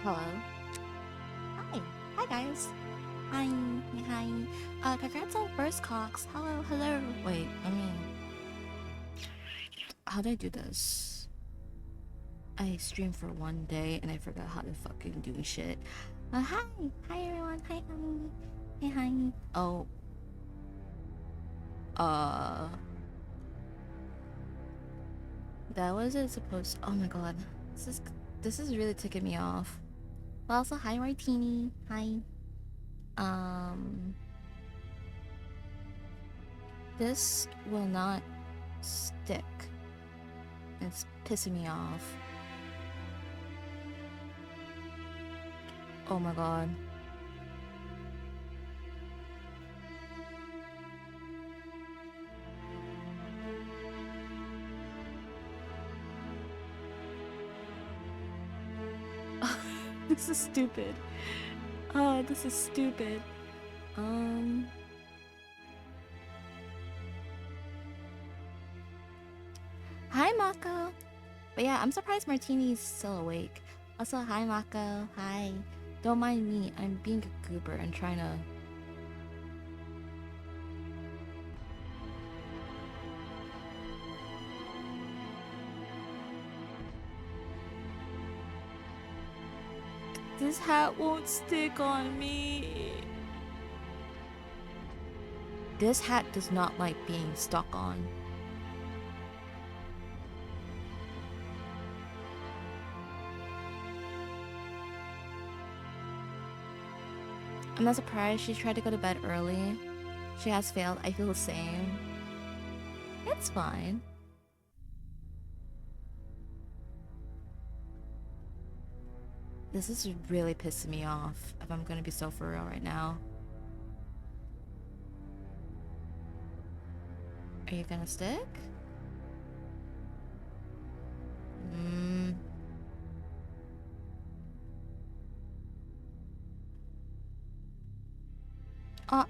Hello. Hi. Hi, guys. Hi. Hi. Congrats on first Cox. Hello. Hello. Wait, how do I do this? I streamed for 1 day and I forgot how to fucking do shit. Hi. Hi, everyone. Hi, honey. Hey, hi. Oh. Uh. That wasn't supposed. Oh my god. This is really ticking me off. But also, hi, Martini. Hi. Um. This will not stick. It's pissing me off. Oh my god. This is stupid. Oh, this is stupid. Hi, Mako. But yeah, I'm surprised Martini's still awake. Also, hi, Mako. Hi. Don't mind me. I'm being a goober and trying to. This hat won't stick on me. This hat does not like being stuck on. I'm not surprised she tried to go to bed early. She has failed. I feel the same. It's fine. This is really pissing me off, if I'm gonna be so for real right now. Are you gonna stick? Uh,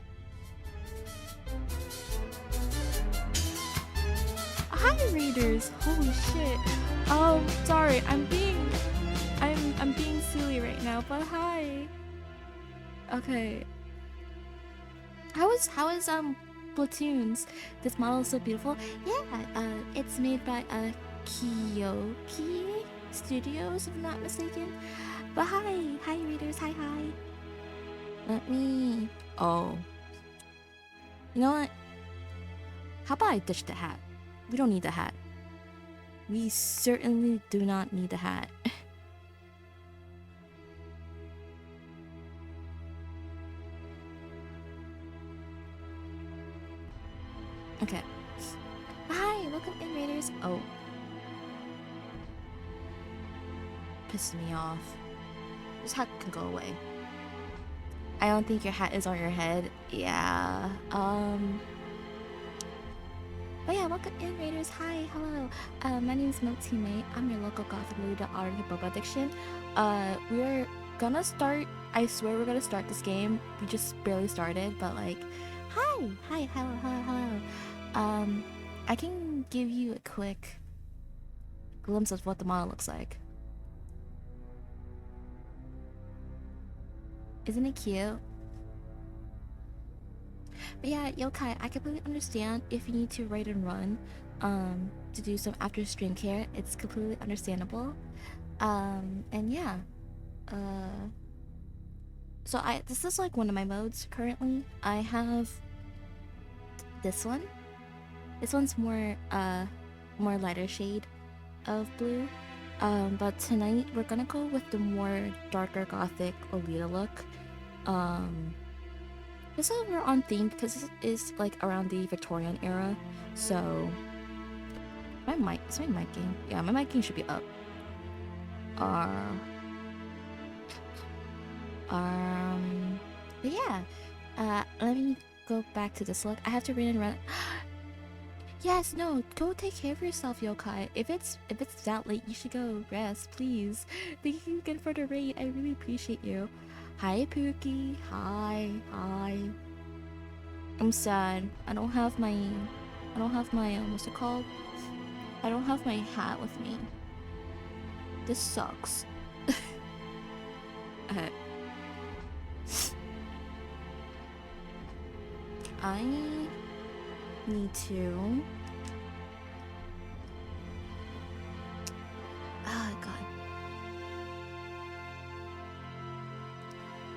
Hi, readers. Holy shit. Sorry. I'm being silly right now. But hi. Okay. How is Platoons? This model is so beautiful. Yeah. It's made by Kiyoki Studios, if I'm not mistaken. But hi, readers. Hi. Let me. Oh. You know what? How about I ditch the hat? We don't need the hat. We certainly do not need the hat. Okay. Hi, welcome in, Raiders. Oh. Pisses me off. This hat can go away. I don't think your hat is on your head. Yeah. But yeah, welcome in, Raiders. Hi, hello. My name is Milk Teammate. I'm your local gothic leader, Otter Hippo Addiction. We're gonna start. I swear we're gonna start this game. We just barely started, but like, hi, hello. I can give you a quick glimpse of what the model looks like. Isn't it cute? But yeah, Yokai, I completely understand if you need to write and run to do some after stream care. It's completely understandable. And yeah. So this is like one of my modes currently. I have this one. This one's more lighter shade of blue. But tonight we're gonna go with the more darker gothic Lolita look. This is we're on theme because this is like around the Victorian era. So is my miking? Yeah, my miking should be up. But yeah. Let me go back to this look. I have to read and run. Yes, no, go take care of yourself, Yokai. If it's that late, you should go rest, please. Thank you again for the raid. I really appreciate you. Hi, Pookie. Hi. I'm sad. I don't have my what's it called? I don't have my hat with me. This sucks. Okay. I need to... Oh, God.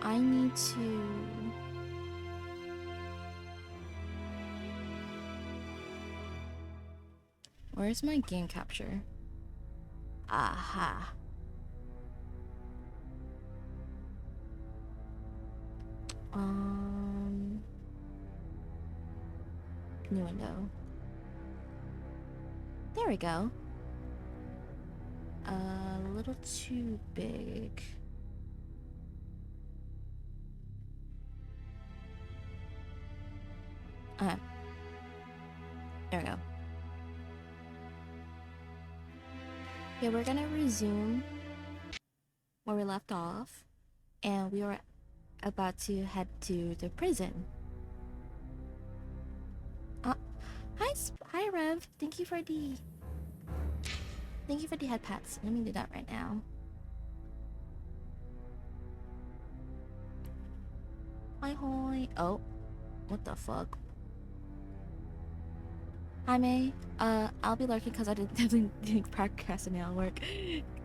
I need to... Where's my game capture? Aha. New window. There we go. A little too big. Okay. There we go. Yeah, we're gonna resume where we left off, and we were about to head to the prison. Hi Rev. Thank you for the head pats. Let me do that right now. Hi. Oh, what the fuck? Hi May. I'll be lurking because I didn't procrastinate on work.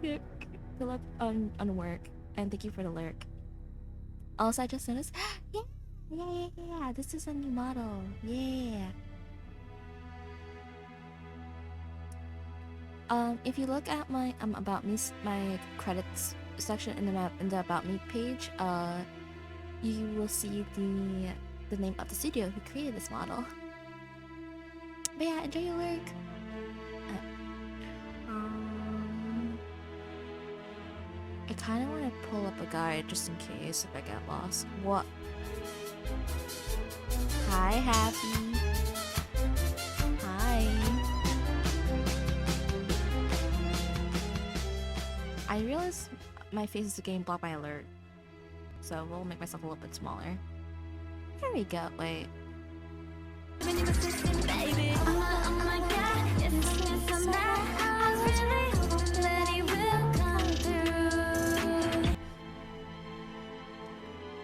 Fill up on work, and thank you for the lurk. Also, I just noticed. Yeah. This is a new model. Yeah. If you look at my about me, my credits section in the about me page, you will see the name of the studio who created this model. But yeah, enjoy your work. I kind of want to pull up a guide just in case if I get lost. What? Hi, Happy. Hi. I realize my face is getting blocked by alert, so we'll make myself a little bit smaller. There we go. Wait.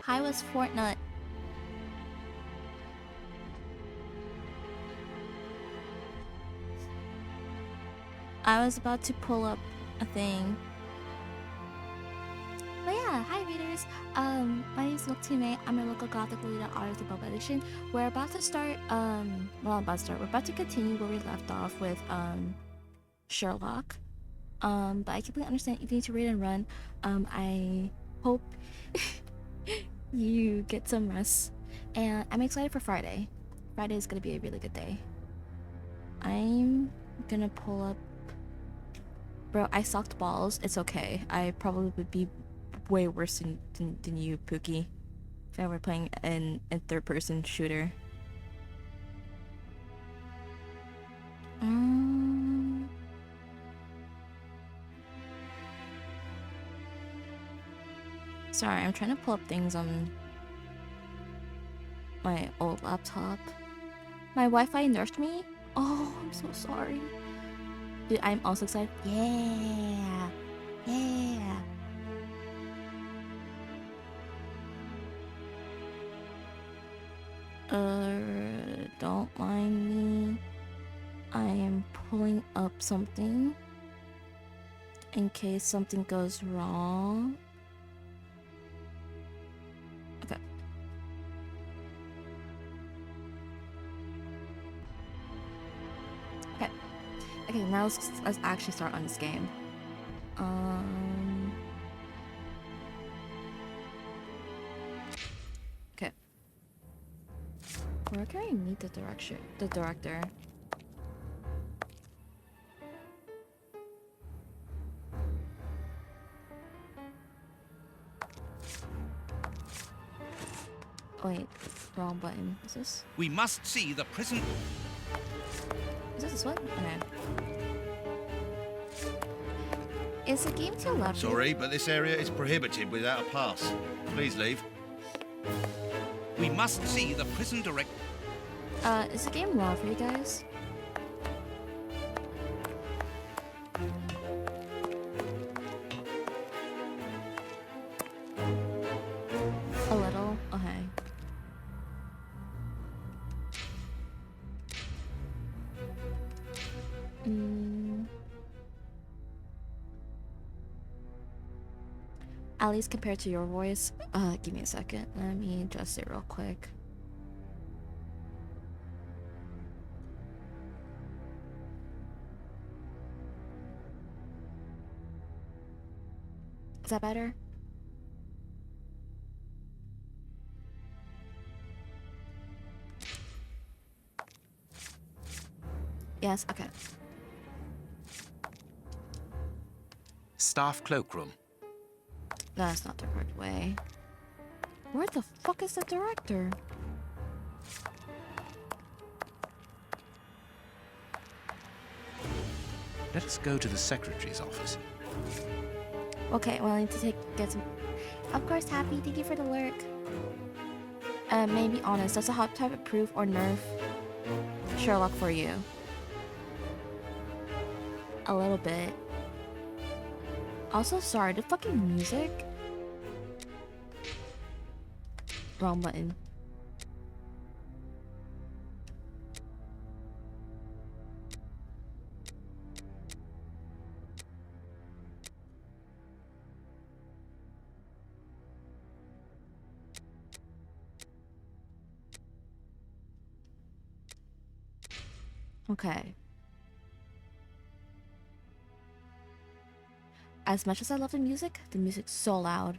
Hi was Fortnite. I was about to pull up a thing. But yeah, hi readers. My name is Milk I'm a local gothic leader artist of Boba Edition. We're about to start, we're about to continue where we left off with, Sherlock. But I completely understand if you need to read and run. I hope you get some rest. And I'm excited for Friday. Friday is gonna be a really good day. I'm gonna pull up... Bro, I sucked balls. It's okay. I probably would be way worse than you, Pookie, if I were playing in third-person shooter. Sorry, I'm trying to pull up things on my old laptop. My Wi-Fi nerfed me? Oh, I'm so sorry. Dude, I'm also excited. Yeah. Don't mind me. I am pulling up something in case something goes wrong. Okay. Okay, now let's actually start on this game. Okay. Where can I meet the director? Oh, wait, wrong button. Is this? We must see the prison. Is this one? Okay. Is the game too loud? Sorry, but this area is prohibited without a pass. Please leave. We must see the prison direct. Is the game loud for you guys? At least compared to your voice. Give me a second. Let me adjust it real quick. Is that better? Yes, okay. Staff cloakroom. No, that's not the correct way. Where the fuck is the director? Let us go to the secretary's office. Okay, well, I need to get some. Of course, Happy. Thank you for the lurk. Maybe honest. Does a hot type approve or nerf Sherlock for you? A little bit. Also, sorry, the fucking music. Wrong button. Okay. As much as I love the music's so loud.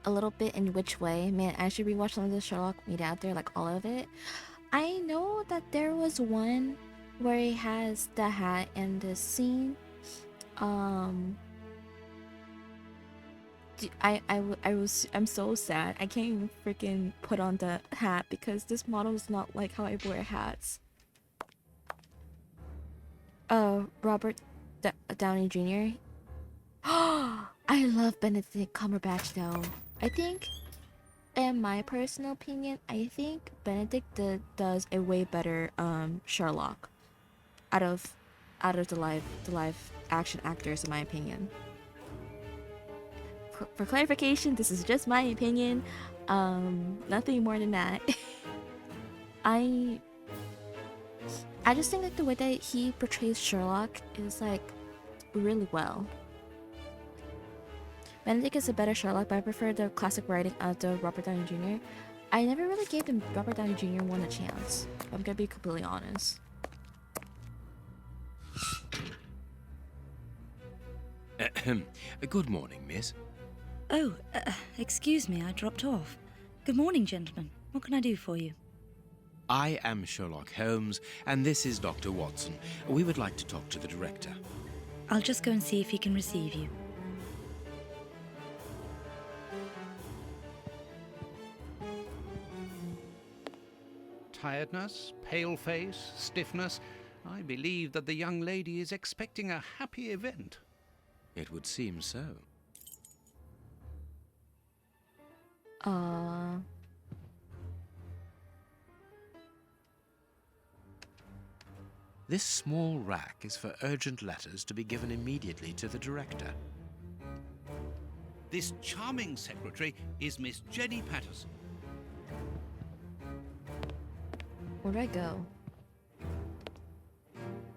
A little bit in which way? Man, I should rewatch some of the Sherlock media out there, like all of it. I know that there was one where he has the hat in the scene. I'm so sad. I can't even freaking put on the hat because this model is not like how I wear hats. Robert Downey Jr. I love Benedict Cumberbatch though. I think, in my personal opinion, I think Benedict does a way better Sherlock out of the live action actors, in my opinion. For clarification, this is just my opinion. Nothing more than that. I just think that the way that he portrays Sherlock is like really well. Benedict is a better Sherlock, but I prefer the classic writing of the Robert Downey Jr. I never really gave the Robert Downey Jr. one a chance. I'm gonna be completely honest. Good morning, miss. Oh, excuse me, I dropped off. Good morning, gentlemen. What can I do for you? I am Sherlock Holmes, and this is Dr. Watson. We would like to talk to the director. I'll just go and see if he can receive you. Tiredness, pale face, stiffness. I believe that the young lady is expecting a happy event. It would seem so. This small rack is for urgent letters to be given immediately to the director. This charming secretary is Miss Jenny Patterson. Where'd I go?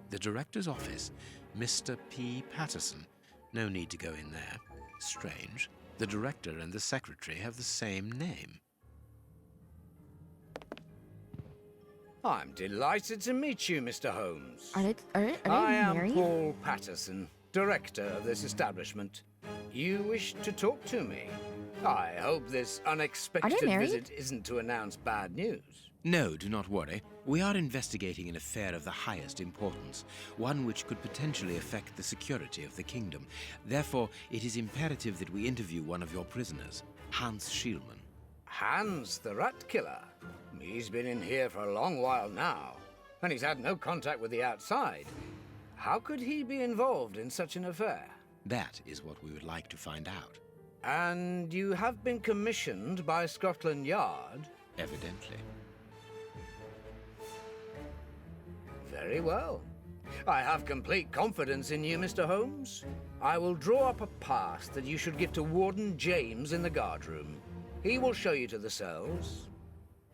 The director's office, Mr. P. Patterson. No need to go in there. Strange. The director and the secretary have the same name. I'm delighted to meet you, Mr. Holmes. Are they I am married? Paul Patterson, director of this establishment. You wish to talk to me? I hope this unexpected married? visit isn't to announce bad news. No, do not worry. We are investigating an affair of the highest importance, one which could potentially affect the security of the kingdom. Therefore, it is imperative that we interview one of your prisoners, Hans Schielmann. Hans, the rat killer. He's been in here for a long while now, and he's had no contact with the outside. How could he be involved in such an affair? That is what we would like to find out. And you have been commissioned by Scotland Yard? Evidently. Very well. I have complete confidence in you, Mr. Holmes. I will draw up a pass that you should give to Warden James in the guardroom. He will show you to the cells.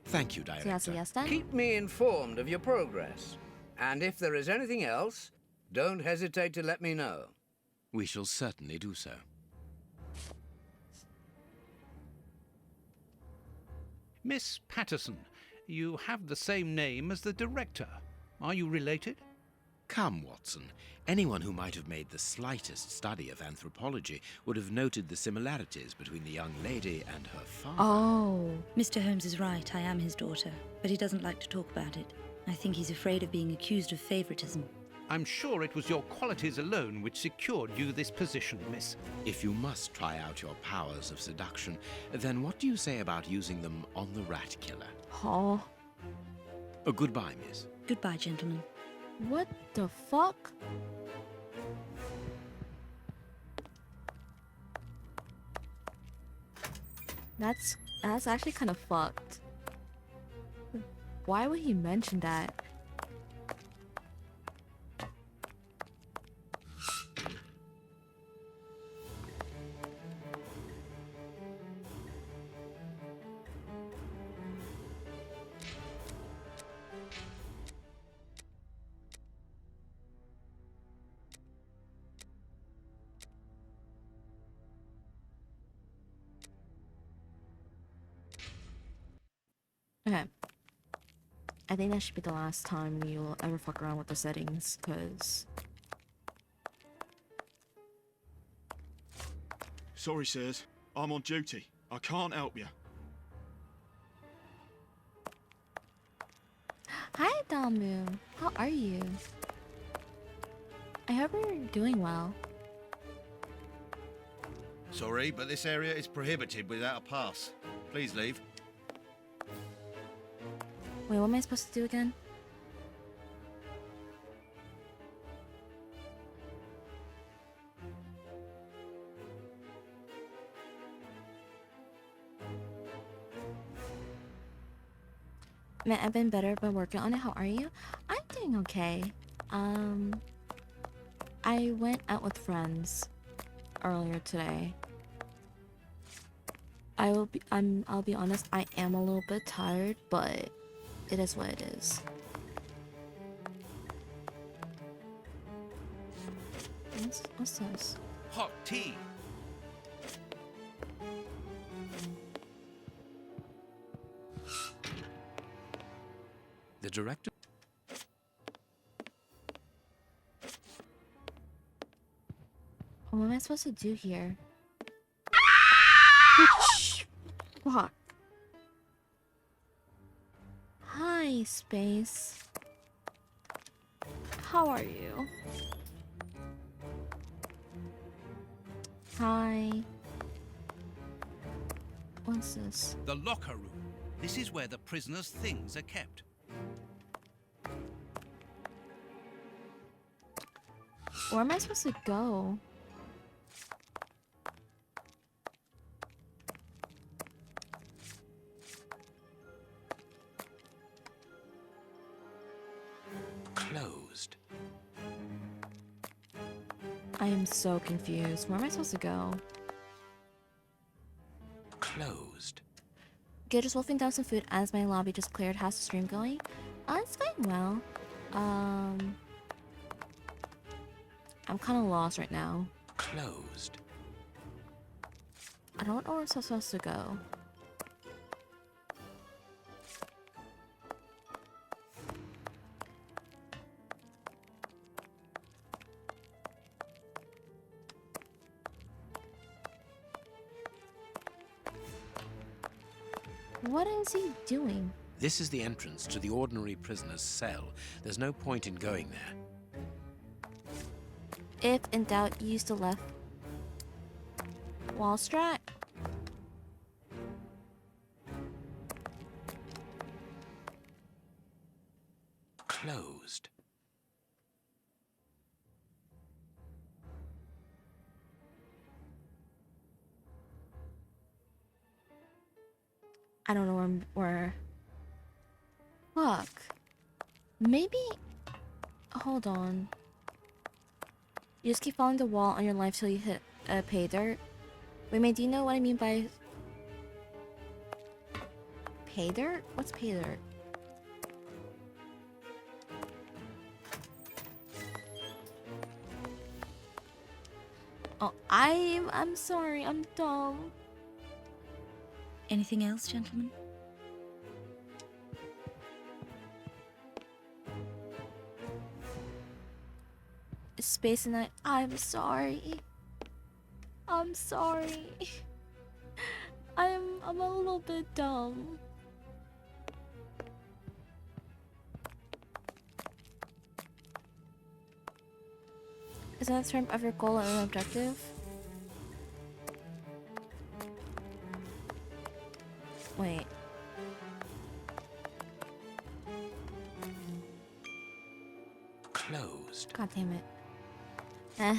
Thank you, So Director. that's a yes then? Keep me informed of your progress. And if there is anything else, Don't hesitate to let me know. We shall certainly do so. Miss Patterson, you have the same name as the director. Are you related? Come, Watson. Anyone who might have made the slightest study of anthropology would have noted the similarities between the young lady and her father. Oh. Mr. Holmes is right, I am his daughter, but he doesn't like to talk about it. I think he's afraid of being accused of favoritism. I'm sure it was your qualities alone which secured you this position, miss. If you must try out your powers of seduction, then what do you say about using them on the rat killer? Oh. Goodbye, miss. Goodbye, gentlemen. What the fuck? That's actually kind of fucked. Why would he mention that? Okay. I think that should be the last time you'll ever fuck around with the settings, because... Sorry, sirs. I'm on duty. I can't help you. Hi, Damu. How are you? I hope you're doing well. Sorry, but this area is prohibited without a pass. Please leave. Wait, what am I supposed to do again? Man, I've been better, but working on it. How are you? I'm doing okay. I went out with friends earlier today. I'll be honest, I am a little bit tired, but it is what it is. What's this? Hot tea. The director? What am I supposed to do here? Fuck. Hi, Space. How are you? Hi. What's this? The locker room. This is where the prisoners' things are kept. Where am I supposed to go? Closed. I am so confused. Where am I supposed to go? Closed. Okay, just wolfing down some food as my lobby just cleared. How's the stream going? It's going well. I'm kind of lost right now. Closed. I don't know where I'm supposed to go. What is he doing? This is the entrance to the ordinary prisoner's cell. There's no point in going there. If in doubt, use the left wall strat. Closed. I don't know where. Fuck. Maybe. Hold on. You just keep following the wall on your life till you hit pay dirt. Wait, mate, do you know what I mean by pay dirt? What's pay dirt? Oh, I'm sorry. I'm dumb. Anything else, gentlemen? Space and I'm sorry. I'm sorry. I'm a little bit dumb. Is that a term of your goal and objective? Wait. Closed. God damn it. Eh.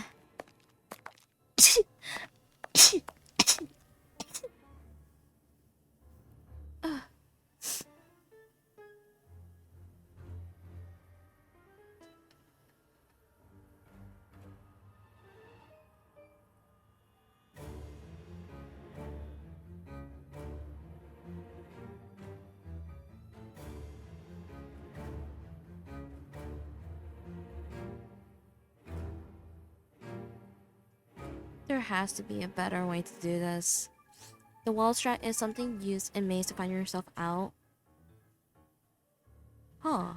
There has to be a better way to do this. The wall strat is something used in maze to find yourself out. Huh.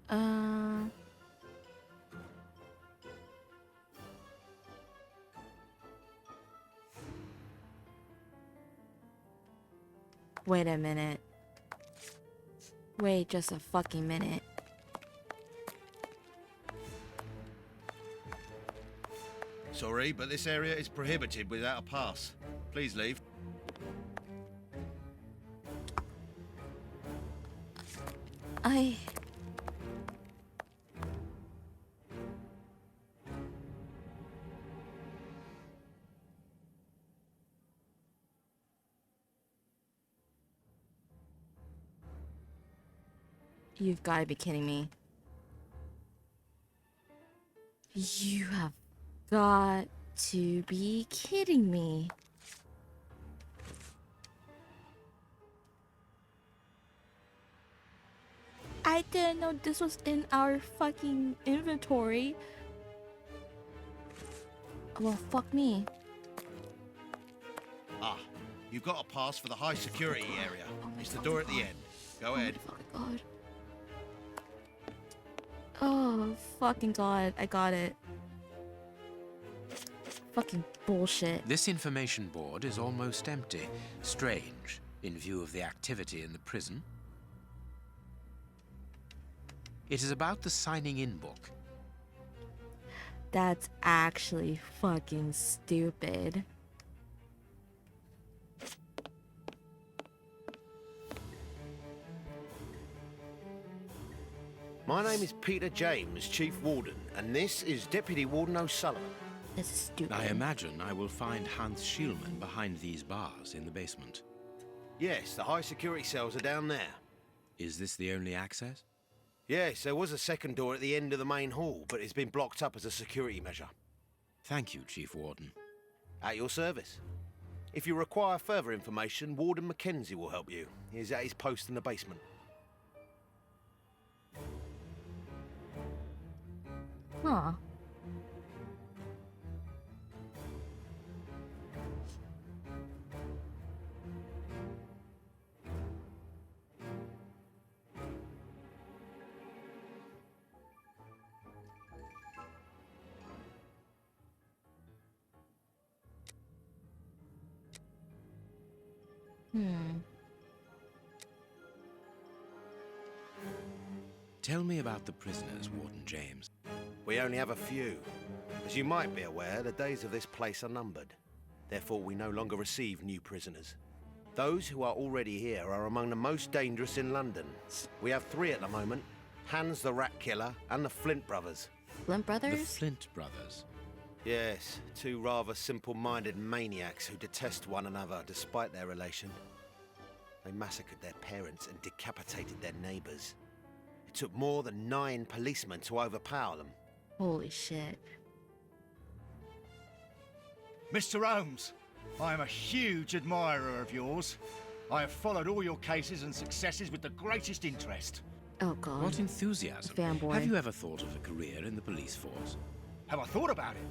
Uh... Wait a minute. Wait just a fucking minute. Sorry, but this area is prohibited without a pass. Please leave. You've got to be kidding me. You have got to be kidding me. I didn't know this was in our fucking inventory. Well, fuck me. Ah, you've got a pass for the high security area. It's the door at the end. Go ahead. Oh my god. Oh, fucking god. I got it. Fucking bullshit. This information board is almost empty. Strange, in view of the activity in the prison. It is about the signing in book. That's actually fucking stupid. My name is Peter James, Chief Warden, and this is Deputy Warden O'Sullivan. This is stupid. I imagine I will find Hans Schielmann behind these bars in the basement. Yes, the high security cells are down there. Is this the only access? Yes, there was a second door at the end of the main hall, but it's been blocked up as a security measure. Thank you, Chief Warden. At your service. If you require further information, Warden Mackenzie will help you. He's at his post in the basement. Huh. Tell me about the prisoners, Warden James. We only have a few. As you might be aware, the days of this place are numbered. Therefore, we no longer receive new prisoners. Those who are already here are among the most dangerous in London. We have 3 at the moment: Hans the Rat Killer and the Flint Brothers. Flint The Brothers? Flint brothers. Yes, two rather simple-minded maniacs who detest one another despite their relation. They massacred their parents and decapitated their neighbours. It took more than 9 policemen to overpower them. Holy shit. Mr. Holmes, I am a huge admirer of yours. I have followed all your cases and successes with the greatest interest. Oh god. What enthusiasm. Fanboy. Have you ever thought of a career in the police force? Have I thought about it?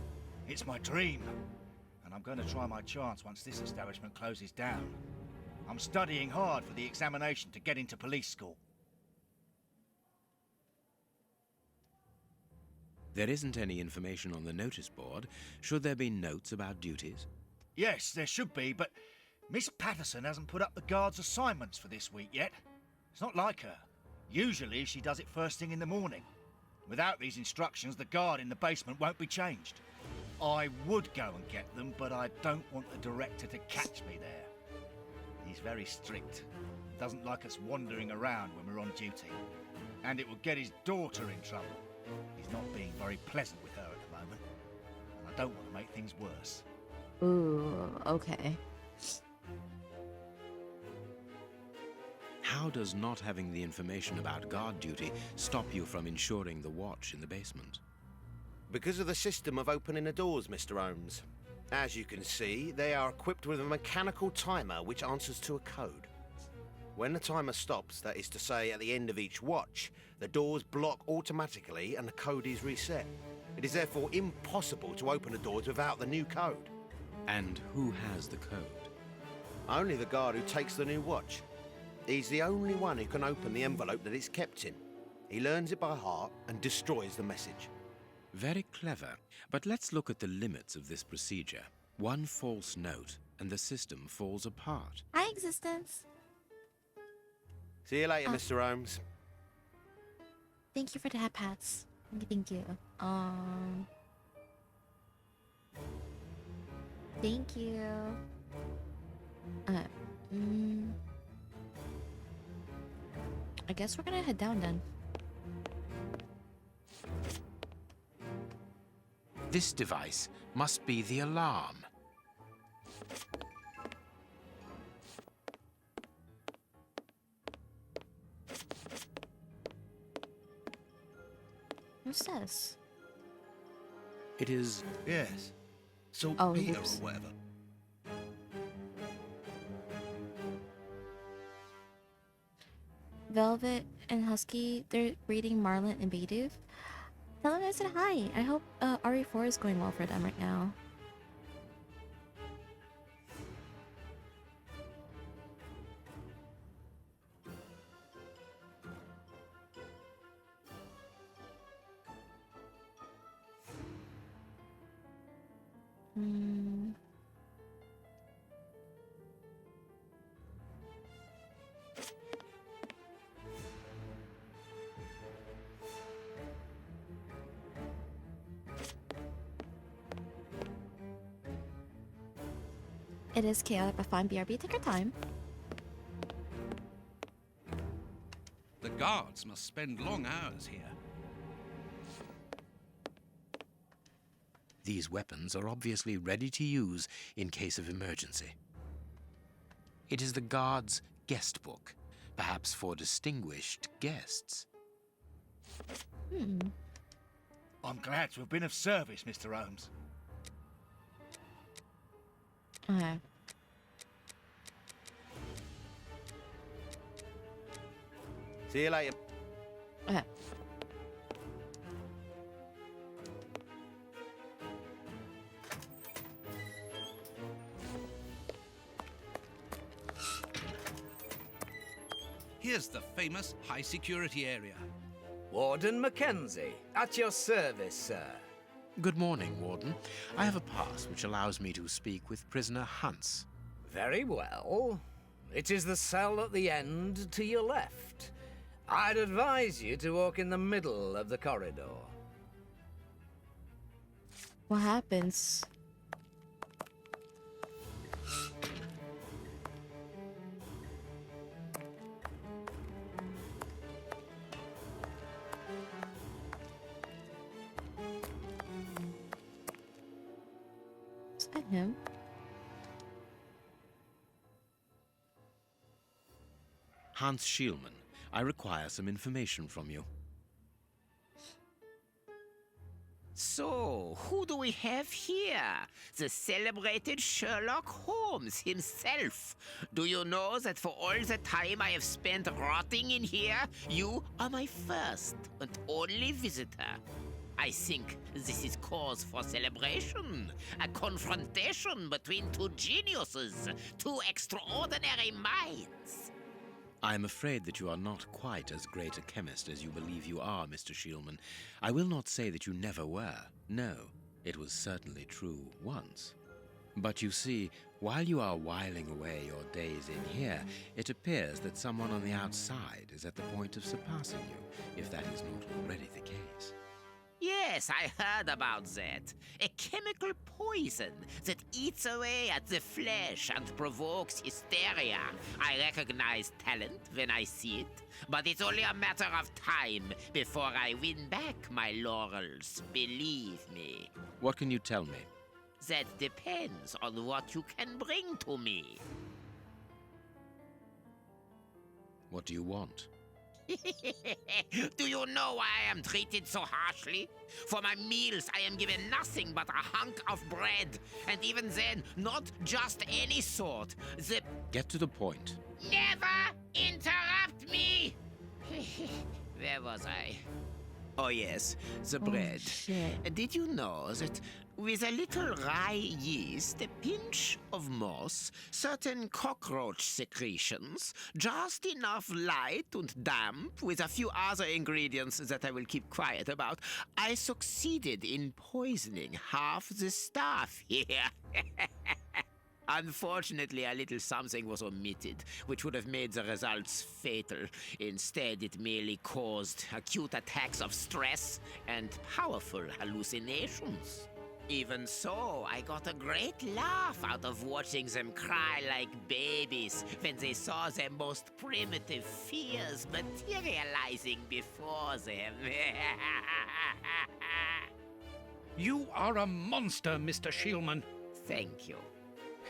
It's my dream. And I'm going to try my chance once this establishment closes down. I'm studying hard for the examination to get into police school. There isn't any information on the notice board. Should there be notes about duties? Yes, there should be, but Miss Patterson hasn't put up the guard's assignments for this week yet. It's not like her. Usually she does it first thing in the morning. Without these instructions, the guard in the basement won't be changed. I would go and get them, but I don't want the director to catch me there. He's very strict. Doesn't like us wandering around when we're on duty. And it will get his daughter in trouble. He's not being very pleasant with her at the moment. And I don't want to make things worse. Ooh, okay. How does not having the information about guard duty stop you from ensuring the watch in the basement? Because of the system of opening the doors, Mr. Holmes. As you can see, they are equipped with a mechanical timer which answers to a code. When the timer stops, that is to say at the end of each watch, the doors block automatically and the code is reset. It is therefore impossible to open the doors without the new code. And who has the code? Only the guard who takes the new watch. He's the only one who can open the envelope that it's kept in. He learns it by heart and destroys the message. Very clever. But let's look at the limits of this procedure. One false note, and the system falls apart. Hi, Existence. See you later, Mr. Holmes. Thank you for the hat pats. Thank you. Thank you. I guess we're gonna head down then. This device must be the alarm. What's this? It is... Yes. oops. Saltpeter or whatever. Velvet and Husky, they're reading Marlin and Beidou. Tell them I said hi. I hope RE4 is going well for them right now. It is chaotic but fine. BRB, take your time. The guards must spend long hours here. These weapons are obviously ready to use in case of emergency. It is the guard's guest book, perhaps for distinguished guests. I'm glad to have been of service, Mr. Holmes. Okay. See you later. Okay. Here's the famous high-security area. Warden Mackenzie, at your service, sir. Good morning, Warden. I have a pass which allows me to speak with prisoner Hunts. Very well. It is the cell at the end to your left. I'd advise you to walk in the middle of the corridor. What happens? him. Hans Schielmann, I require some information from you. So, who do we have here? The celebrated Sherlock Holmes himself. Do you know that for all the time I have spent rotting in here, you are my first and only visitor? I think this is cause for celebration. A confrontation between two geniuses, two extraordinary minds. I am afraid that you are not quite as great a chemist as you believe you are, Mr. Schielmann. I will not say that you never were. No, it was certainly true once. But you see, while you are whiling away your days in here, it appears that someone on the outside is at the point of surpassing you, if that is not already the case. Yes, I heard about that. A chemical poison that eats away at the flesh and provokes hysteria. I recognize talent when I see it, but it's only a matter of time before I win back my laurels, believe me. What can you tell me? That depends on what you can bring to me. What do you want? Do you know why I am treated so harshly? For my meals, I am given nothing but a hunk of bread. And even then, not just any sort. Get to the point. Never interrupt me! Where was I? Oh yes, the bread. Shit. Did you know that with a little rye yeast, a pinch of moss, certain cockroach secretions, just enough light and damp, with a few other ingredients that I will keep quiet about, I succeeded in poisoning half the staff here. Unfortunately, a little something was omitted, which would have made the results fatal. Instead, it merely caused acute attacks of stress and powerful hallucinations. Even so, I got a great laugh out of watching them cry like babies when they saw their most primitive fears materializing before them. You are a monster, Mr. Schielmann. Thank you.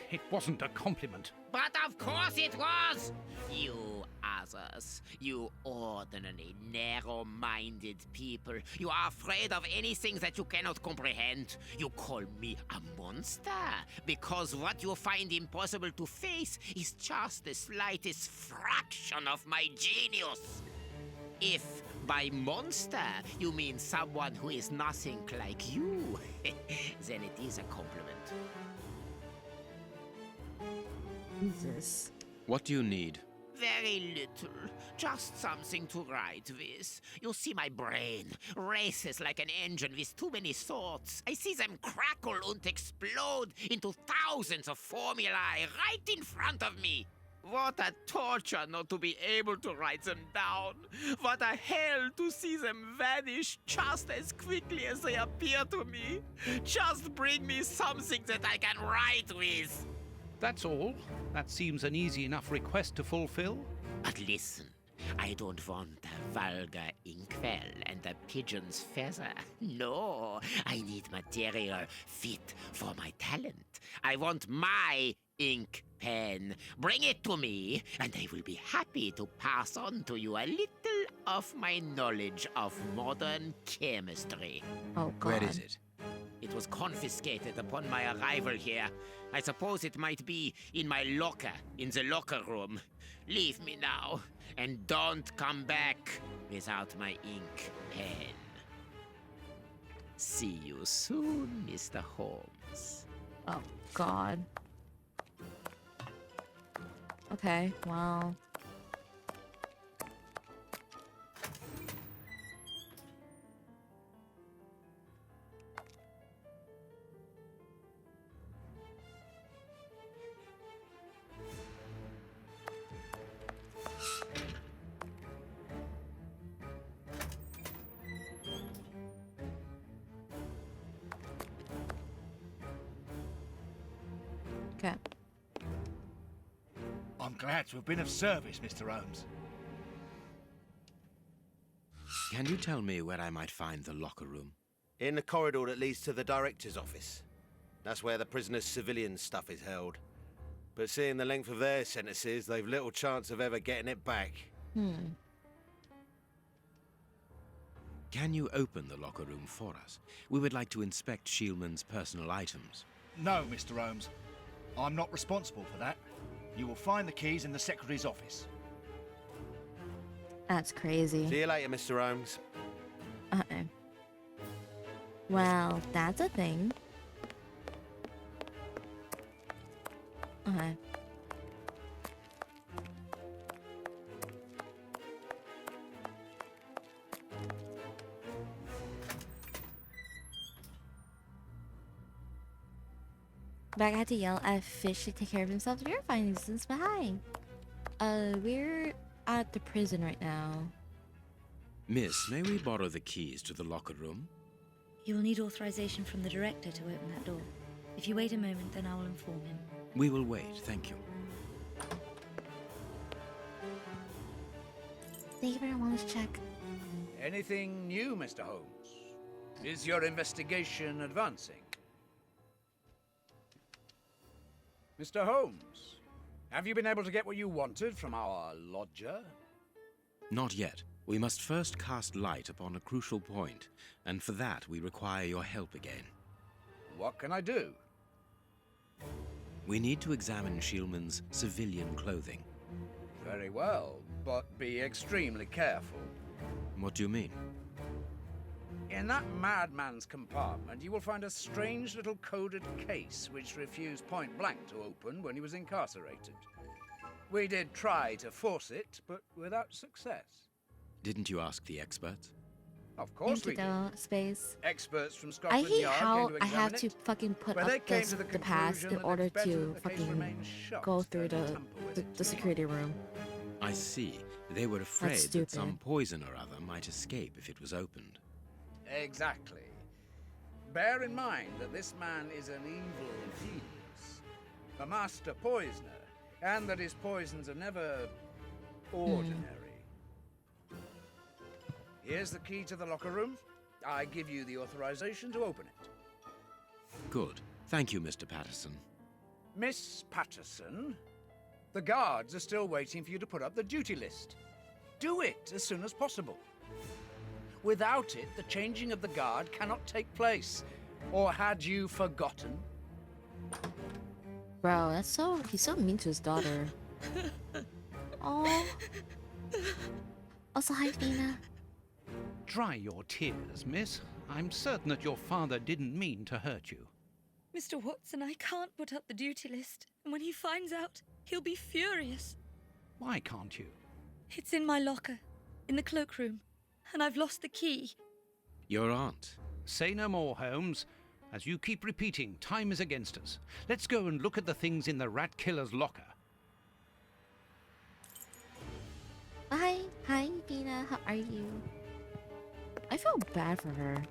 It wasn't a compliment. But of course it was! You others, you ordinary, narrow-minded people, you are afraid of anything that you cannot comprehend. You call me a monster because what you find impossible to face is just the slightest fraction of my genius. If by monster you mean someone who is nothing like you, then it is a compliment. Jesus. What do you need? Very little. Just something to write with. You see, my brain races like an engine with too many thoughts. I see them crackle and explode into thousands of formulae right in front of me. What a torture not to be able to write them down. What a hell to see them vanish just as quickly as they appear to me. Just bring me something that I can write with. That's all. That seems an easy enough request to fulfill. But listen, I don't want a vulgar inkwell and a pigeon's feather. No, I need material fit for my talent. I want my ink pen. Bring it to me, and I will be happy to pass on to you a little of my knowledge of modern chemistry. Oh, God. Where is it? It was confiscated upon my arrival here. I suppose it might be in my locker, in the locker room. Leave me now, and don't come back without my ink pen. See you soon, Mr. Holmes. Oh, God. Okay, well. Okay. I'm glad to have been of service, Mr. Holmes. Can you tell me where I might find the locker room? In the corridor that leads to the director's office. That's where the prisoners' civilian stuff is held. But seeing the length of their sentences, they've little chance of ever getting it back. Can you open the locker room for us? We would like to inspect Shieldman's personal items. No, Mr. Holmes. I'm not responsible for that. You will find the keys in the Secretary's office. That's crazy. See you later, Mr. Holmes. Uh-oh. Well, that's a thing. Okay. Back I had to yell at Fish to take care of himself. We're finding distance, but hi. We're at the prison right now. Miss, may we borrow the keys to the locker room? You will need authorization from the director to open that door. If you wait a moment, then I will inform him. We will wait, thank you. Thank you very much, check. Anything new, Mr. Holmes? Is your investigation advancing? Mr. Holmes, have you been able to get what you wanted from our lodger? Not yet. We must first cast light upon a crucial point, and for that we require your help again. What can I do? We need to examine Shieldman's civilian clothing. Very well, but be extremely careful. What do you mean? In that madman's compartment, you will find a strange little coded case which refused point blank to open when he was incarcerated. We did try to force it, but without success. Didn't you ask the experts? Of course we Thank you, did. though, Space. Experts from I Scotland hate Yard how came to I have examine to it, fucking put but they up came to the pass conclusion in that order it's better to that the case fucking remains shut go through than the, tamper with the, it the too security room. I see. They were afraid that stupid. some poison or other might escape if it was opened. Exactly. Bear in mind that this man is an evil genius, a master poisoner, and that his poisons are never ordinary. Here's the key to the locker room. I give you the authorization to open it. Good. Thank you, Mr. Patterson. Miss Patterson, the guards are still waiting for you to put up the duty list. Do it as soon as possible. Without it, the changing of the guard cannot take place. Or had you forgotten? Bro, he's so mean to his daughter. Oh. Also, hi, Fina. Dry your tears, miss. I'm certain that your father didn't mean to hurt you. Mr. Watson, I can't put up the duty list. And when he finds out, he'll be furious. Why can't you? It's in my locker, in the cloakroom. And I've lost the key. Your aunt. Say no more, Holmes. As you keep repeating, time is against us. Let's go and look at the things in the rat killer's locker. Hi, Fina. How are you? I feel bad for her.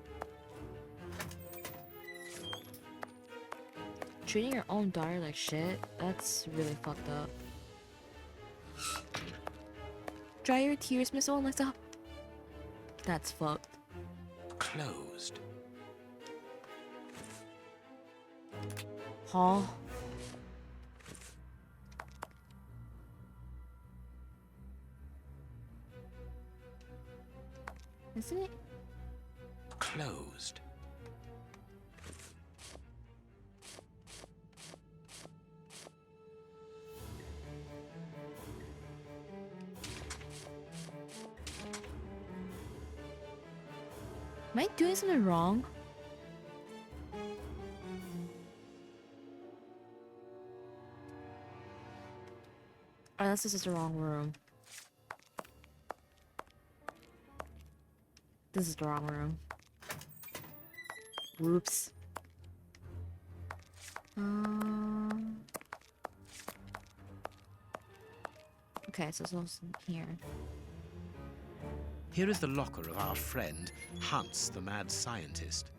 Treating your own daughter like shit, that's really fucked up. Dry your tears, Miss Alexa. That's fucked. Closed. Huh? Isn't it? Closed. Am I doing something wrong? Or unless this is the wrong room. This is the wrong room. Whoops. Okay, so it's also here. Here is the locker of our friend, Hans, the mad scientist.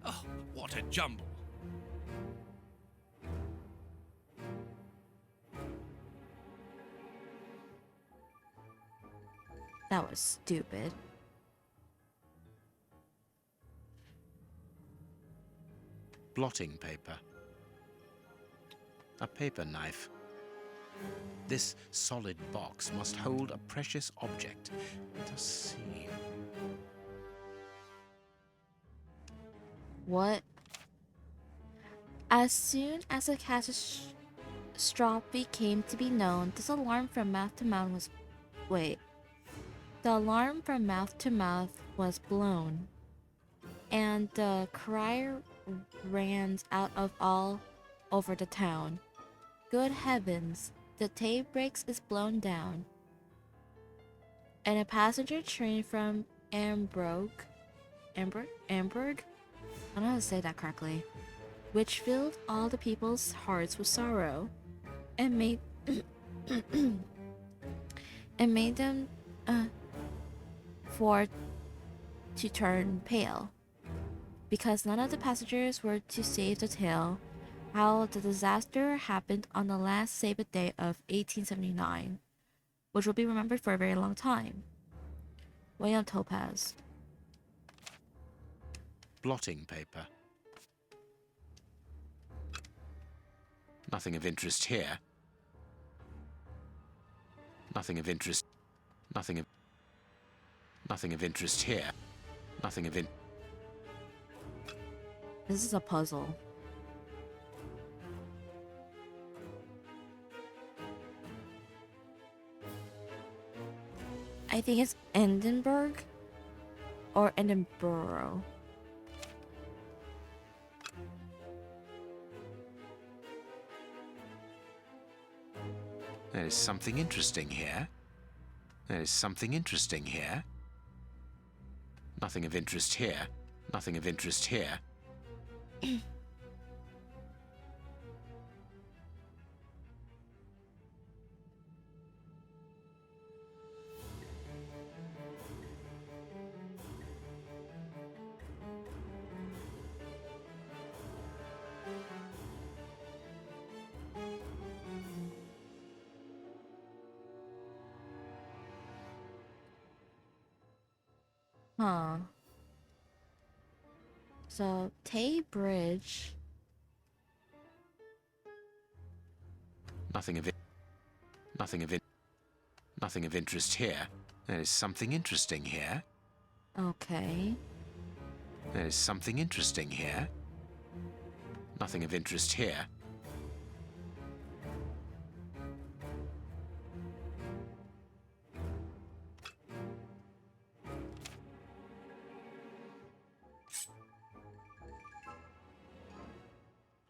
Oh, what a jumble. That was stupid. Blotting paper. A paper knife. This solid box must hold a precious object. Let us see. What? As soon as the catastrophe came to be known, this alarm from mouth to mouth was... Wait. The alarm from mouth to mouth was blown, and the cry ran out of all over the town. Good heavens, the tape brakes is blown down, and a passenger train from Amberg, I don't know how to say that correctly, which filled all the people's hearts with sorrow, and made and made them for to turn pale, because none of the passengers were to save the tale how the disaster happened on the last Sabbath day of 1879, which will be remembered for a very long time. William Topaz. Blotting paper. Nothing of interest here. Nothing of interest. Nothing of interest here. Nothing of This is a puzzle. I think it's Edinburgh or Edinburgh. There is something interesting here. There is something interesting here. Nothing of interest here. Nothing of interest here. Huh. So, Tay Bridge. Nothing of interest here. There is something interesting here. Okay. There is something interesting here. Nothing of interest here.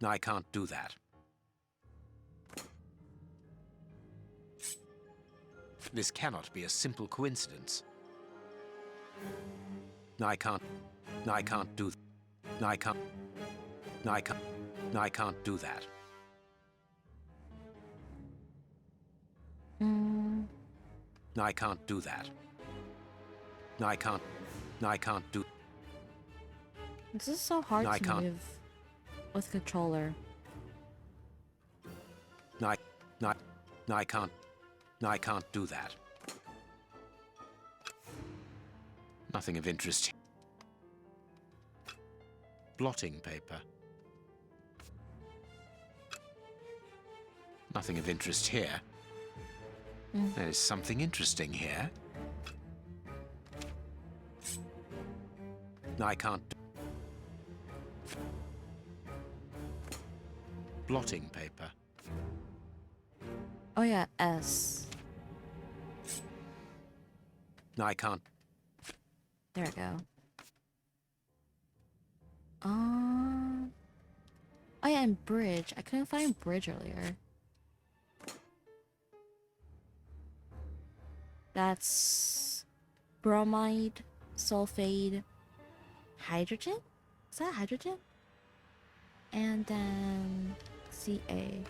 I can't do that. This cannot be a simple coincidence. I can't do I can't do that. I can't do that. I can't do. This is so hard I to can't. move with controller. I can't do that. Nothing of interest. Blotting paper. Nothing of interest here. There is something interesting here. I can't. Blotting paper. Oh yeah, S. I can't. There we go. Oh yeah, and bridge. I couldn't find bridge earlier. That's bromide, sulfate, hydrogen? Is that hydrogen? And then Ca.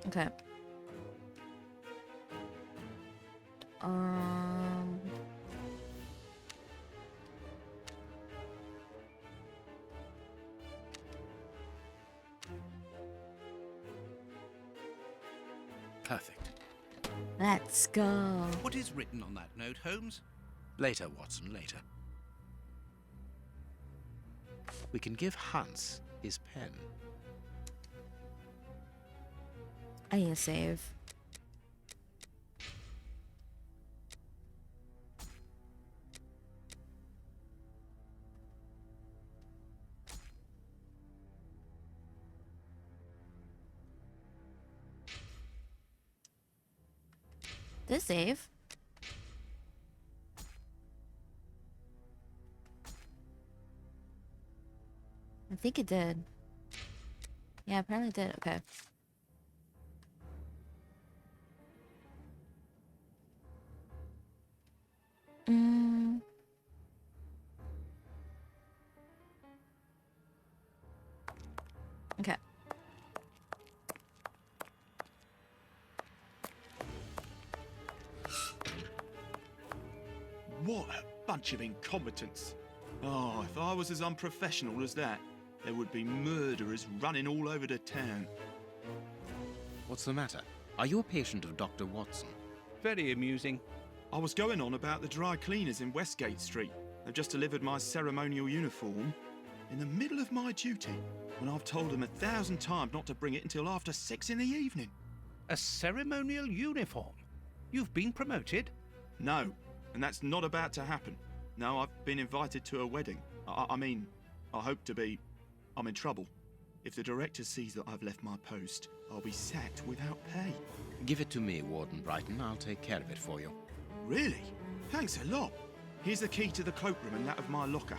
Okay. Perfect. Let's go. What is written on that note, Holmes? Later, Watson, later. We can give Hans his pen. I need to save. This save. I think it did. Yeah, apparently it did. Okay. Mm. Okay. What a bunch of incompetents. Oh, if I was as unprofessional as that, there would be murderers running all over the town. What's the matter? Are you a patient of Dr. Watson? Very amusing. I was going on about the dry cleaners in Westgate Street. They've just delivered my ceremonial uniform in the middle of my duty, when I've told them 1,000 times not to bring it until after 6 in the evening. A ceremonial uniform? You've been promoted? No, and that's not about to happen. No, I've been invited to a wedding. I mean, I hope to be. I'm in trouble. If the director sees that I've left my post, I'll be sacked without pay. Give it to me, Warden Brighton. I'll take care of it for you. Really? Thanks a lot. Here's the key to the cloakroom and that of my locker.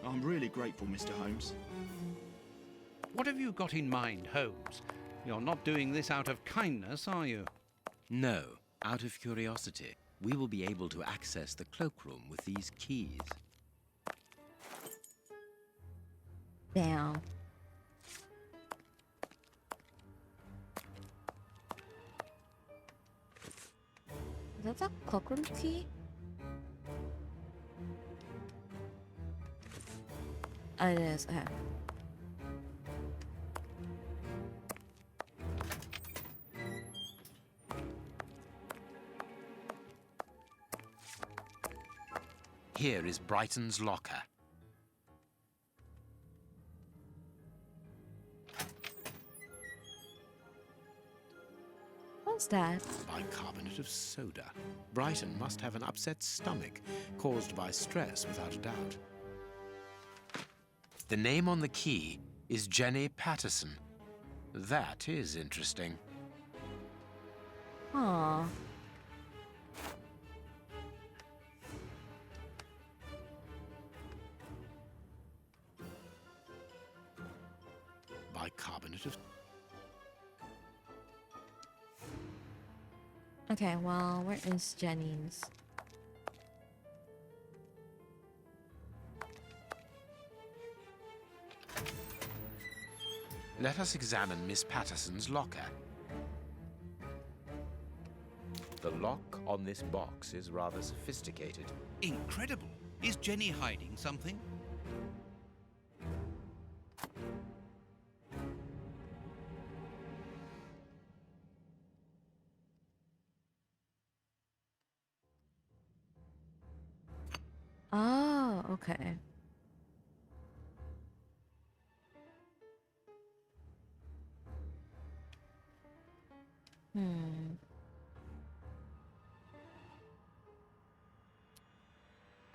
I'm really grateful, Mr. Holmes. What have you got in mind, Holmes? You're not doing this out of kindness, are you? No, out of curiosity. We will be able to access the cloakroom with these keys. Damn. Is that the cloakroom key? Oh, it is. Okay. Here is Brighton's locker. What's that? Bicarbonate of soda. Brighton must have an upset stomach, caused by stress without a doubt. The name on the key is Jenny Patterson. That is interesting. Aw. Bicarbonate of... Okay, well, where is Jennings? Let us examine Miss Patterson's locker. The lock on this box is rather sophisticated. Incredible. Is Jenny hiding something? Oh, okay.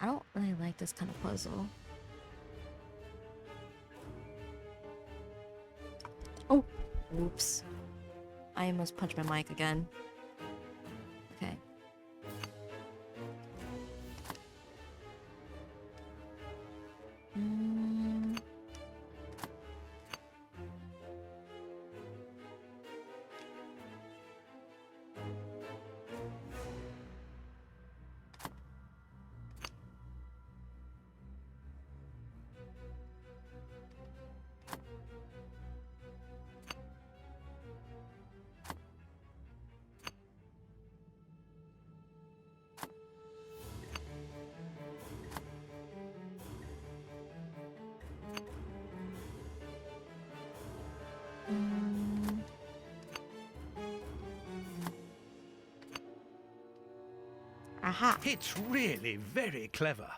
I don't really like this kind of puzzle. Oh, oops. I almost punched my mic again. Okay. Aha. It's really very clever.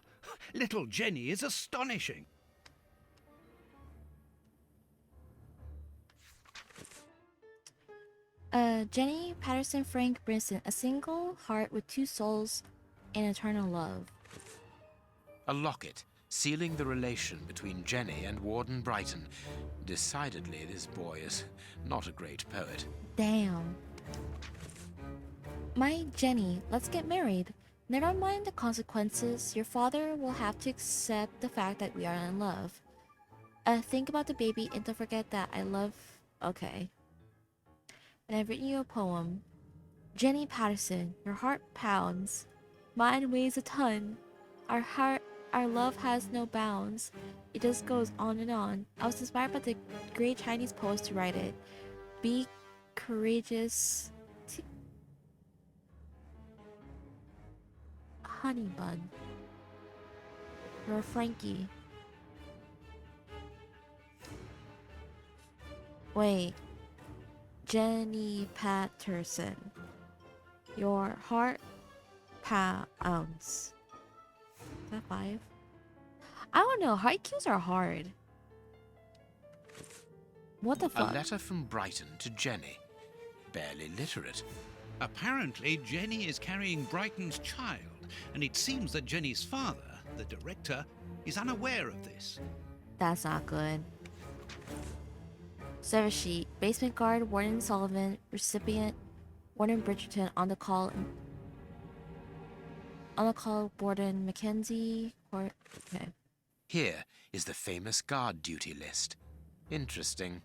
Little Jenny is astonishing. Jenny Patterson Frank Brinson, a single heart with two souls and eternal love. A locket, sealing the relation between Jenny and Warden Brighton. Decidedly, this boy is not a great poet. Damn. My Jenny, let's get married. Never mind the consequences. Your father will have to accept the fact that we are in love. Think about the baby and don't forget that I love. Okay. And I've written you a poem. Jenny Patterson, your heart pounds. Mine weighs a ton. Our love has no bounds. It just goes on and on. I was inspired by the great Chinese poets to write it. Be courageous. Honey bun. You're a Frankie. Wait. Jenny Patterson. Your heart pounds. Is that 5? I don't know. Haikus are hard. What the fuck? A letter from Brighton to Jenny. Barely literate. Apparently, Jenny is carrying Brighton's child, and it seems that Jenny's father, the director, is unaware of this. That's not good. Service sheet. Basement guard, Warden Sullivan. Recipient, Warden Bridgerton. On the call, Warden Mackenzie. Okay. Here is the famous guard duty list. Interesting.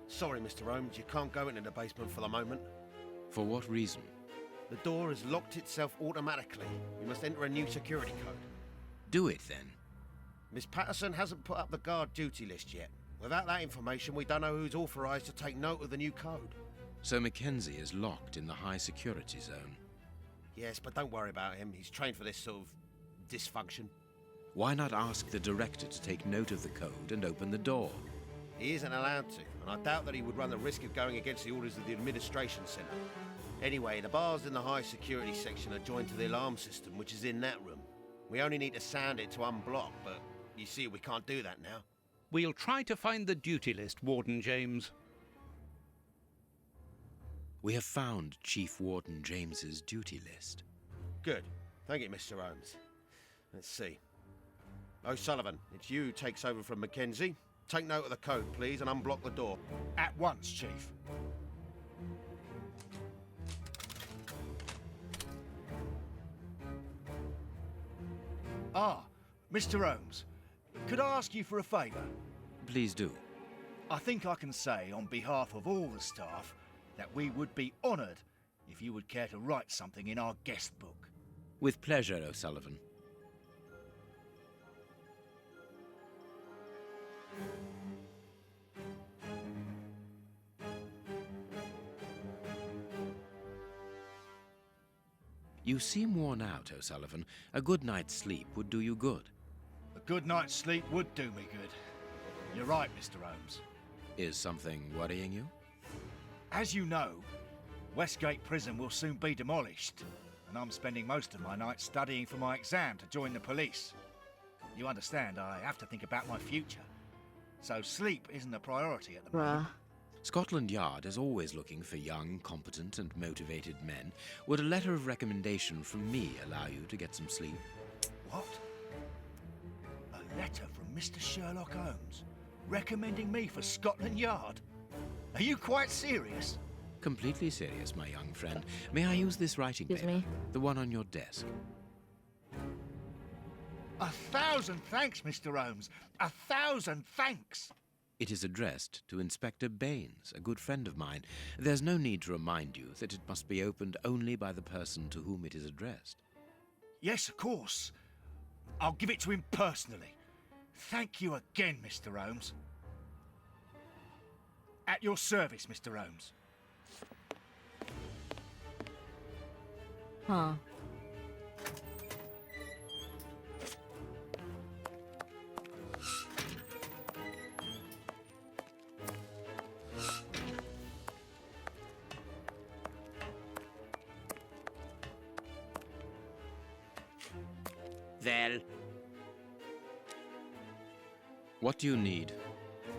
Sorry, Mr. Holmes, you can't go into the basement for the moment. For what reason? The door has locked itself automatically. You must enter a new security code. Do it then. Miss Patterson hasn't put up the guard duty list yet. Without that information, we don't know who's authorised to take note of the new code. So Mackenzie is locked in the high security zone. Yes, but don't worry about him. He's trained for this sort of dysfunction. Why not ask the director to take note of the code and open the door? He isn't allowed to, and I doubt that he would run the risk of going against the orders of the administration centre. Anyway, the bars in the high security section are joined to the alarm system, which is in that room. We only need to sound it to unblock, but you see, we can't do that now. We'll try to find the duty list, Warden James. We have found Chief Warden James's duty list. Good. Thank you, Mr. Holmes. Let's see. O'Sullivan, it's you who takes over from Mackenzie. Take note of the code, please, and unblock the door. At once, Chief. Ah, Mr. Holmes, could I ask you for a favour? Please do. I think I can say on behalf of all the staff that we would be honoured if you would care to write something in our guest book. With pleasure, O'Sullivan. You seem worn out, O'Sullivan. A good night's sleep would do you good. A good night's sleep would do me good. You're right, Mr. Holmes. Is something worrying you? As you know, Westgate Prison will soon be demolished, and I'm spending most of my nights studying for my exam to join the police. You understand, I have to think about my future. So sleep isn't a priority at the moment. Scotland Yard is always looking for young, competent and motivated men. Would a letter of recommendation from me allow you to get some sleep? What? A letter from Mr. Sherlock Holmes recommending me for Scotland Yard? Are you quite serious? Completely serious, my young friend. May I use this writing Excuse paper? me? The one on your desk. 1,000 thanks, Mr. Holmes. 1,000 thanks. It is addressed to Inspector Baines, a good friend of mine. There's no need to remind you that it must be opened only by the person to whom it is addressed. Yes, of course. I'll give it to him personally. Thank you again, Mr. Holmes. At your service, Mr. Holmes. Huh. Well, What do you need?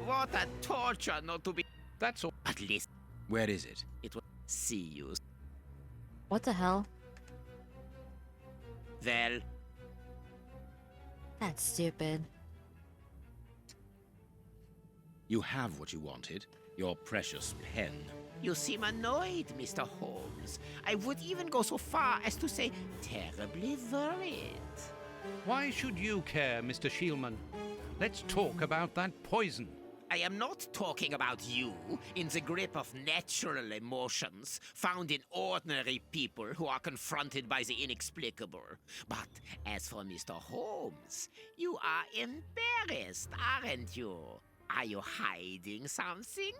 what a torture not to be. That's all. At least Where is it? it will see you. What the hell? Well, That's stupid. You have what you wanted. Your precious pen. you seem annoyed, Mr. Holmes. I would even go so far as to say terribly worried. Why should you care, Mr. Shielman? Let's talk about that poison. I am not talking about you in the grip of natural emotions found in ordinary people who are confronted by the inexplicable. But as for Mr. Holmes, you are embarrassed, aren't you? Are you hiding something?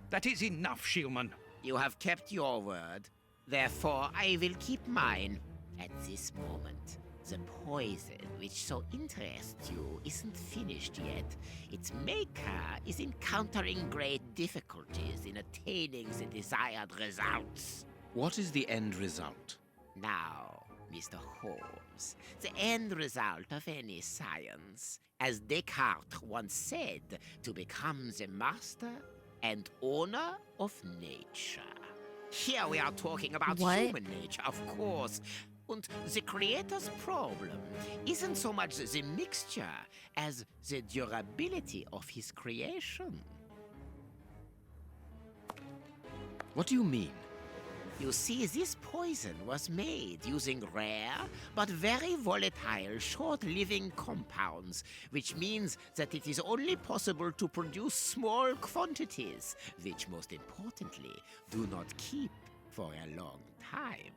That is enough, Shielman. You have kept your word. Therefore, I will keep mine. At this moment, the poison which so interests you isn't finished yet. Its maker is encountering great difficulties in attaining the desired results. What is the end result? Now, Mr. Holmes, the end result of any science, as Descartes once said, to become the master and owner of nature. Here we are talking about What? human nature, of course. And the creator's problem isn't so much the mixture as the durability of his creation. What do you mean? You see, this poison was made using rare but very volatile short-living compounds, which means that it is only possible to produce small quantities, which most importantly do not keep for a long time.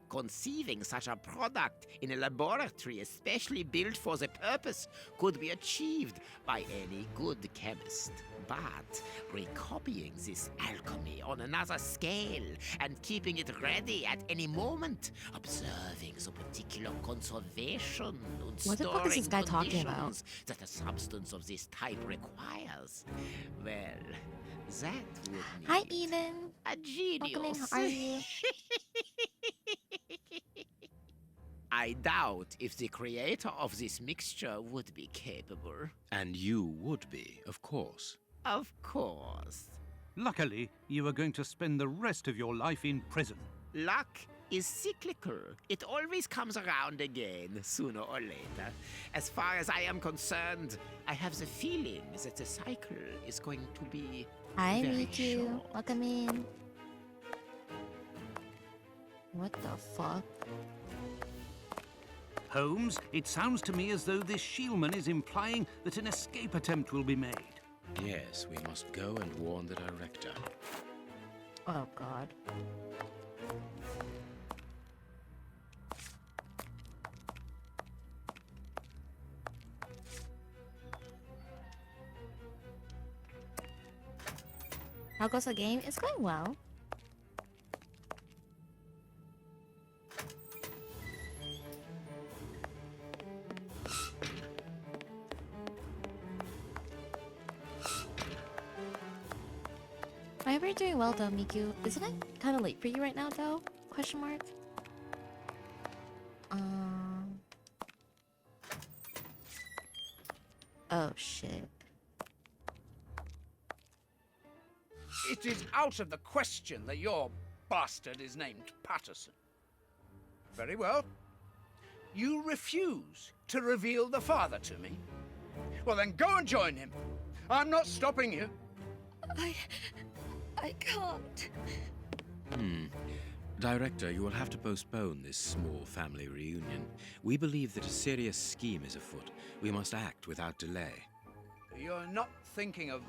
Conceiving such a product in a laboratory especially built for the purpose could be achieved by any good chemist. But recopying this alchemy on another scale and keeping it ready at any moment, observing the particular conservation and What the fuck storing is this guy talking about? conditions that a substance of this type requires, well, that would need Hi, Eden. a genius. Welcome in. How are you? I doubt if the creator of this mixture would be capable. And you would be, of course. Of course. Luckily, you are going to spend the rest of your life in prison. Luck is cyclical. It always comes around again, sooner or later. As far as I am concerned, I have the feeling that the cycle is going to be Hi, very Miku. short. Welcome in. What the fuck? Holmes, it sounds to me as though this Shielman is implying that an escape attempt will be made. Yes, we must go and warn the director. Oh, God. How goes the game? It's going well. I hope you're doing well though, Miku. Isn't it kind of late for you right now though? Question mark. Oh shit. It is out of the question that your bastard is named Patterson. Very well. You refuse to reveal the father to me? Well then go and join him. I'm not stopping you. I can't. Director, you will have to postpone this small family reunion. We believe that a serious scheme is afoot. We must act without delay. You're not thinking of...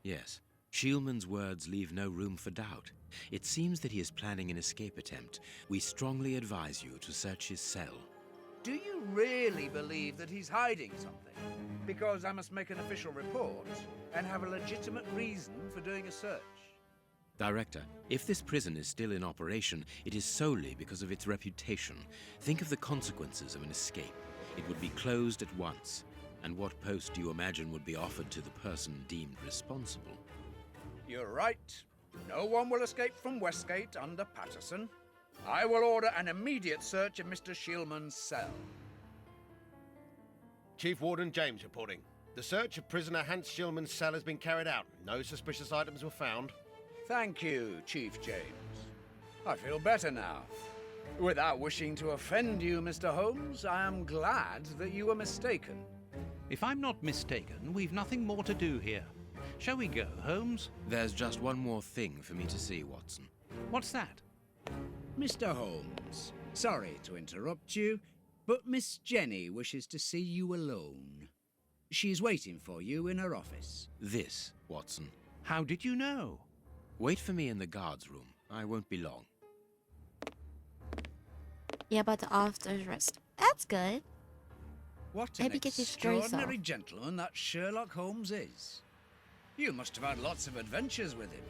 Yes, Shielman's words leave no room for doubt. It seems that he is planning an escape attempt. We strongly advise you to search his cell. Do you really believe that he's hiding something? Because I must make an official report and have a legitimate reason for doing a search. Director, if this prison is still in operation, it is solely because of its reputation. Think of the consequences of an escape. It would be closed at once. And what post do you imagine would be offered to the person deemed responsible? You're right. No one will escape from Westgate under Patterson. I will order an immediate search of Mr. Shieldman's cell. Chief Warden James reporting. The search of prisoner Hans Shieldman's cell has been carried out. No suspicious items were found. Thank you, Chief James. I feel better now. Without wishing to offend you, Mr. Holmes, I am glad that you were mistaken. If I'm not mistaken, we've nothing more to do here. Shall we go, Holmes? There's just one more thing for me to see, Watson. What's that? Mr. Holmes, sorry to interrupt you, but Miss Jenny wishes to see you alone. She's waiting for you in her office. This, Watson. How did you know? Wait for me in the guards' room. I won't be long. Yeah, but the officer's rest. That's good. What an Maybe get his stories extraordinary off. gentleman that Sherlock Holmes is. You must have had lots of adventures with him.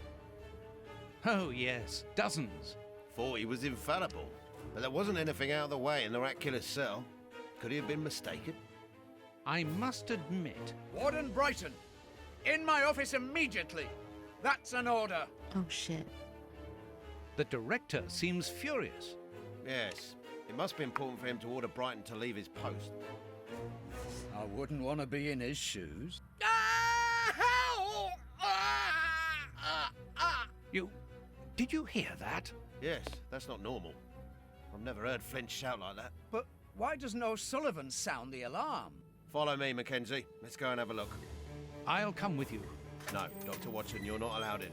Oh, yes, dozens. Thought he was infallible, but there wasn't anything out of the way in the Rat-Killer's cell. Could he have been mistaken? I must admit, Warden Brighton, in my office immediately. That's an order. Oh shit. the director seems furious. Yes, it must be important for him to order Brighton to leave his post. I wouldn't want to be in his shoes. Did you hear that? Yes, that's not normal. I've never heard Flint shout like that. But why doesn't O'Sullivan sound the alarm? Follow me, Mackenzie. Let's go and have a look. I'll come with you. No, Dr. Watson, you're not allowed in.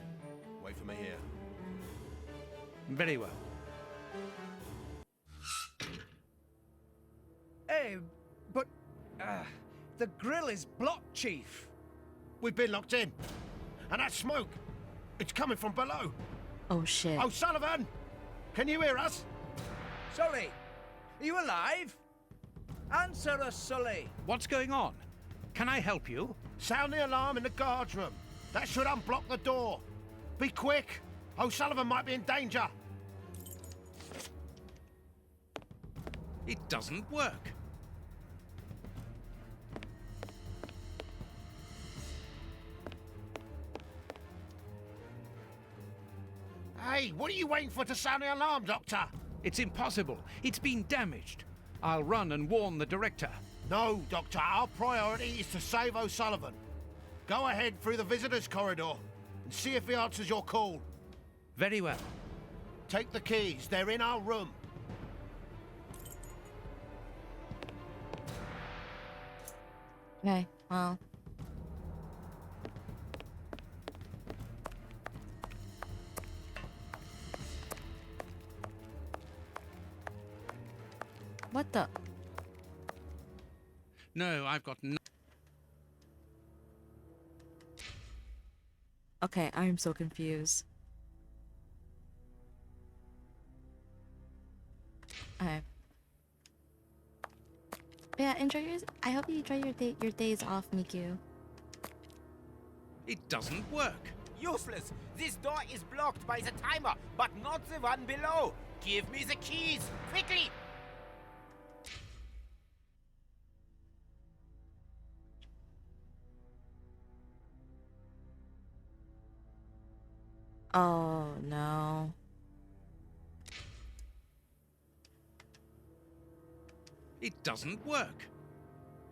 Wait for me here. Very well. Hey, but the grill is blocked, Chief. We've been locked in. And that smoke, it's coming from below. Oh shit. O'Sullivan! Can you hear us? Sully, are you alive? Answer us, Sully. What's going on? Can I help you? Sound the alarm in the guards room. That should unblock the door. Be quick. O'Sullivan might be in danger. It doesn't work. Hey, what are you waiting for to sound the alarm, Doctor? It's impossible. It's been damaged. I'll run and warn the director. No, Doctor. Our priority is to save O'Sullivan. Go ahead through the visitors' corridor and see if he answers your call. Very well. Take the keys. They're in our room. Okay, well. What the? No, I've got no... Okay, I'm so confused. Okay. Yeah, enjoy yours. I hope you enjoy your days off, Miku. It doesn't work. Useless! This door is blocked by the timer, but not the one below! Give me the keys! Quickly! Oh no. It doesn't work.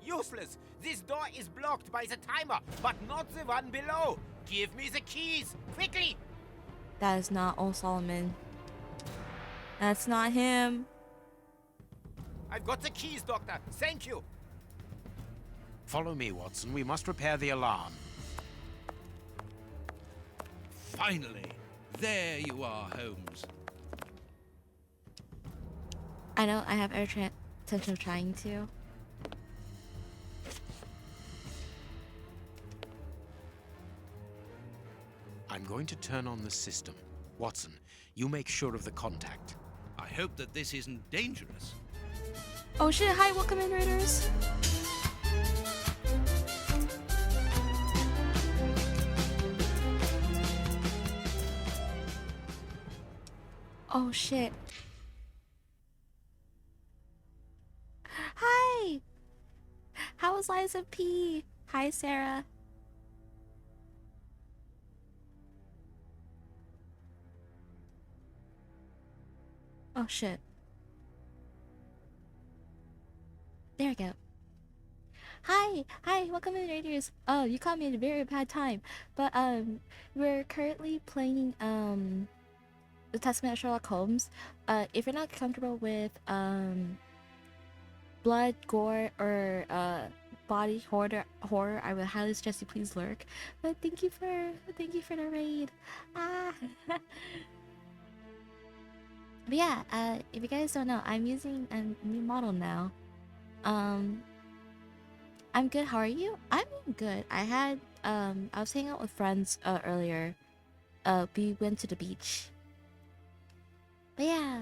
Useless! This door is blocked by the timer, but not the one below! Give me the keys! Quickly! That is not O'Sullivan. That's not him. I've got the keys, Doctor! Thank you! Follow me, Watson. We must repair the alarm. Finally! There you are, Holmes. I know I have every intention of trying to. I'm going to turn on the system. Watson, you make sure of the contact. I hope that this isn't dangerous. Oh shit, hi, welcome in, Raiders. Oh shit. Hi! How was Liza P? Hi, Sarah. Oh shit. There we go. Hi, welcome in, Raiders. Oh, you caught me at a very bad time. But we're currently playing The Testament of Sherlock Holmes. If you're not comfortable with blood, gore, or body horror, I would highly suggest you please lurk. But thank you for the raid. Ah. But yeah, if you guys don't know, I'm using a new model now. I'm good. How are you? I'm good. I was hanging out with friends earlier. We went to the beach. But yeah,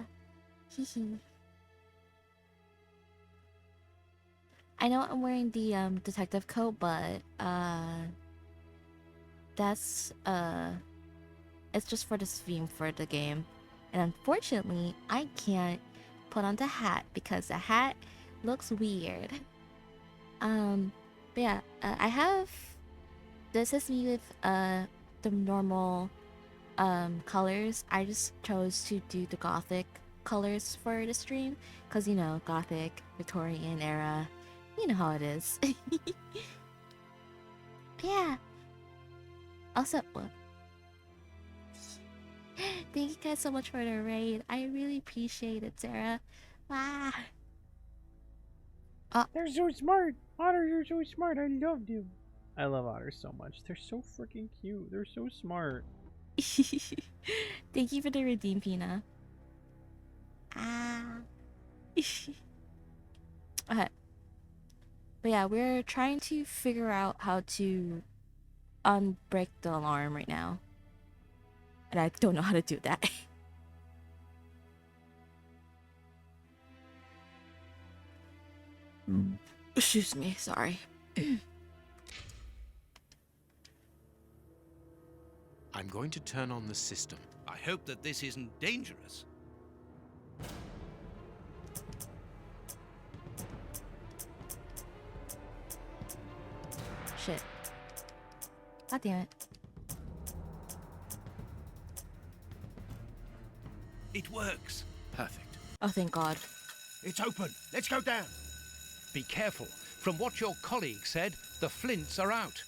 hee. I know I'm wearing the detective coat, but that's it's just for the theme for the game. And unfortunately, I can't put on the hat because the hat looks weird. But yeah, I have this is me with the normal colors. I just chose to do the gothic colors for the stream because, you know, gothic, Victorian era, you know how it is. Yeah. Also, well, thank you guys so much for the raid. I really appreciate it, Sarah. Ah. They're so smart. Otters are so smart. I love them. I love otters so much. They're so freaking cute. They're so smart. Thank you for the redeem, Pina. Ah. Okay. But yeah, we're trying to figure out how to unbreak the alarm right now. And I don't know how to do that. Excuse me, sorry. I'm going to turn on the system. I hope that this isn't dangerous. Shit. God damn it. It works. Perfect. Oh, thank God. It's open. Let's go down. Be careful. From what your colleague said, the flints are out.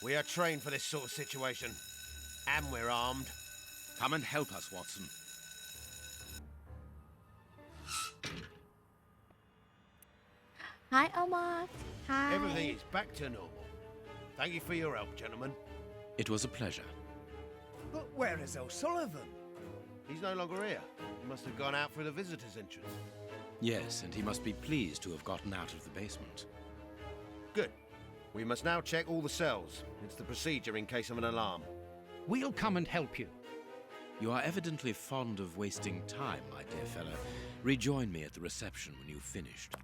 We are trained for this sort of situation. And we're armed. Come and help us, Watson. Hi, Omar. Hi. Everything is back to normal. Thank you for your help, gentlemen. It was a pleasure. But where is O'Sullivan? He's no longer here. He must have gone out through the visitor's entrance. Yes, and he must be pleased to have gotten out of the basement. Good. We must now check all the cells. It's the procedure in case of an alarm. We'll come and help you. You are evidently fond of wasting time, my dear fellow. Rejoin me at the reception when you've finished.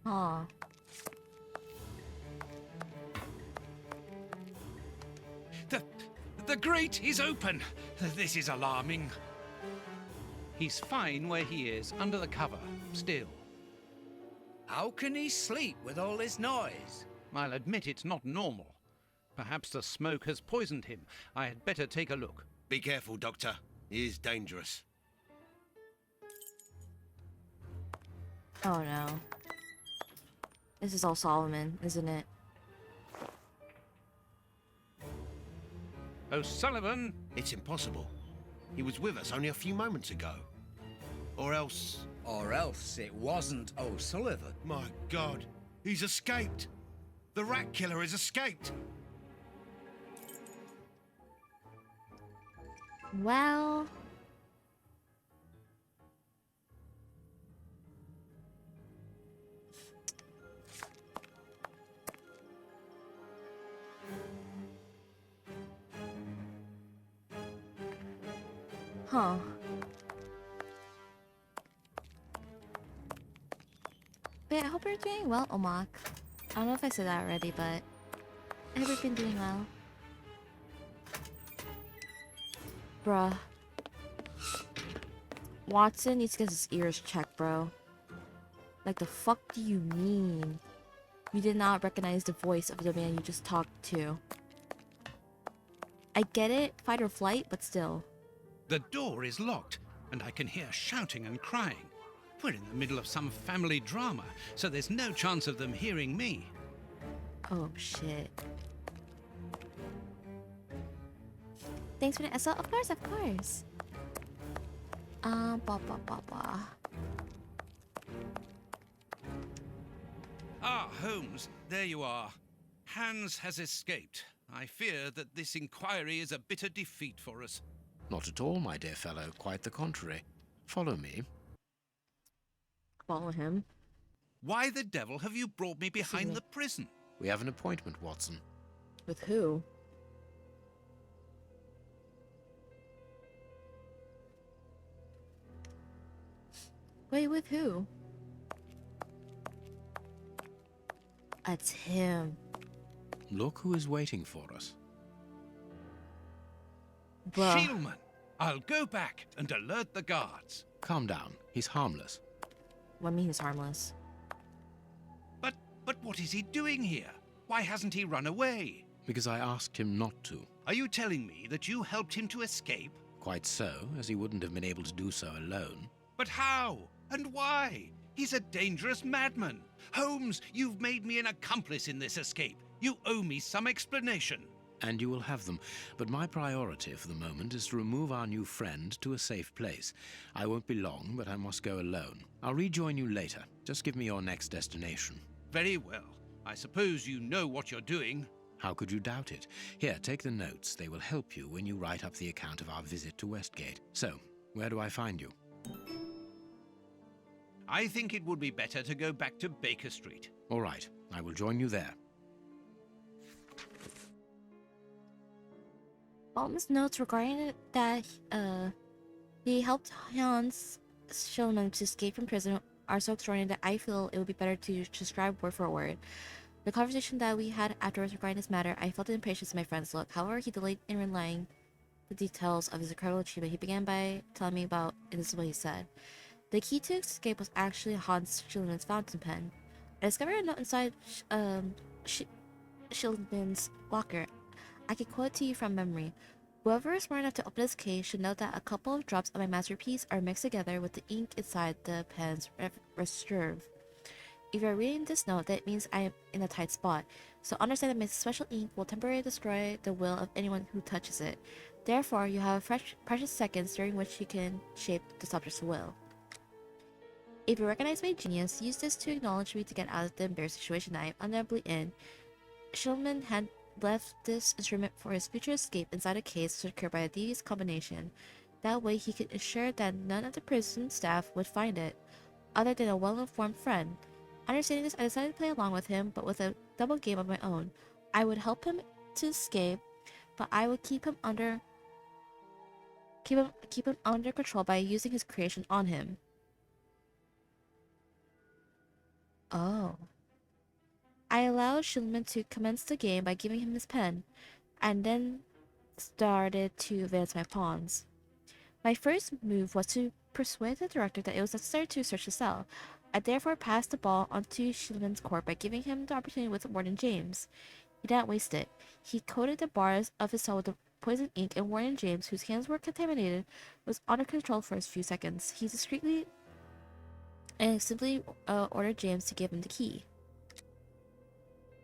Aw. The grate is open. This is alarming. He's fine where he is, under the cover, still. How can he sleep with all this noise? I'll admit it's not normal. Perhaps the smoke has poisoned him. I had better take a look. Be careful, Doctor. He is dangerous. Oh no. This is all Solomon, isn't it? O'Sullivan! It's impossible. He was with us only a few moments ago. Or else... Or else it wasn't O'Sullivan. My God, he's escaped! The rat killer has escaped! Well... Huh. Wait, I hope you're doing well, Omak. I don't know if I said that already, but I hope you've been doing well. Bruh. Watson needs to get his ears checked, bro. Like, the fuck do you mean? You did not recognize the voice of the man you just talked to. I get it, fight or flight, but still. The door is locked, and I can hear shouting and crying. We're in the middle of some family drama, so there's no chance of them hearing me. Oh, shit. Thanks for the SL. Of course, of course. Blah. Ah, Holmes, there you are. Hans has escaped. I fear that this inquiry is a bitter defeat for us. Not at all, my dear fellow. Quite the contrary. Follow me. Follow him. Why the devil have you brought me behind the prison? We have an appointment, Watson. With who? Wait, with who? It's him. Look who is waiting for us. Bruh. Shieldman, I'll go back and alert the guards. Calm down. He's harmless. What do you mean he's harmless? But what is he doing here? Why hasn't he run away? Because I asked him not to. Are you telling me that you helped him to escape? Quite so, as he wouldn't have been able to do so alone. But how? And why? He's a dangerous madman. Holmes, you've made me an accomplice in this escape. You owe me some explanation. And you will have them. But my priority for the moment is to remove our new friend to a safe place. I won't be long, but I must go alone. I'll rejoin you later. Just give me your next destination. Very well. I suppose you know what you're doing. How could you doubt it? Here, take the notes. They will help you when you write up the account of our visit to Westgate. So, where do I find you? I think it would be better to go back to Baker Street. All right. I will join you there. Bolton's notes regarding that he helped Hans Schulman to escape from prison are so extraordinary that I feel it would be better to describe word for word. The conversation that we had afterwards regarding this matter, I felt the impatience in my friend's look. However, he delayed in relaying the details of his incredible achievement. He began by telling me about, and this is what he said. The key to escape was actually Hans Schulman's fountain pen. I discovered a note inside Schulman's locker. I can quote it to you from memory. Whoever is smart enough to open this case should note that a couple of drops of my masterpiece are mixed together with the ink inside the pen's reserve. If you're reading this note, that means I am in a tight spot. So understand that my special ink will temporarily destroy the will of anyone who touches it. Therefore, you have precious seconds during which you can shape the subject's will. If you recognize my genius, use this to acknowledge me to get out of the embarrassing situation I am undoubtedly in. Schulman had left this instrument for his future escape inside a case secured by a devious combination. That way he could ensure that none of the prison staff would find it, other than a well-informed friend. Understanding this, I decided to play along with him, but with a double game of my own. I would help him to escape, but I would keep him under control by using his creation on him. Oh. I allowed Schulman to commence the game by giving him his pen, and then started to advance my pawns. My first move was to persuade the director that it was necessary to search the cell. I therefore passed the ball onto Schulman's court by giving him the opportunity with Warden James. He did not waste it. He coated the bars of his cell with the poison ink, and Warden James, whose hands were contaminated, was under control for a few seconds. He discreetly and simply ordered James to give him the key.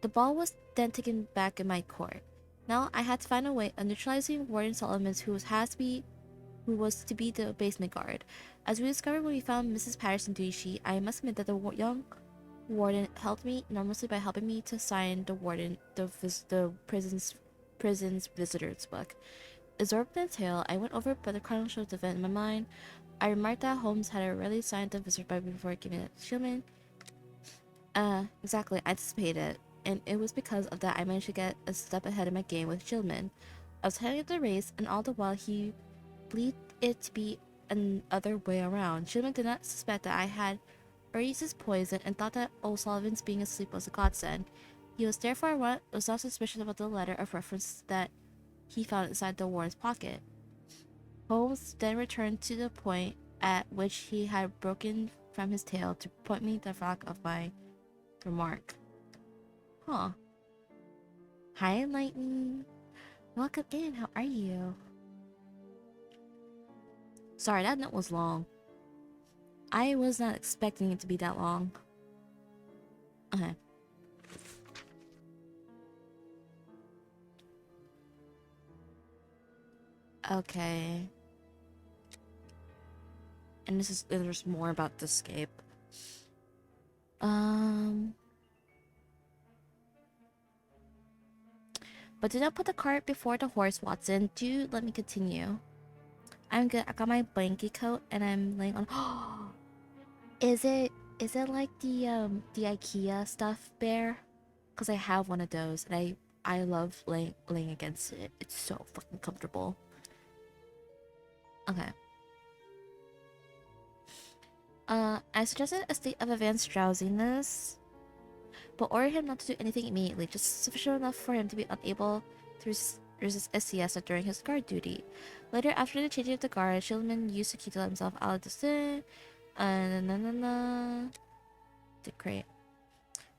The ball was then taken back in my court. Now I had to find a way of neutralizing Warden Solomon, who was to be the basement guard. As we discovered when we found Mrs. Patterson's duty sheet, I must admit that the young warden helped me enormously by helping me to sign the prison's visitor's book. Absorbed in the tale, I went over the chronological event in my mind. I remarked that Holmes had already signed the visitor's book before giving it to Schulman. Exactly, I anticipated it. And it was because of that I managed to get a step ahead of my game with Schulman. I was heading up the race, and all the while he it to be another way around. Shulman did not suspect that I had already used his poison and thought that O'Sullivan's being asleep was a godsend. He was therefore was not suspicious about the letter of reference that he found inside the warden's pocket. Holmes then returned to the point at which he had broken from his tale to point me the fact of my remark. Huh. Hi, Lightning. Welcome in. How are you? Sorry, that note was long. I was not expecting it to be that long. Okay. Okay. And there's more about the escape. But do not put the cart before the horse, Watson. Do let me continue. I'm good. I got my blanket coat and I'm laying on. Is it like the IKEA stuff bear? Cause I have one of those and I love laying against it. It's so fucking comfortable. Okay. I suggested a state of advanced drowsiness, but ordered him not to do anything immediately, just sufficient enough for him to be unable to resist a siesta during his guard duty. Later, after the changing of the guard, Shilman used the key to let himself out of the sin. Great.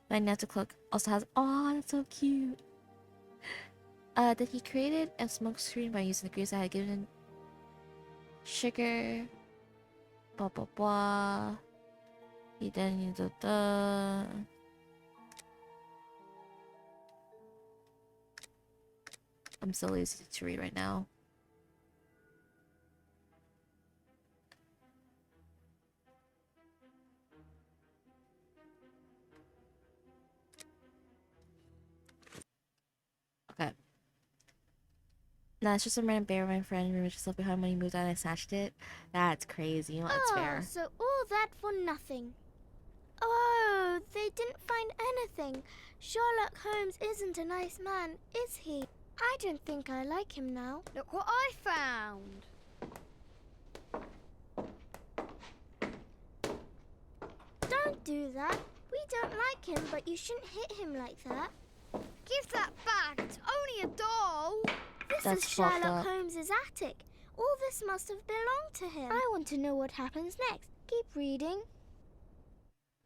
My natural cloak also has. Oh, that's so cute. Then he created a smoke screen by using the grease I had given him. Sugar. Blah blah blah. He then used the. I'm so lazy to read right now. Okay. Nah, it's just some random bear my friend removed himself behind when he moved out and I snatched it. That's crazy. You know, that's fair. So all that for nothing. Oh, they didn't find anything. Sherlock Holmes isn't a nice man, is he? I don't think I like him now. Look what I found. Don't do that. We don't like him, but you shouldn't hit him like that. Give that back. It's only a doll. This is Sherlock Holmes's attic. All this must have belonged to him. I want to know what happens next. Keep reading.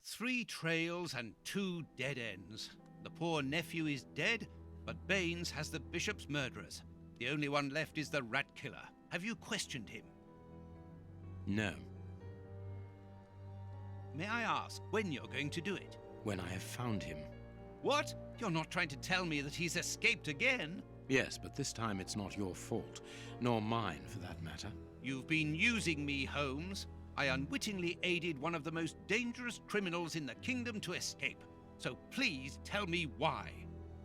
3 trails and 2 dead ends. The poor nephew is dead, but Baines has the bishop's murderers. The only one left is the rat killer. Have you questioned him? No. May I ask when you're going to do it? When I have found him. What? You're not trying to tell me that he's escaped again? Yes, but this time it's not your fault, nor mine for that matter. You've been using me, Holmes. I unwittingly aided one of the most dangerous criminals in the kingdom to escape. So please tell me why.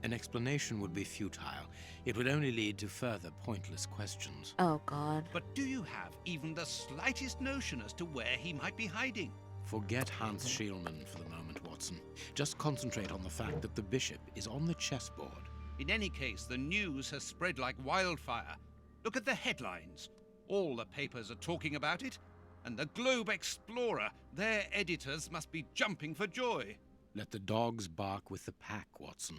An explanation would be futile. It would only lead to further pointless questions. Oh, God. But do you have even the slightest notion as to where he might be hiding? Forget Hans Schielmann for the moment, Watson. Just concentrate on the fact that the bishop is on the chessboard. In any case, the news has spread like wildfire. Look at the headlines. All the papers are talking about it. And the Globe Explorer, their editors must be jumping for joy. Let the dogs bark with the pack, Watson.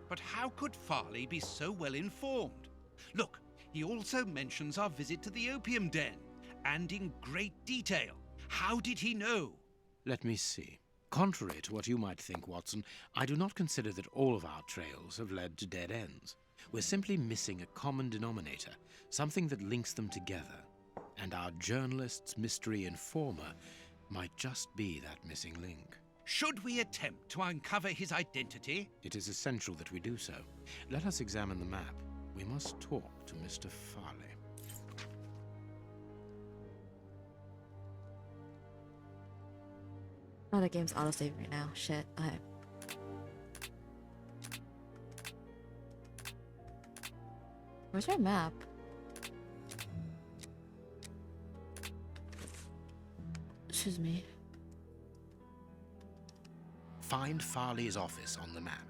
But how could Farley be so well informed? Look, he also mentions our visit to the opium den, and in great detail. How did he know? Let me see. Contrary to what you might think, Watson, I do not consider that all of our trails have led to dead ends. We're simply missing a common denominator, something that links them together. And our journalist's mystery informer might just be that missing link. Should we attempt to uncover his identity? It is essential that we do so. Let us examine the map. We must talk to Mr. Farley. Oh, the game's autosaving right now. Shit. Okay. Where's our map? Excuse me. Find Farley's office on the map.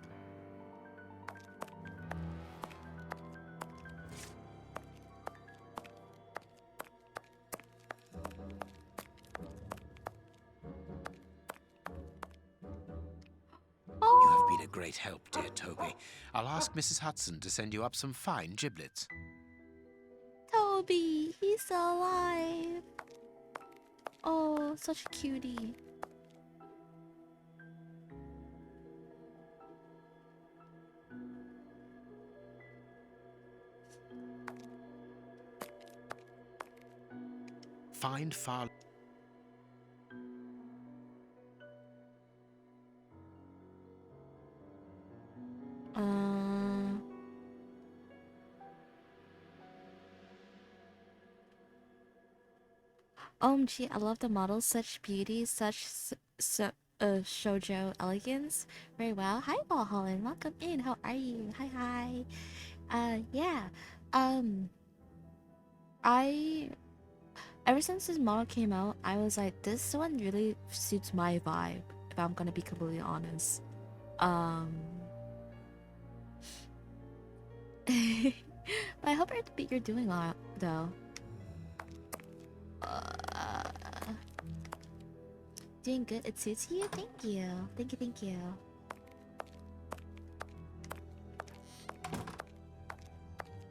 been a great help, dear Toby. I'll ask Mrs. Hudson to send you up some fine giblets. Toby, he's still alive. Oh, such a cutie. Find Farley. OMG, I love the models, such beauty, shoujo elegance. Very well. Hi, Valholland, welcome in. How are you? Hi, hi. Yeah. I ever since this model came out, I was like, this one really suits my vibe. If I'm gonna be completely honest. But I hope you're doing well, though. Doing good. It suits you. Thank you. Thank you. Thank you.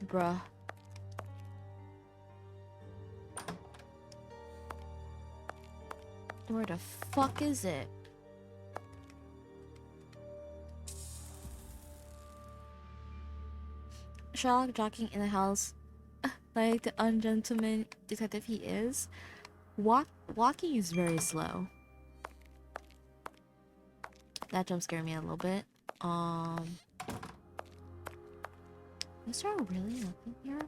Bruh. Where the fuck is it? Sherlock jogging in the house like the ungentleman detective he is. Walking is very slow. That jump scared me a little bit. Is there really nothing here?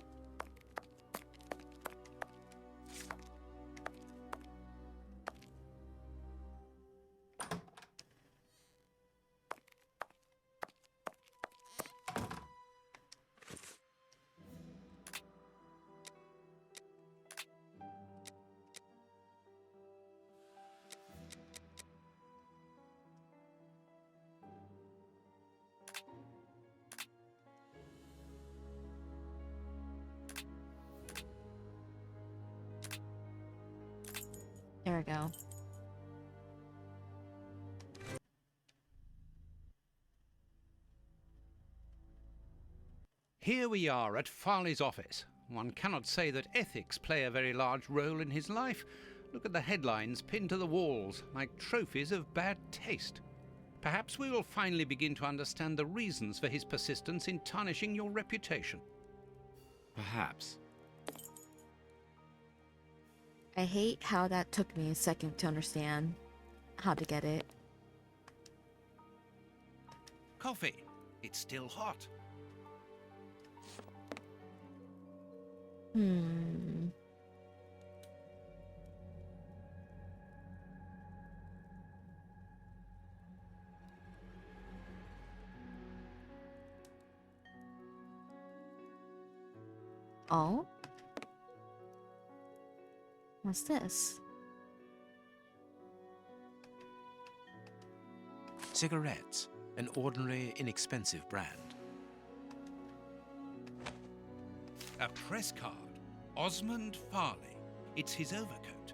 There we go. Here we are at Farley's office. One cannot say that ethics play a very large role in his life. Look at the headlines pinned to the walls, like trophies of bad taste. Perhaps we will finally begin to understand the reasons for his persistence in tarnishing your reputation. Perhaps. I hate how that took me a second to understand how to get it. Coffee. It's still hot. Oh? What's this? Cigarettes. An ordinary, inexpensive brand. A press card. Osmond Farley. It's his overcoat.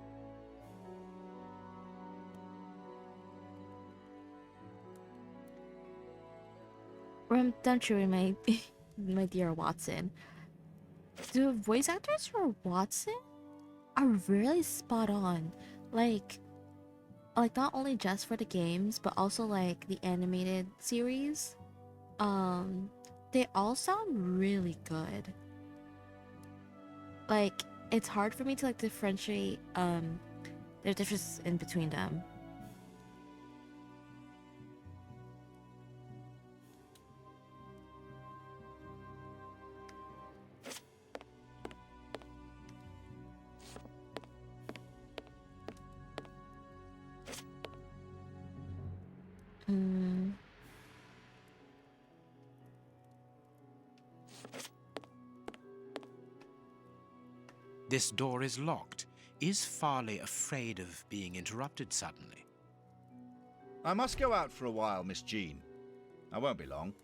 Don't you, my my dear Watson? The voice actors for Watson are really spot on. Like not only just for the games, but also like the animated series. They all sound really good. Like, it's hard for me to like differentiate the difference in between them. This door is locked. Is Farley afraid of being interrupted suddenly? I must go out for a while, Miss Jean. I won't be long.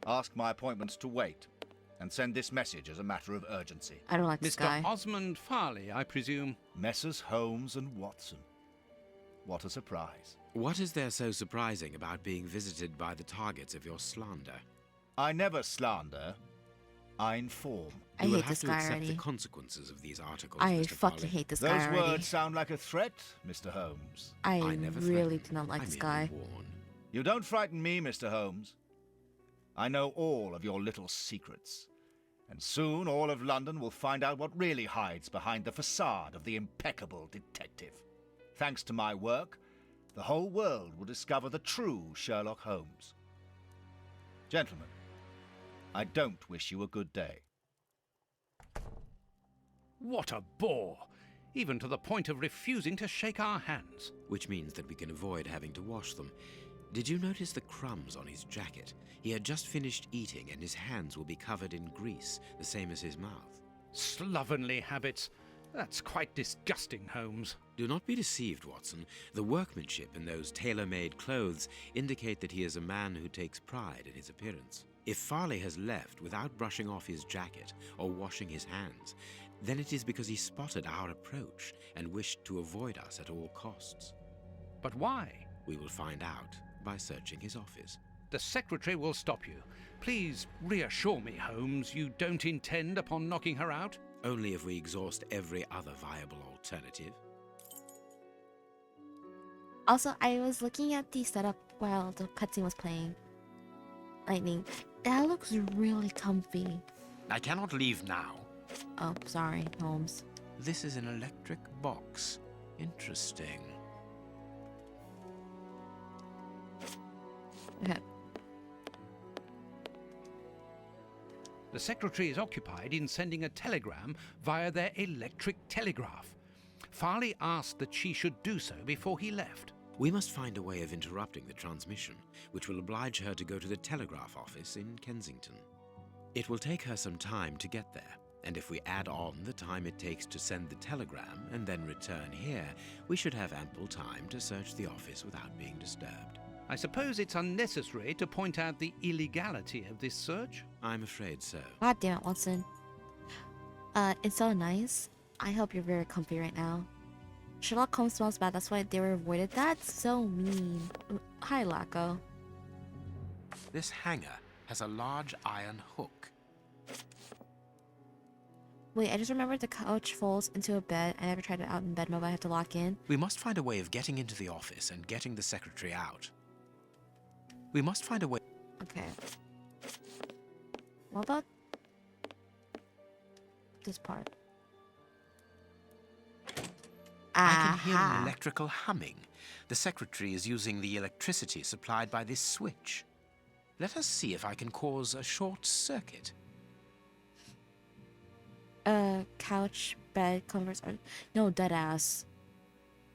Ask my appointments to wait, and send this message as a matter of urgency. I don't like this guy. Mr. Osmond Farley, I presume. Messrs. Holmes and Watson. What a surprise. What is there so surprising about being visited by the targets of your slander? I never slander. I inform. I You will hate have this to guy accept already. the consequences of these articles, I Mr. fucking Farley. hate this Those guy already. words sound like a threat, Mr. Holmes. I never really threaten. do not like I this merely guy. warn. You don't frighten me, Mr. Holmes. I know all of your little secrets. And soon all of London will find out what really hides behind the facade of the impeccable detective. Thanks to my work, the whole world will discover the true Sherlock Holmes. Gentlemen, I don't wish you a good day. What a bore! Even to the point of refusing to shake our hands. Which means that we can avoid having to wash them. Did you notice the crumbs on his jacket? He had just finished eating and his hands will be covered in grease, the same as his mouth. Slovenly habits. That's quite disgusting, Holmes. Do not be deceived, Watson. The workmanship in those tailor-made clothes indicate that he is a man who takes pride in his appearance. If Farley has left without brushing off his jacket or washing his hands, then it is because he spotted our approach and wished to avoid us at all costs. But why? We will find out by searching his office. The secretary will stop you. Please reassure me, Holmes, you don't intend upon knocking her out? Only if we exhaust every other viable alternative. Also, I was looking at the setup while the cutscene was playing. Lightning. That looks really comfy. I cannot leave now. Oh, sorry, Holmes. This is an electric box. Interesting. Okay. The secretary is occupied in sending a telegram via their electric telegraph. Farley asked that she should do so before he left. We must find a way of interrupting the transmission, which will oblige her to go to the telegraph office in Kensington. It will take her some time to get there, and if we add on the time it takes to send the telegram and then return here, we should have ample time to search the office without being disturbed. I suppose it's unnecessary to point out the illegality of this search? I'm afraid so. God damn it, Watson. It's so nice. I hope you're very comfy right now. Sherlock Holmes smells bad, that's why they were avoided. That's so mean. Hi, Laco. This hanger has a large iron hook. Wait, I just remembered the couch folds into a bed. I never tried it out in bed mode, I have to lock in. We must find a way of getting into the office and getting the secretary out. We must find a way... Okay. What about this part? I can hear Aha. an electrical humming. The secretary is using the electricity supplied by this switch. Let us see if I can cause a short circuit. Couch, bed, covers are... No, dead ass.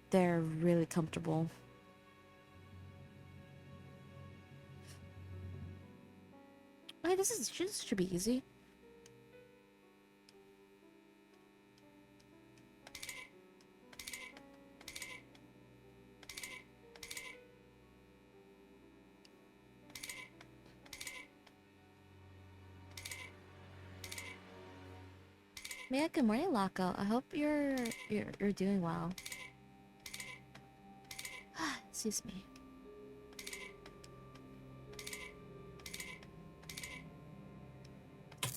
They're really comfortable. Okay, this should be easy. Mia, good morning, Laco. I hope you're doing well. Excuse me.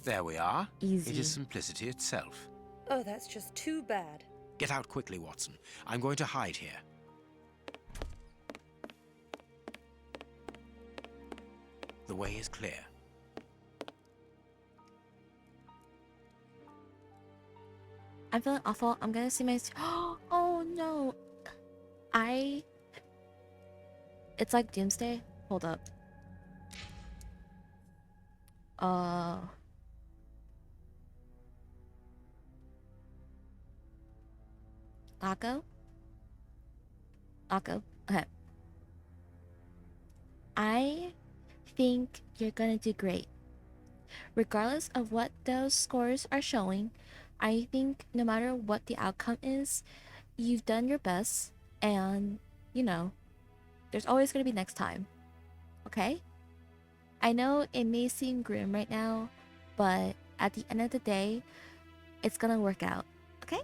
There we are. Easy. It is simplicity itself. Oh, that's just too bad. Get out quickly, Watson. I'm going to hide here. The way is clear. I'm feeling awful. I'm gonna see my... Oh no! It's like doomsday? Hold up. Laco? Laco? Okay. I think you're gonna do great. Regardless of what those scores are showing, I think no matter what the outcome is, you've done your best, and, you know, there's always going to be next time. Okay? I know it may seem grim right now, but at the end of the day, it's going to work out. Okay?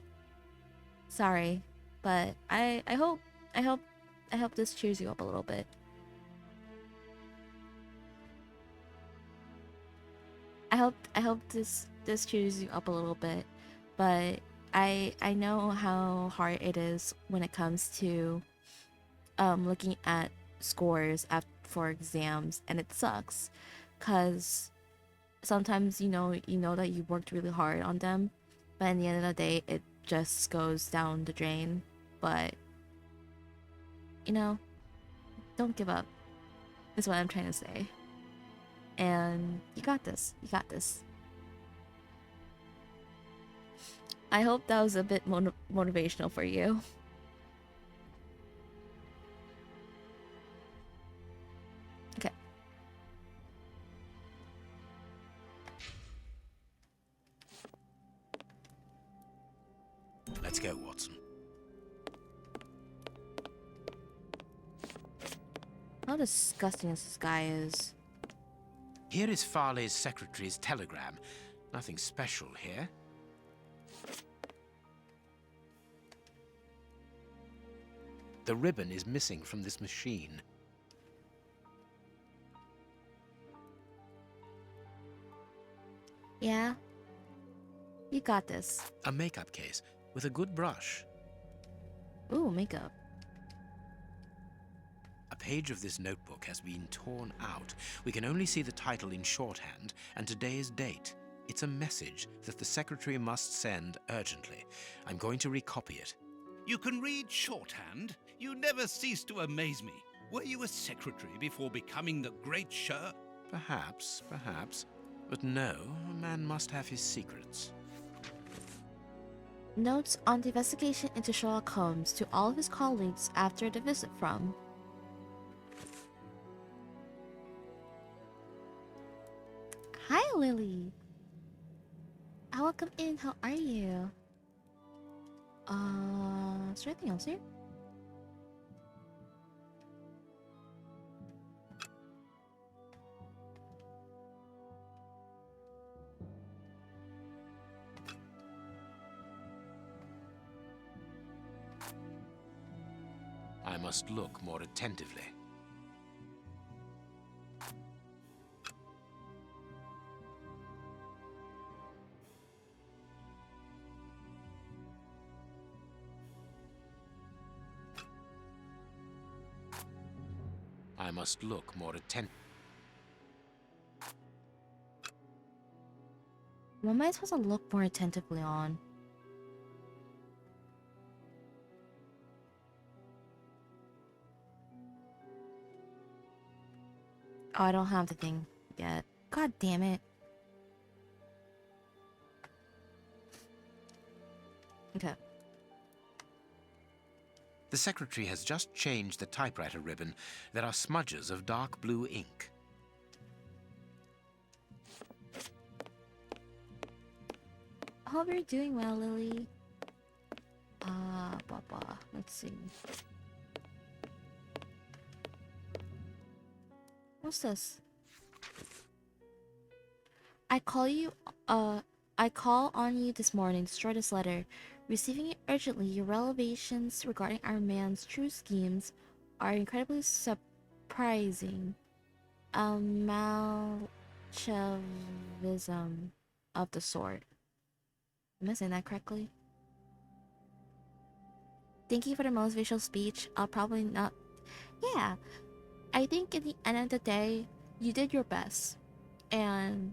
Sorry, but I hope hope this cheers you up a little bit. I hope this cheers you up a little bit, but I know how hard it is when it comes to looking at scores for exams, and it sucks because sometimes you know that you worked really hard on them, but at the end of the day it just goes down the drain. But don't give up is what I'm trying to say. And you got this. You got this. I hope that was a bit motivational for you. Okay. Let's go, Watson. How disgusting this guy is. Here is Farley's secretary's telegram. Nothing special here. The ribbon is missing from this machine. Yeah? You got this. A makeup case with a good brush. Ooh, makeup. A page of this notebook has been torn out. We can only see the title in shorthand and today's date. It's a message that the secretary must send urgently. I'm going to recopy it. You can read shorthand? You never cease to amaze me. Were you a secretary before becoming the great Sher? Perhaps. But no, a man must have his secrets. Notes on the investigation into Sherlock Holmes to all of his colleagues after the visit from... Hi, Lily. Welcome in. How are you? Is there anything else here? I must look more attentively. I must look more attentively. What am I supposed to look more attentively on? Oh, I don't have the thing yet. God damn it. Okay. The secretary has just changed the typewriter ribbon. There are smudges of dark blue ink. Hope you're doing well, Lily. Papa. Let's see. What's this? I call on you this morning to start this letter. Receiving it urgently, your revelations regarding our man's true schemes are incredibly surprising. Malchevism of the sort. Am I saying that correctly? Thank you for the motivational speech. I'll probably not... Yeah. I think at the end of the day, you did your best. And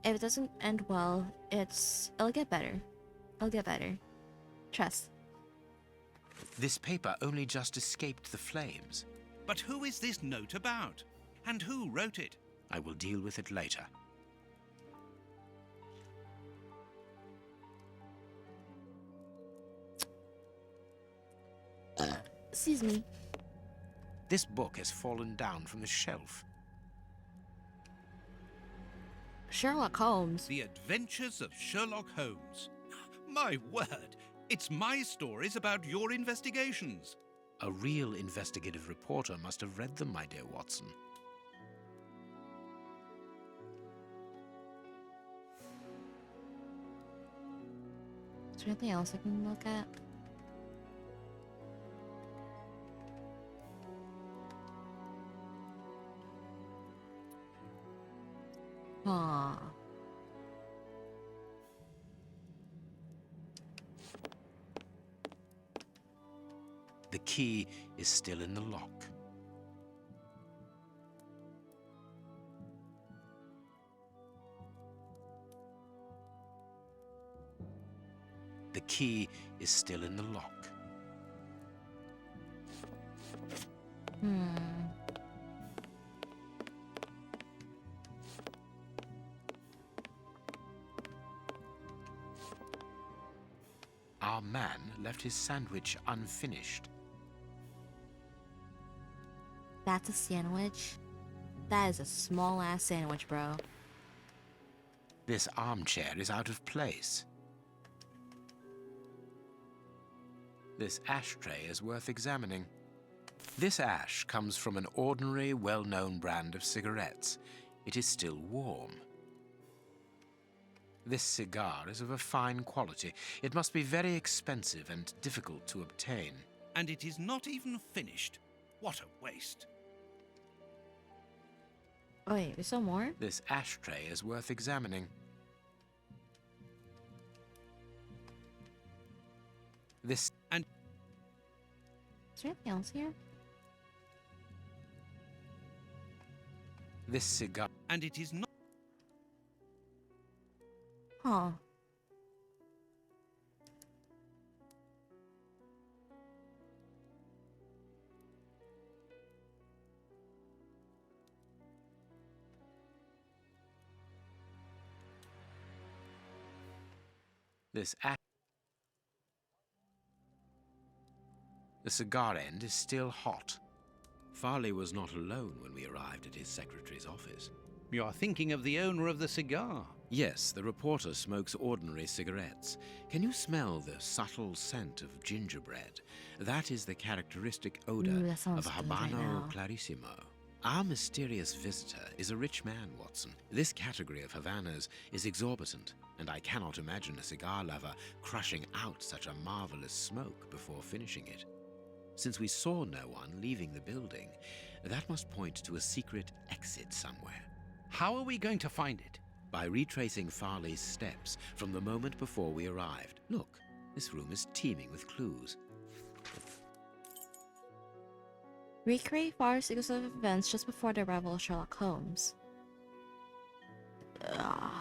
if it doesn't end well, it'll get better. It'll get better. Trust. This paper only just escaped the flames. But who is this note about? And who wrote it? I will deal with it later. Excuse me. This book has fallen down from the shelf. Sherlock Holmes. The Adventures of Sherlock Holmes. My word, it's my stories about your investigations. A real investigative reporter must have read them, my dear Watson. Is there anything else I can look at? Huh. The key is still in the lock. The key is still in the lock. Our man left his sandwich unfinished. That's a sandwich? That is a small-ass sandwich, bro. This armchair is out of place. This ashtray is worth examining. This ash comes from an ordinary, well-known brand of cigarettes. It is still warm. This cigar is of a fine quality. It must be very expensive and difficult to obtain. And it is not even finished. What a waste. Oh, wait, there's some more? This ashtray is worth examining. This... And... Is there anything else here? This cigar... And it is not... Huh. This ash... The cigar end is still hot. Farley was not alone when we arrived at his secretary's office. You are thinking of the owner of the cigar. Yes, the reporter smokes ordinary cigarettes. Can you smell the subtle scent of gingerbread? That is the characteristic odor Ooh, that sounds of a good right Habano now. Clarissimo. Our mysterious visitor is a rich man, Watson. This category of Havanas is exorbitant, and I cannot imagine a cigar lover crushing out such a marvelous smoke before finishing it. Since we saw no one leaving the building, that must point to a secret exit somewhere. How are we going to find it? By retracing Farley's steps from the moment before we arrived. Look, this room is teeming with clues. Recreate Farley's sequence of events just before the arrival of Sherlock Holmes. Ugh.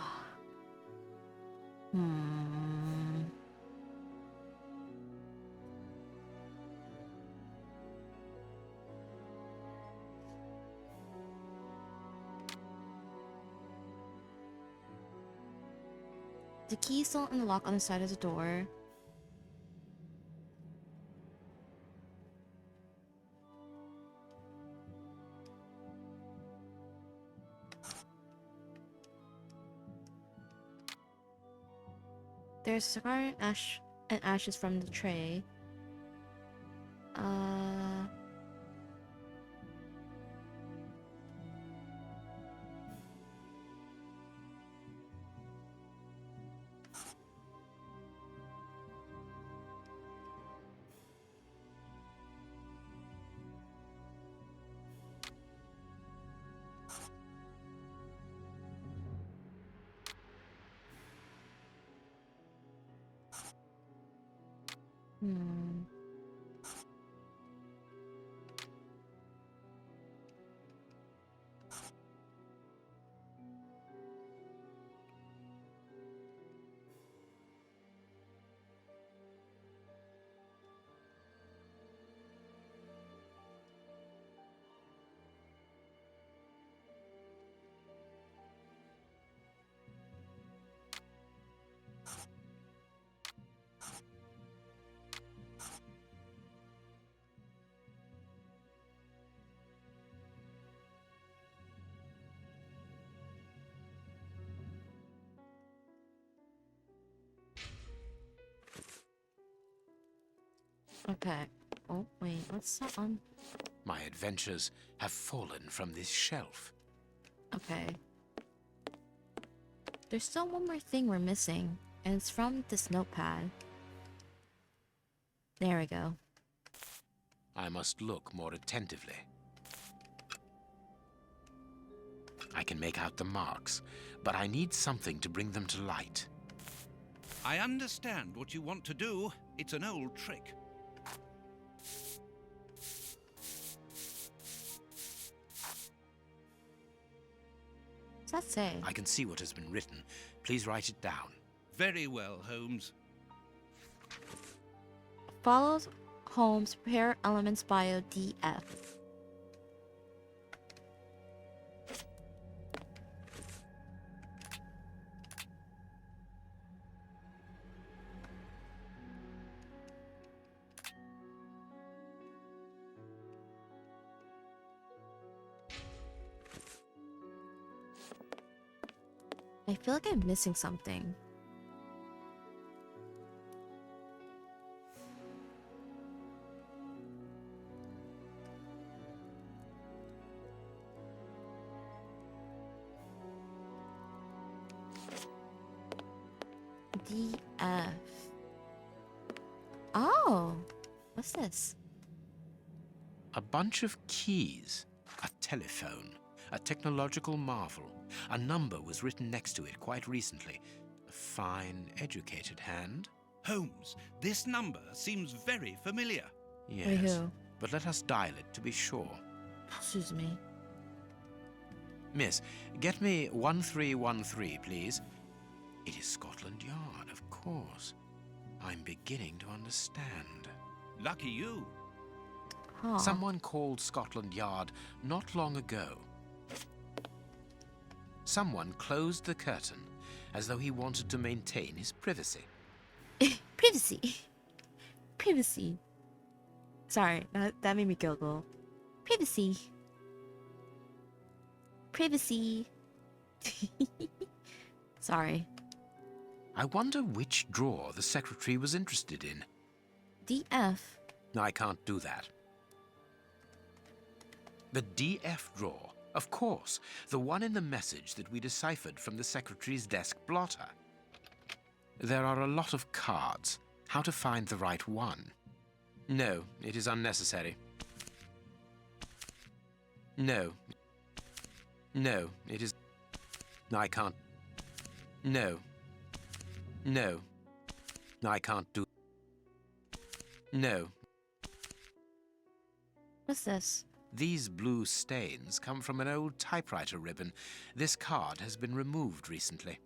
The key is still in the lock on the side of the door. There's a cigar and ashes from the tray. Okay. Oh, wait, what's that on? My adventures have fallen from this shelf. Okay. There's still one more thing we're missing, and it's from this notepad. There we go. I must look more attentively. I can make out the marks, but I need something to bring them to light. I understand what you want to do. It's an old trick. What's that say? I can see what has been written. Please write it down. Very well, Holmes. Follows Holmes Prepare Elements Bio DF. I feel like I'm missing something. DF. Oh, what's this? A bunch of keys. A telephone. A technological marvel. A number was written next to it quite recently. A fine, educated hand. Holmes, this number seems very familiar. Yes, who? but let us dial it to be sure. Excuse me. Miss, get me 1313, please. It is Scotland Yard, of course. I'm beginning to understand. Lucky you. Huh. Someone called Scotland Yard not long ago. Someone closed the curtain as though he wanted to maintain his privacy. Privacy. Privacy. Sorry, that made me giggle. Privacy. Privacy. Sorry. I wonder which drawer the secretary was interested in. DF. I can't do that. The DF drawer, of course, the one in the message that we deciphered from the secretary's desk blotter. There are a lot of cards. How to find the right one? No, it is unnecessary. No. No, it is... I can't... No. No. I can't do... No. What's this? These blue stains come from an old typewriter ribbon. This card has been removed recently.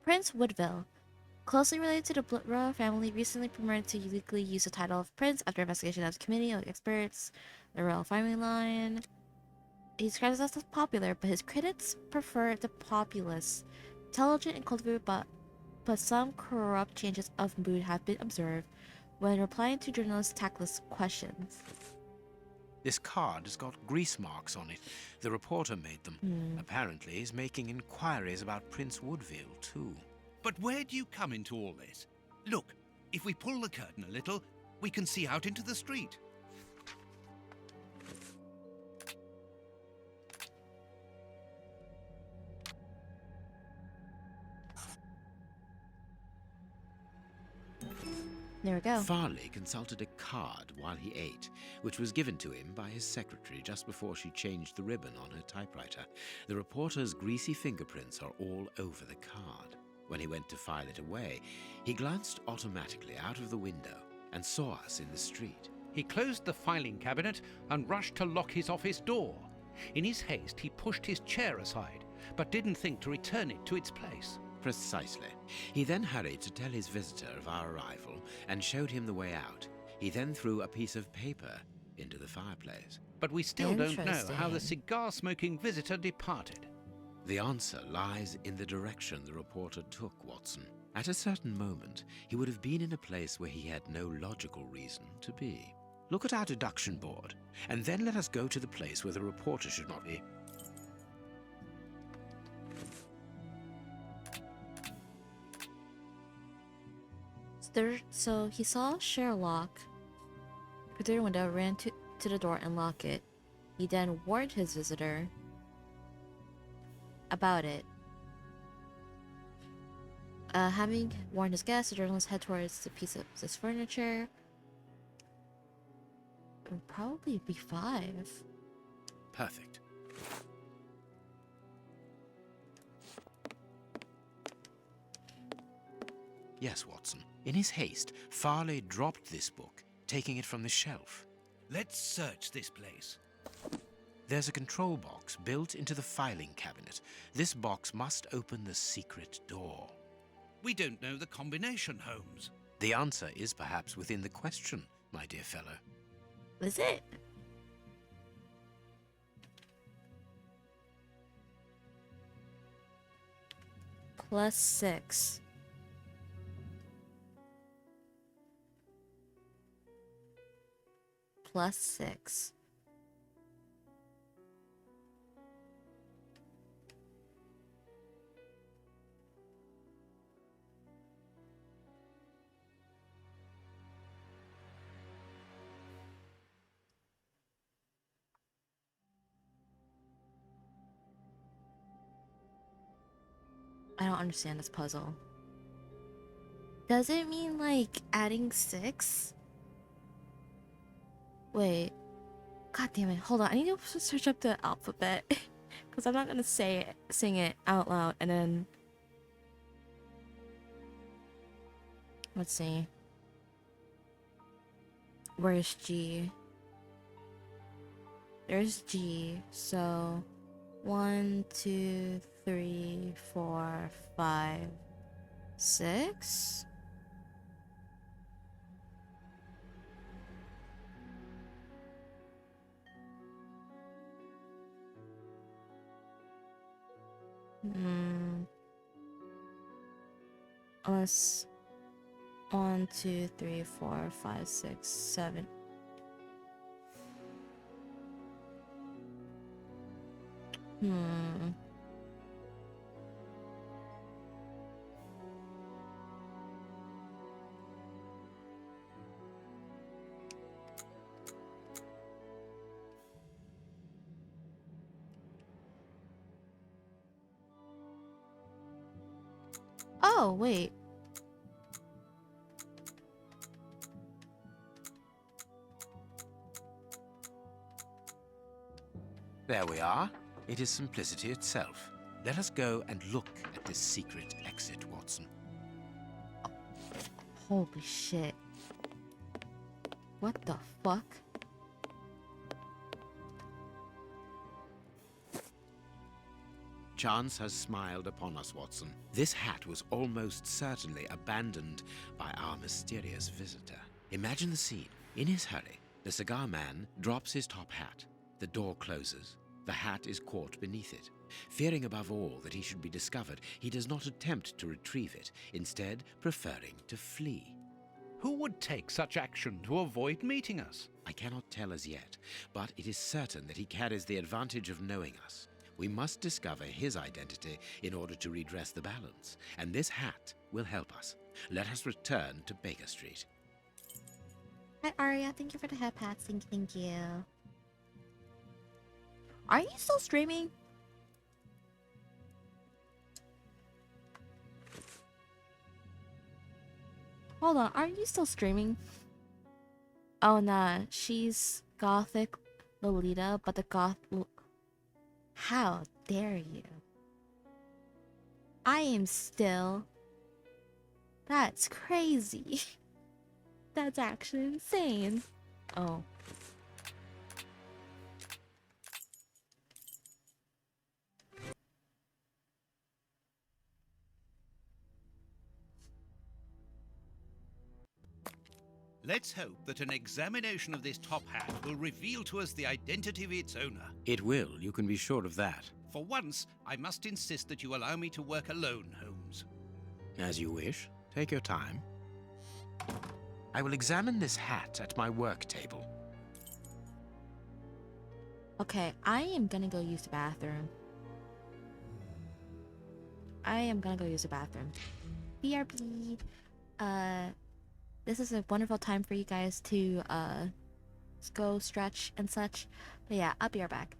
Prince Woodville. Closely related to the Blood royal family, recently promoted to legally use the title of Prince after investigation of the committee of experts, the royal family line. He describes us as popular, but his critics prefer the populace. Intelligent and cultivated, but some corrupt changes of mood have been observed when replying to journalists' tactless questions. This card has got grease marks on it. The reporter made them. Apparently, he's making inquiries about Prince Woodville, too. But where do you come into all this? Look, if we pull the curtain a little, we can see out into the street. There we go. Farley consulted a card while he ate, which was given to him by his secretary just before she changed the ribbon on her typewriter. The reporter's greasy fingerprints are all over the card. When he went to file it away, he glanced automatically out of the window and saw us in the street. He closed the filing cabinet and rushed to lock his office door. In his haste, he pushed his chair aside, but didn't think to return it to its place. Precisely. He then hurried to tell his visitor of our arrival and showed him the way out. He then threw a piece of paper into the fireplace. But we still don't know how the Interesting. cigar-smoking visitor departed. The answer lies in the direction the reporter took, Watson. At a certain moment, he would have been in a place where he had no logical reason to be. Look at our deduction board, and then let us go to the place where the reporter should not be. So he saw Sherlock go through the window, ran to the door and lock it. He then warned his visitor about it. Having warned his guest, the journalist head towards the piece of this furniture. It would probably be 5. Perfect. Yes, Watson. In his haste, Farley dropped this book, taking it from the shelf. Let's search this place. There's a control box built into the filing cabinet. This box must open the secret door. We don't know the combination, Holmes. The answer is perhaps within the question, my dear fellow. Was it? +6. +6. I don't understand this puzzle. Does it mean like adding 6? Wait. God damn it. Hold on. I need to search up the alphabet. Because I'm not going to sing it out loud. And then... Let's see. Where's G? There's G. So... 1, 2, 3, 4, 5, 6? Unless 1, 2, 3, 4, 5, 6, 7. Oh, wait. There we are. It is simplicity itself. Let us go and look at this secret exit, Watson. Holy shit. What the fuck? Chance has smiled upon us, Watson. This hat was almost certainly abandoned by our mysterious visitor. Imagine the scene. In his hurry, the cigar man drops his top hat. The door closes. The hat is caught beneath it. Fearing above all that he should be discovered, he does not attempt to retrieve it, instead preferring to flee. Who would take such action to avoid meeting us? I cannot tell as yet, but it is certain that he carries the advantage of knowing us. We must discover his identity in order to redress the balance, and this hat will help us. Let us return to Baker Street. Hi, Aria. Thank you for the head pats. Thank you. Are you still streaming? Hold on. Are you still streaming? Oh, nah. She's Gothic Lolita, but the goth... How dare you? I am still... That's crazy. That's actually insane. Oh. Let's hope that an examination of this top hat will reveal to us the identity of its owner. It will, you can be sure of that. For once, I must insist that you allow me to work alone, Holmes. As you wish. Take your time. I will examine this hat at my work table. Okay, I am gonna go use the bathroom. BRB. This is a wonderful time for you guys to go stretch and such. But yeah, I'll be right back.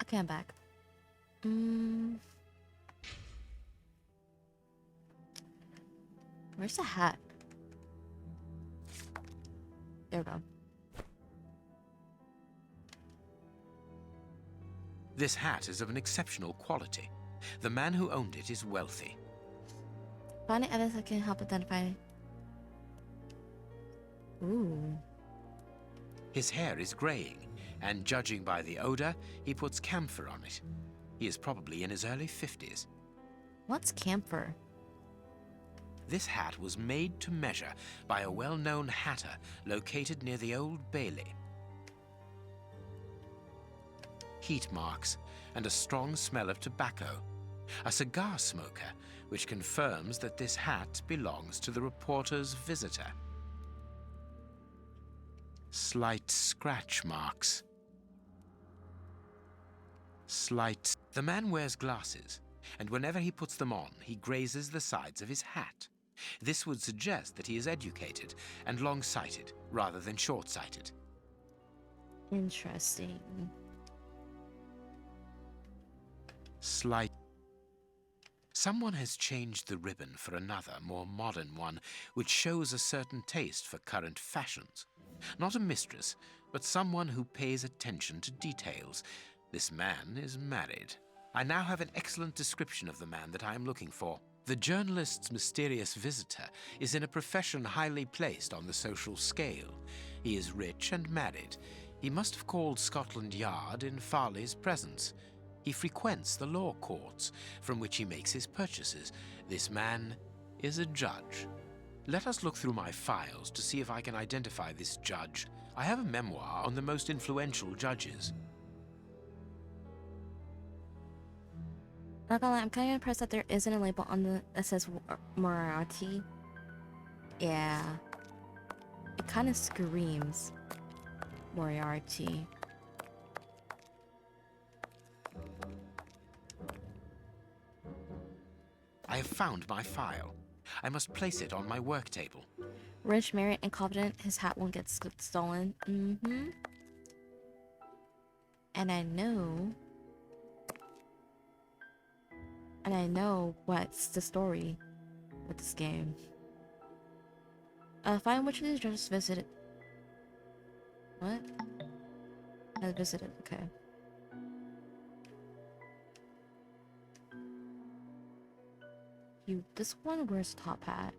Okay, I'm back. Where's the hat? There we go. This hat is of an exceptional quality. The man who owned it is wealthy. Finding evidence that can help identify. Ooh. His hair is graying, and judging by the odor, he puts camphor on it. He is probably in his early 50s. What's camphor? This hat was made to measure by a well-known hatter located near the Old Bailey. Heat marks and a strong smell of tobacco. A cigar smoker, which confirms that this hat belongs to the reporter's visitor. Slight scratch marks. The man wears glasses, and whenever he puts them on, he grazes the sides of his hat. This would suggest that he is educated and long-sighted rather than short-sighted. Interesting. Someone has changed the ribbon for another, more modern one, which shows a certain taste for current fashions. Not a mistress, but someone who pays attention to details. This man is married. I now have an excellent description of the man that I am looking for. The journalist's mysterious visitor is in a profession highly placed on the social scale. He is rich and married. He must have called Scotland Yard in Farley's presence. He frequents the law courts, from which he makes his purchases. This man is a judge. Let us look through my files to see if I can identify this judge. I have a memoir on the most influential judges. Not gonna lie, I'm kind of impressed that there isn't a label on the that says Moriarty. Yeah, it kind of screams Moriarty. I have found my file. I must place it on my work table. Rich, married, and confident, his hat won't get stolen. And I know what's the story with this game. Find which of these judges visited. What? I visited, okay. This one wears top hat.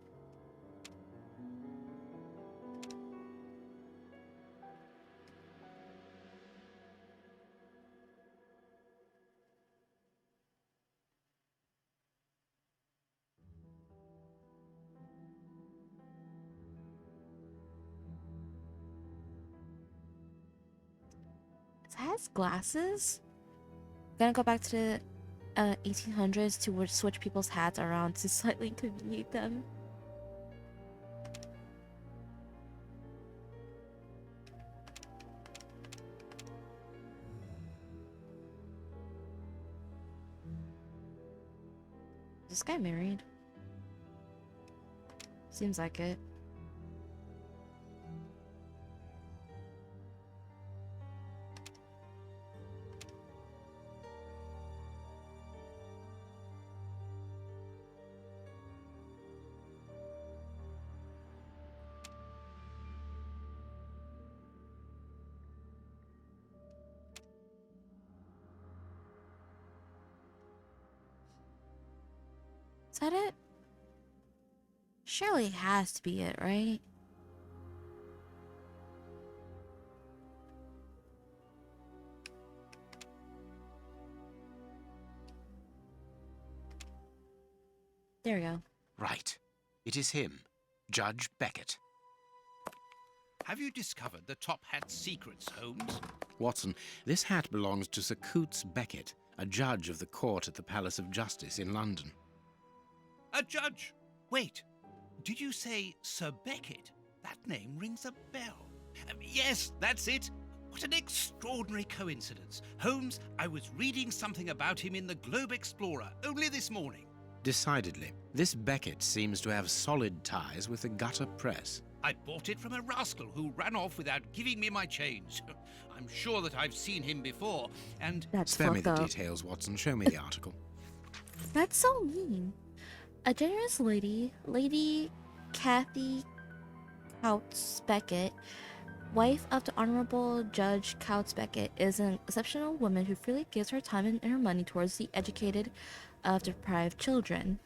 It has glasses? Gonna go back to the 1800s to switch people's hats around to slightly inconvenience them. Is this guy married? Seems like it. Is that it? Surely it has to be it, right? There we go. Right. It is him, Judge Beckett. Have you discovered the top hat's secrets, Holmes? Watson, this hat belongs to Sir Coots Beckett, a judge of the court at the Palace of Justice in London. A judge? Wait, did you say Sir Beckett? That name rings a bell. Yes, that's it. What an extraordinary coincidence. Holmes, I was reading something about him in the Globe Explorer only this morning. Decidedly, this Beckett seems to have solid ties with the gutter press. I bought it from a rascal who ran off without giving me my change. I'm sure that I've seen him before, and... That's Spare me fucked the up. details, Watson. Show me the article. That's so mean. A generous lady, Lady Kathy Coutts Beckett, wife of the Honorable Judge Coutts Beckett, is an exceptional woman who freely gives her time and her money towards the educated of deprived children.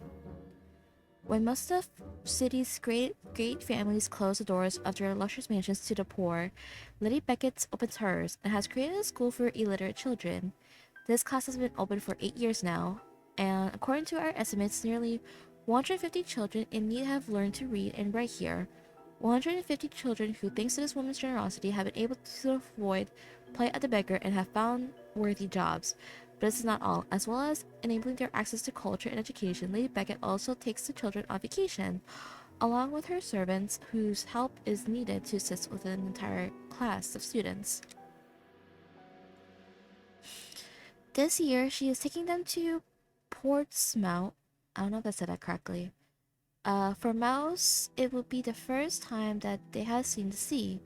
When most of city's great families close the doors of their luxurious mansions to the poor, Lady Beckett opens hers and has created a school for illiterate children. This class has been open for 8 years now, and according to our estimates, nearly 150 children in need have learned to read and write here. 150 children who, thanks to this woman's generosity, have been able to avoid plight of the beggar and have found worthy jobs. But this is not all. As well as enabling their access to culture and education, Lady Beckett also takes the children on vacation, along with her servants, whose help is needed to assist with an entire class of students. This year, she is taking them to Portsmouth. I don't know if I said that correctly. For Mouse, it will be the first time that they have seen the sea.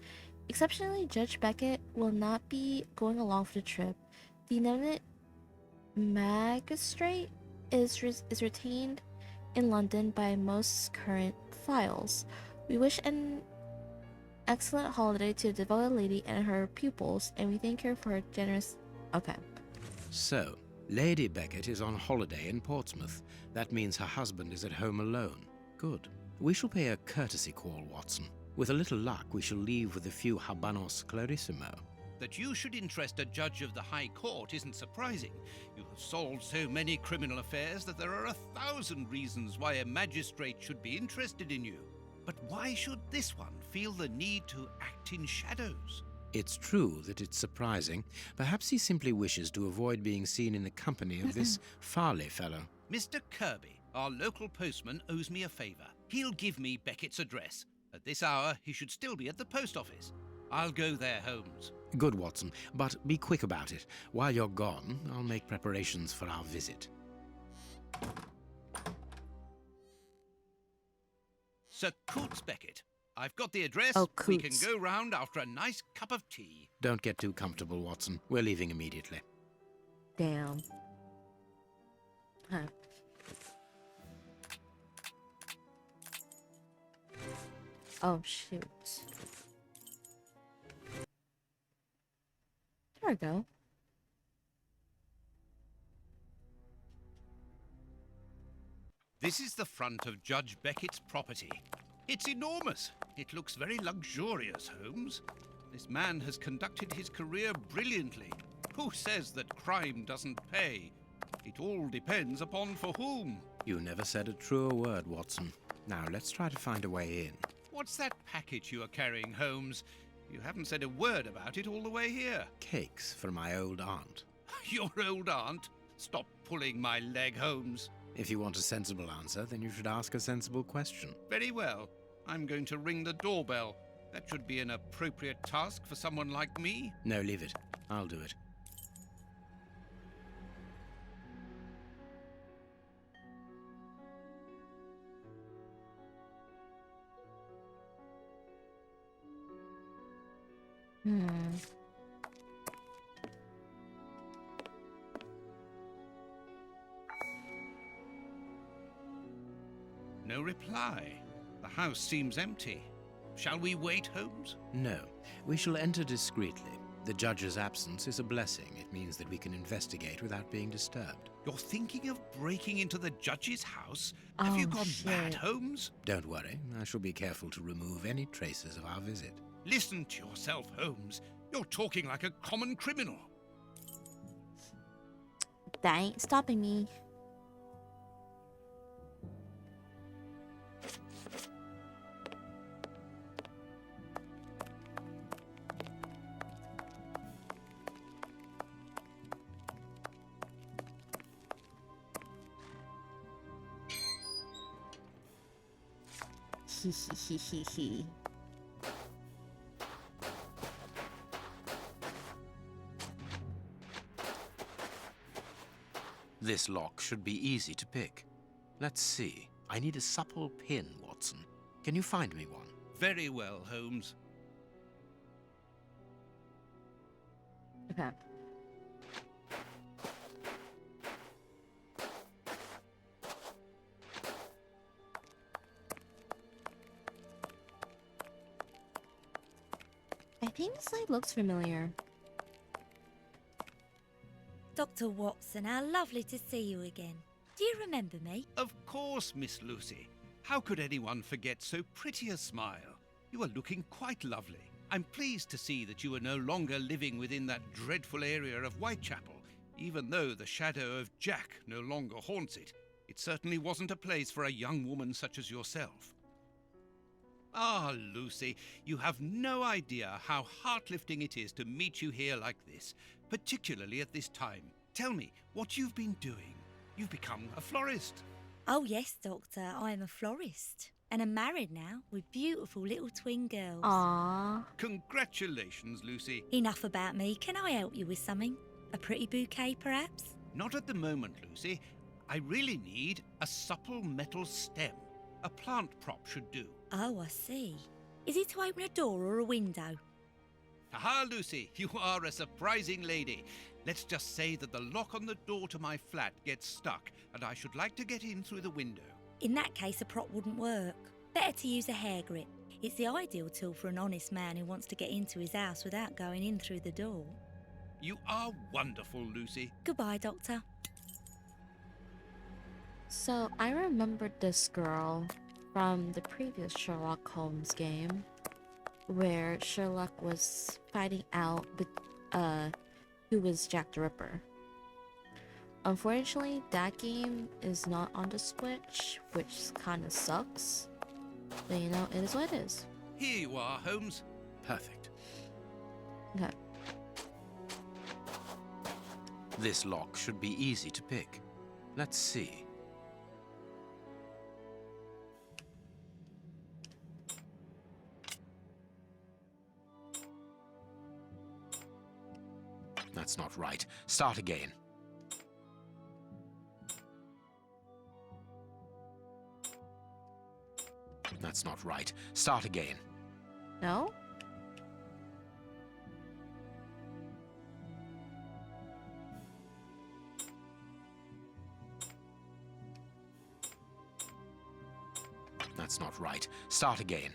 Exceptionally, Judge Beckett will not be going along for the trip. The eminent magistrate is retained in London by most current files. We wish an excellent holiday to the devoted lady and her pupils, and we thank her for her generous... Okay. So, Lady Beckett is on holiday in Portsmouth. That means her husband is at home alone. Good. We shall pay a courtesy call, Watson. With a little luck, we shall leave with a few habanos clarissimo. That you should interest a judge of the High Court isn't surprising. You have solved so many criminal affairs that there are 1,000 reasons why a magistrate should be interested in you. But why should this one feel the need to act in shadows? It's true that it's surprising. Perhaps he simply wishes to avoid being seen in the company of this Farley fellow. Mr. Kirby, our local postman, owes me a favor. He'll give me Beckett's address. At this hour, he should still be at the post office. I'll go there, Holmes. Good, Watson, but be quick about it. While you're gone, I'll make preparations for our visit. Sir Coutts Beckett, I've got the address. Oh, we can Coutts. go round after a nice cup of tea. Don't get too comfortable, Watson. We're leaving immediately. Damn. Huh. Oh, shoot. There we go. This is the front of Judge Beckett's property. It's enormous. It looks very luxurious, Holmes. This man has conducted his career brilliantly. Who says that crime doesn't pay? It all depends upon for whom. You never said a truer word, Watson. Now, let's try to find a way in. What's that package you are carrying, Holmes? You haven't said a word about it all the way here. Cakes for my old aunt. Your old aunt? Stop pulling my leg, Holmes. If you want a sensible answer, then you should ask a sensible question. Very well. I'm going to ring the doorbell. That should be an appropriate task for someone like me. No, leave it. I'll do it. No reply. The house seems empty. Shall we wait, Holmes? No, we shall enter discreetly. The judge's absence is a blessing. It means that we can investigate without being disturbed. You're thinking of breaking into the judge's house? Have you gone mad, Holmes? Don't worry. I shall be careful to remove any traces of our visit. Listen to yourself, Holmes. You're talking like a common criminal. That ain't stopping me. He. This lock should be easy to pick. Let's see. I need a supple pin, Watson. Can you find me one? Very well, Holmes. Okay. I think this like looks familiar. Dr. Watson, how lovely to see you again. Do you remember me? Of course, Miss Lucy. How could anyone forget so pretty a smile? You are looking quite lovely. I'm pleased to see that you are no longer living within that dreadful area of Whitechapel, even though the shadow of Jack no longer haunts it. It certainly wasn't a place for a young woman such as yourself. Ah, Lucy, you have no idea how heart-lifting it is to meet you here like this, particularly at this time. Tell me what you've been doing. You've become a florist. Oh yes, Doctor, I am a florist. And I'm married now with beautiful little twin girls. Aww. Congratulations, Lucy. Enough about me. Can I help you with something? A pretty bouquet, perhaps? Not at the moment, Lucy. I really need a supple metal stem. A plant prop should do. Oh, I see. Is it to open a door or a window? Aha, Lucy, you are a surprising lady. Let's just say that the lock on the door to my flat gets stuck, and I should like to get in through the window. In that case, a prop wouldn't work. Better to use a hair grip. It's the ideal tool for an honest man who wants to get into his house without going in through the door. You are wonderful, Lucy. Goodbye, Doctor. So I remembered this girl from the previous Sherlock Holmes game, where Sherlock was fighting out with who was Jack the Ripper. Unfortunately, that game is not on the Switch, which kind of sucks. But you know, it is what it is. Here you are, Holmes. Perfect. Okay. This lock should be easy to pick. Let's see. That's not right. Start again. That's not right. Start again. No? That's not right. Start again.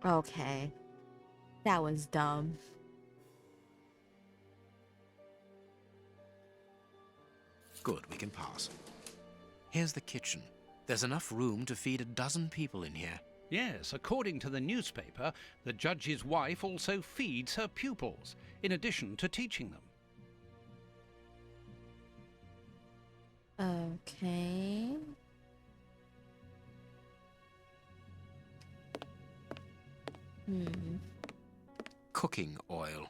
Okay. That was dumb. Good, we can pass. Here's the kitchen. There's enough room to feed 12 people in here. Yes, according to the newspaper, the judge's wife also feeds her pupils, in addition to teaching them. Okay. Cooking oil.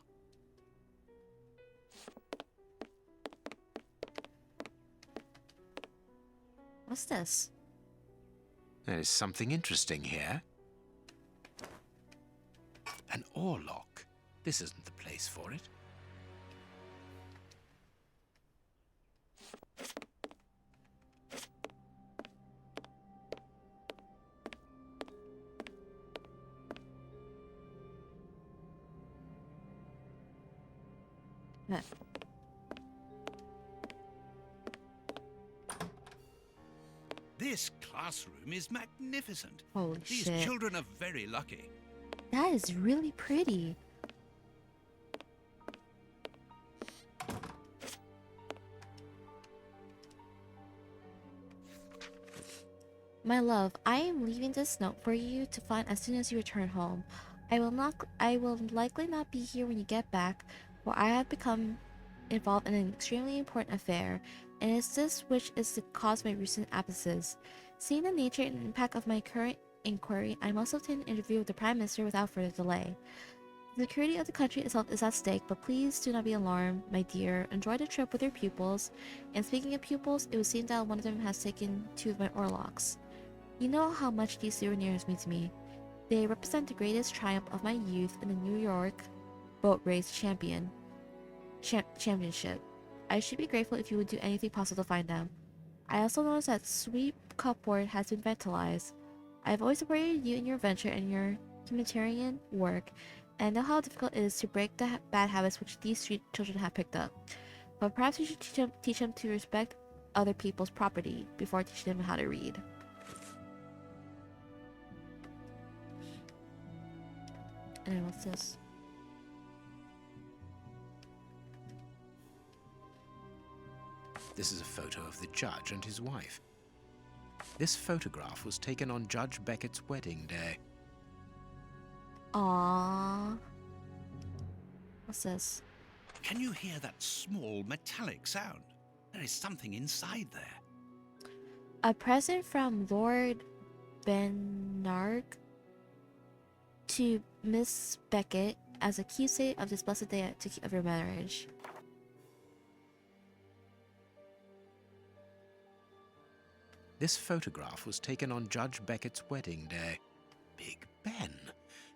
What's this? There is something interesting here. An oar lock. This isn't the place for it. This classroom is magnificent. Holy These shit. children are very lucky. That is really pretty. My love, I am leaving this note for you to find as soon as you return home. I will likely not be here when you get back, for I have become involved in an extremely important affair, and it's this which is the cause of my recent absences. Seeing the nature and impact of my current inquiry, I must obtain an interview with the Prime Minister without further delay. The security of the country itself is at stake, but please do not be alarmed, my dear. Enjoy the trip with your pupils. And speaking of pupils, it would seem that one of them has taken 2 of my orlocks. You know how much these souvenirs mean to me. They represent the greatest triumph of my youth in the New York boat race championship. I should be grateful if you would do anything possible to find them. I also noticed that sweet cupboard has been vandalized. I've always supported you in your venture and your humanitarian work, and I know how difficult it is to break the bad habits which these street children have picked up. But perhaps you should teach them to respect other people's property before teaching them how to read. And then what's this? This is a photo of the judge and his wife. This photograph was taken on Judge Beckett's wedding day. Aww. What's this? Can you hear that small metallic sound? There is something inside there. A present from Lord Bernard to Miss Beckett as a keepsake of this blessed day of your marriage. This photograph was taken on Judge Beckett's wedding day. Big Ben!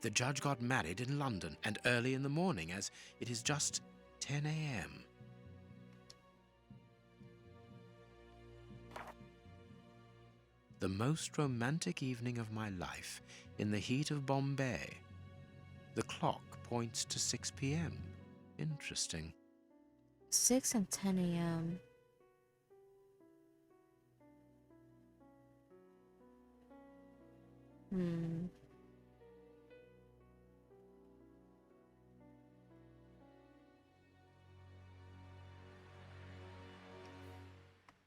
The judge got married in London, and early in the morning, as it is just 10 a.m. The most romantic evening of my life, in the heat of Bombay. The clock points to 6 p.m. Interesting. 6 and 10 a.m.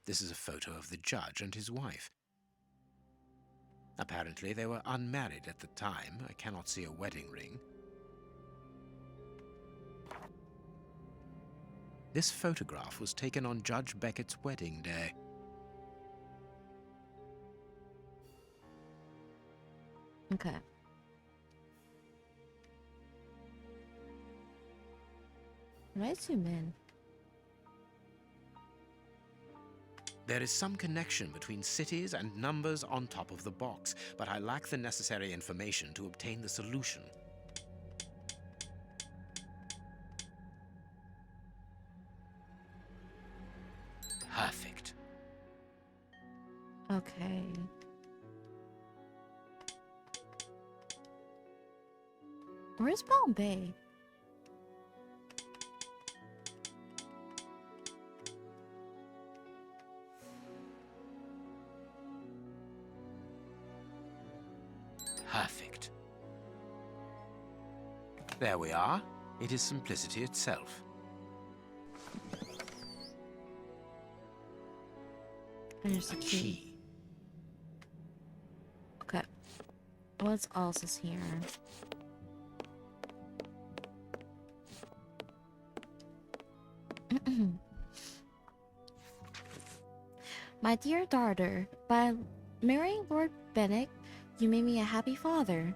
This is a photo of the judge and his wife. Apparently they were unmarried at the time. I cannot see a wedding ring. This photograph was taken on Judge Beckett's wedding day. Okay. Can I zoom in? There is some connection between cities and numbers on top of the box, but I lack the necessary information to obtain the solution. Perfect. Okay. Where's Bombay? Perfect. There we are. It is simplicity itself. And there's a key. Okay. What else is here? My dear daughter, by marrying Lord Bennet, you made me a happy father.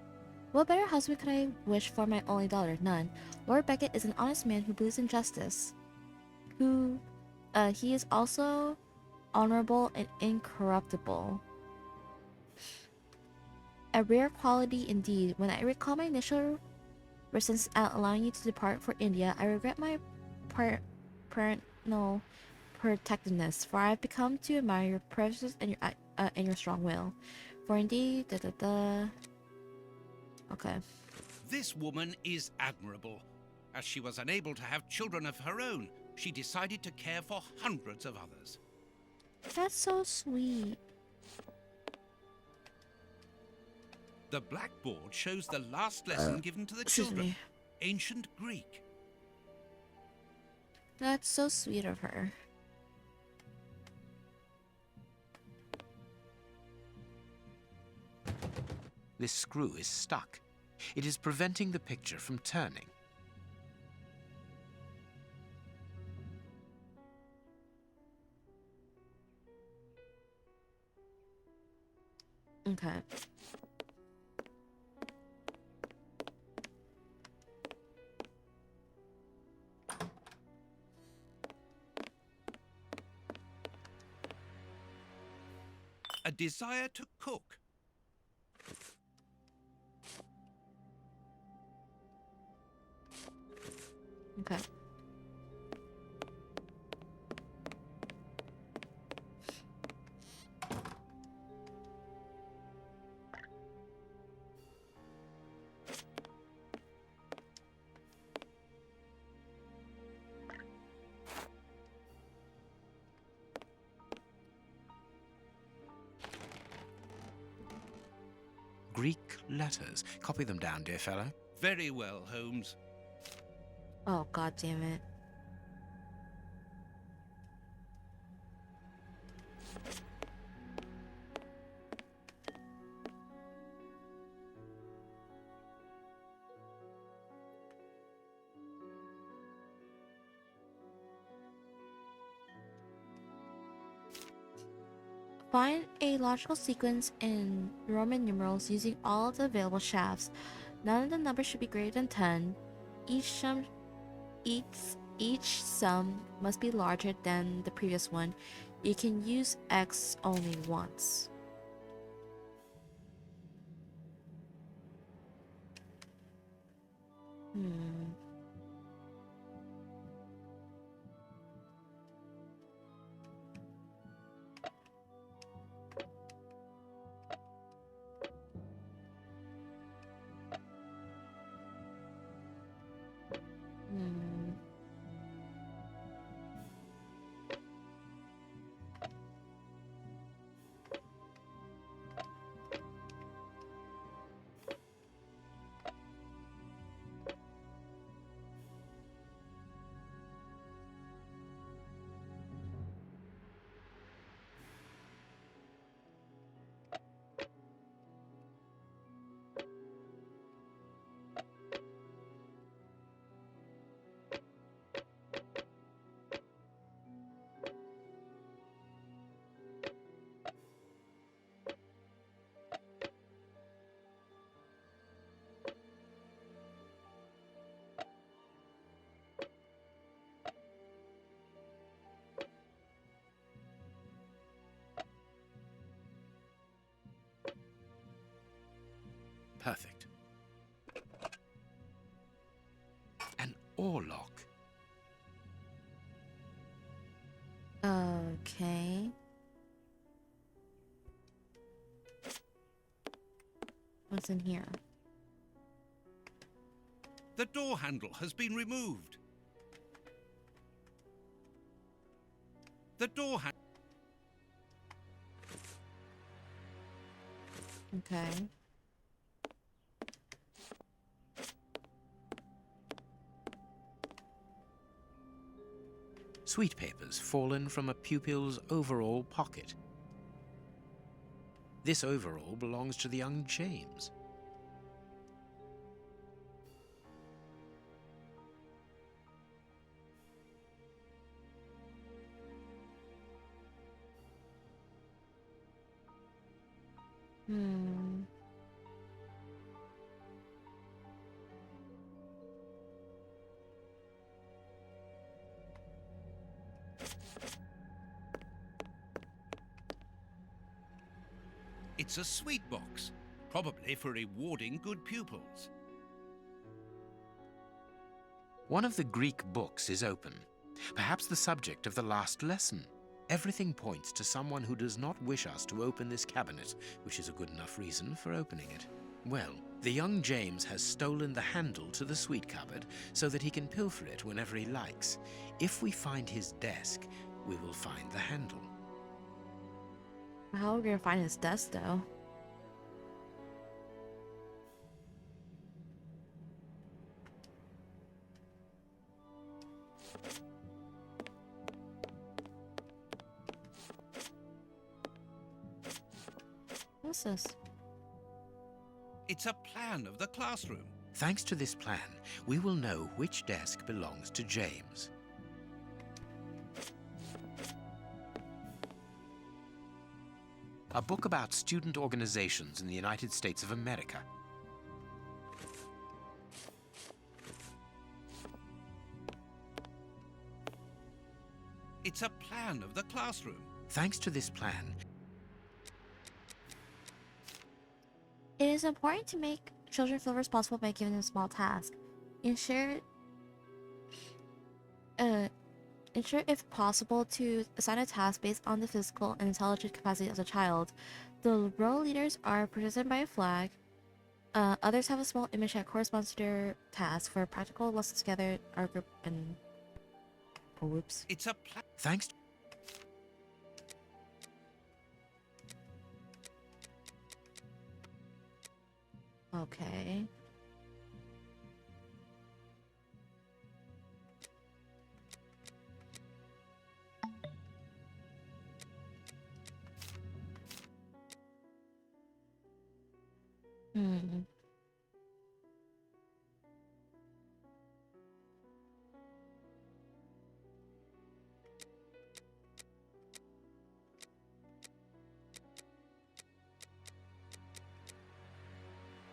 What better husband could I wish for my only daughter? None. Lord Beckett is an honest man who believes in justice. He is also honorable and incorruptible. A rare quality indeed. When I recall my initial resistance at allowing you to depart for India, I regret my parental protectiveness, for I have become to admire your prejudice and your strong will. For indeed, Okay. This woman is admirable. As she was unable to have children of her own, she decided to care for hundreds of others. That's so sweet. The blackboard shows the last lesson given to the excuse children. me. Ancient Greek. That's so sweet of her. This screw is stuck. It is preventing the picture from turning. Okay. a desire to cook. Okay. Greek letters. Copy them down, dear fellow. Very well, Holmes. Oh, god damn it. Find a logical sequence in Roman numerals using all of the available shafts. None of the numbers should be greater than 10. Each sum must be larger than the previous one. You can use X only once. Hmm. Hmm. Perfect. An oarlock. Okay. What's in here? The door handle has been removed. The door handle. Okay. Sweet papers fallen from a pupil's overall pocket. This overall belongs to the young James. Hmm. It's a sweet box, probably for rewarding good pupils. One of the Greek books is open, perhaps the subject of the last lesson. Everything points to someone who does not wish us to open this cabinet, which is a good enough reason for opening it. Well, the young James has stolen the handle to the sweet cupboard so that he can pilfer it whenever he likes. If we find his desk, we will find the handle. How are we gonna find his desk, though? What's this? It's a plan of the classroom. Thanks to this plan, we will know which desk belongs to James. A book about student organizations in the United States of America. It's a plan of the classroom. Thanks to this plan, It is important to make children feel responsible by giving them small tasks. Ensure, ensure if possible to assign a task based on the physical and intelligent capacity of the child. The role leaders are represented by a flag. Others have a small image that corresponds to their task. For practical lessons together, our group and... Oh, whoops. It's a Thanks. Okay. Hmm.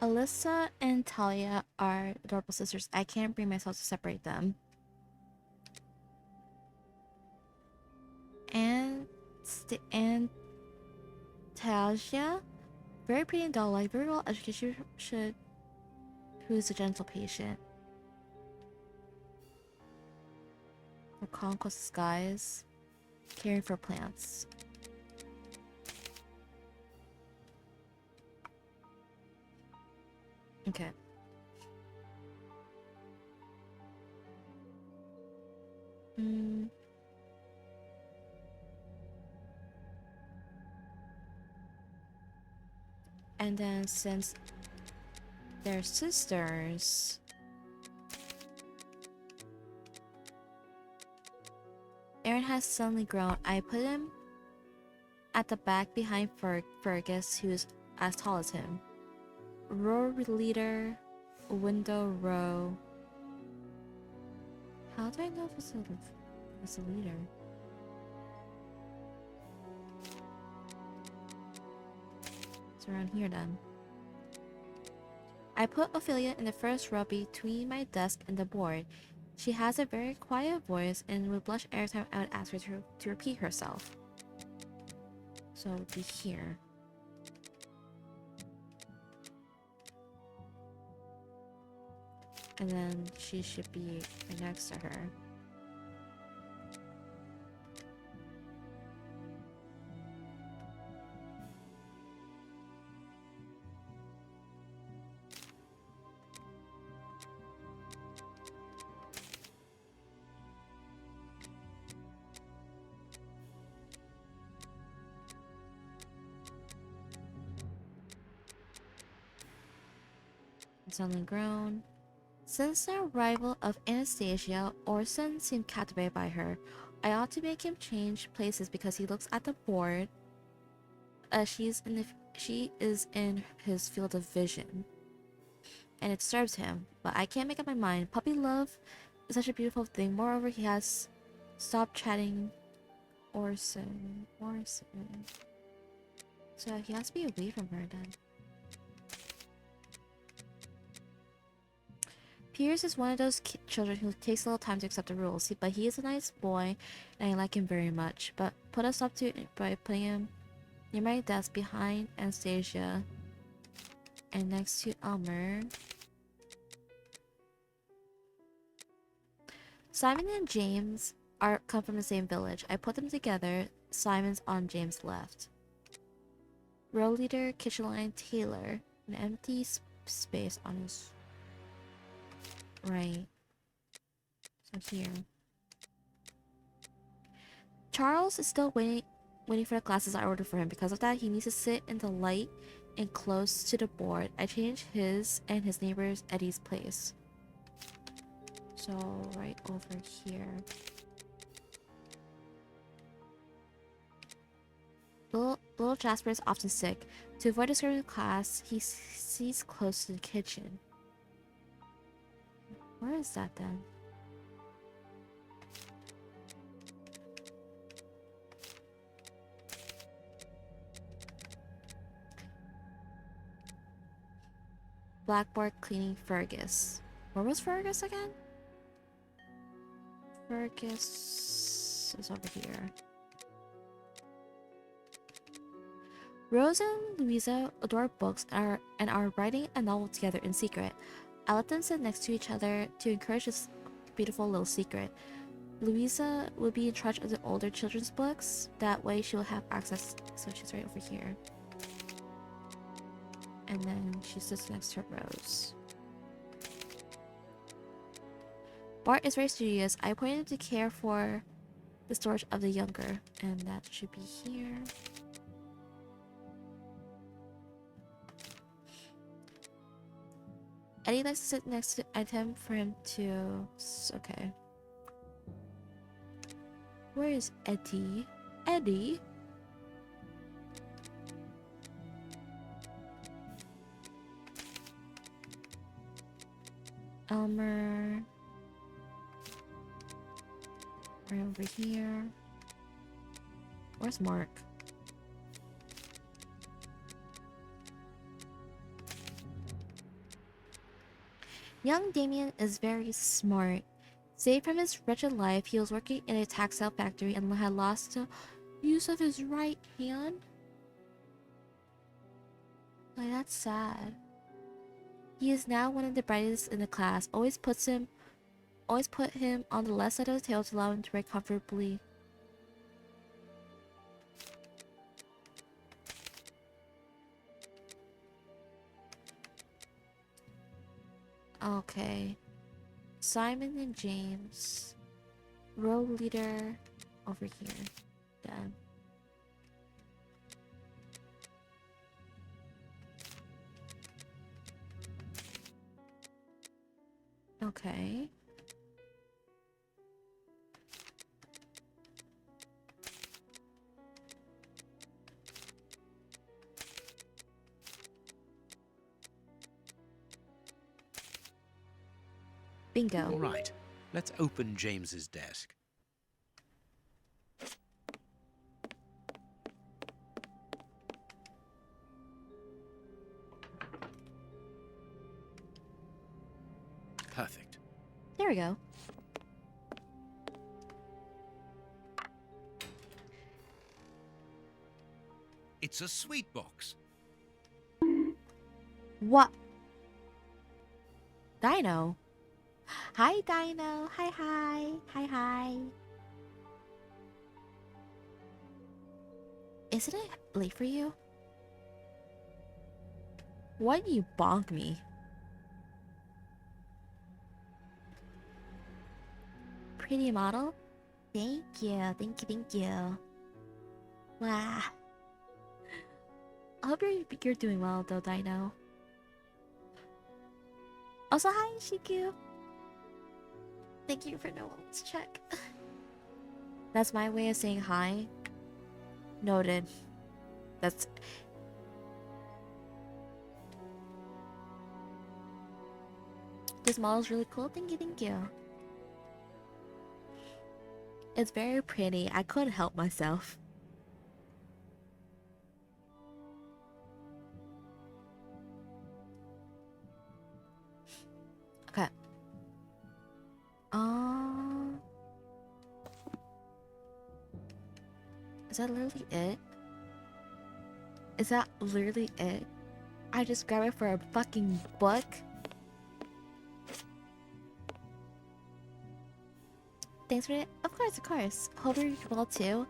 Alyssa and Talia are adorable sisters. I can't bring myself to separate them. And Talia, very pretty and doll-like, very well educated. Who's a gentle patient? For conquest skies, caring for plants. Okay. Hmm. And then since they're sisters, Aaron has suddenly grown. I put him at the back behind Fergus, who's as tall as him. Row leader, window row. How do I know if it's a leader? It's around here then. I put Ophelia in the first row between my desk and the board. She has a very quiet voice and would blush every time I would ask her to repeat herself. So it would be here. And then she should be right next to her. Suddenly grown. Since the arrival of Anastasia, Orson seemed captivated by her. I ought to make him change places because he looks at the board. She is in his field of vision, and it disturbs him. But I can't make up my mind. Puppy love is such a beautiful thing. Moreover, he has stopped chatting Orson. So he has to be away from her then. Piers is one of those children who takes a little time to accept the rules, but he is a nice boy, and I like him very much. But put us up to it by putting him near my desk behind Anastasia and next to Elmer. Simon and James come from the same village. I put them together. Simon's on James' left. Row leader, kitchen line, Taylor. An empty space on his right. So here. Charles is still waiting for the glasses I ordered for him. Because of that, he needs to sit in the light and close to the board. I changed his and his neighbor's Eddie's place. So right over here. Little Jasper is often sick. To avoid disturbing the class, he sees close to the kitchen. Where is that then? Blackboard cleaning Fergus. Where was Fergus again? Fergus is over here. Rose and Louisa adore books and are writing a novel together in secret. I let them sit next to each other to encourage this beautiful little secret. Louisa will be in charge of the older children's books. That way she will have access. So she's right over here. And then she sits next to Rose. Bart is very studious. I appointed him to care for the storage of the younger. And that should be here. Eddie likes to sit next to him for him to... Okay. Where is Eddie? Eddie? Elmer. Right over here. Where's Mark? Young Damien is very smart. Saved from his wretched life, he was working in a textile factory and had lost the use of his right hand. Like, that's sad. He is now one of the brightest in the class. Always put him on the left side of the table to allow him to write comfortably. Okay. Simon and James. Row leader over here. Done. Okay. Bingo. All right, let's open James's desk. Perfect. There we go. It's a sweet box. What? Dino. Hi, Dino. Hi, hi. Hi, hi. Isn't it late for you? Why do you bonk me? Pretty model? Thank you, thank you, thank you. Wow. I hope you're doing well though, Dino. Also, hi, Shiku. Thank you for no one's check. That's my way of saying hi. Noted. That's... This model's really cool. Thank you, thank you. It's very pretty. I couldn't help myself. Okay. Is that literally it? Is that literally it? I just grab it for a fucking book? Thanks for it. Of course, of course. Hope you're well too.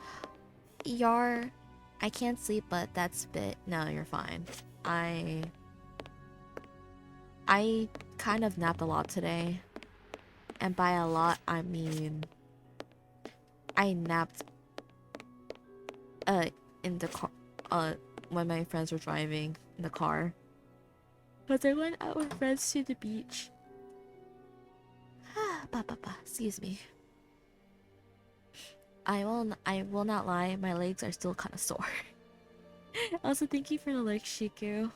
I can't sleep, but that's a bit... No, you're fine. I kind of napped a lot today. And by a lot, I mean... I napped... in the car... when my friends were driving in the car. But I went out with friends to the beach. Excuse me. I will not lie, my legs are still kind of sore. Also, thank you for the like, Shiku.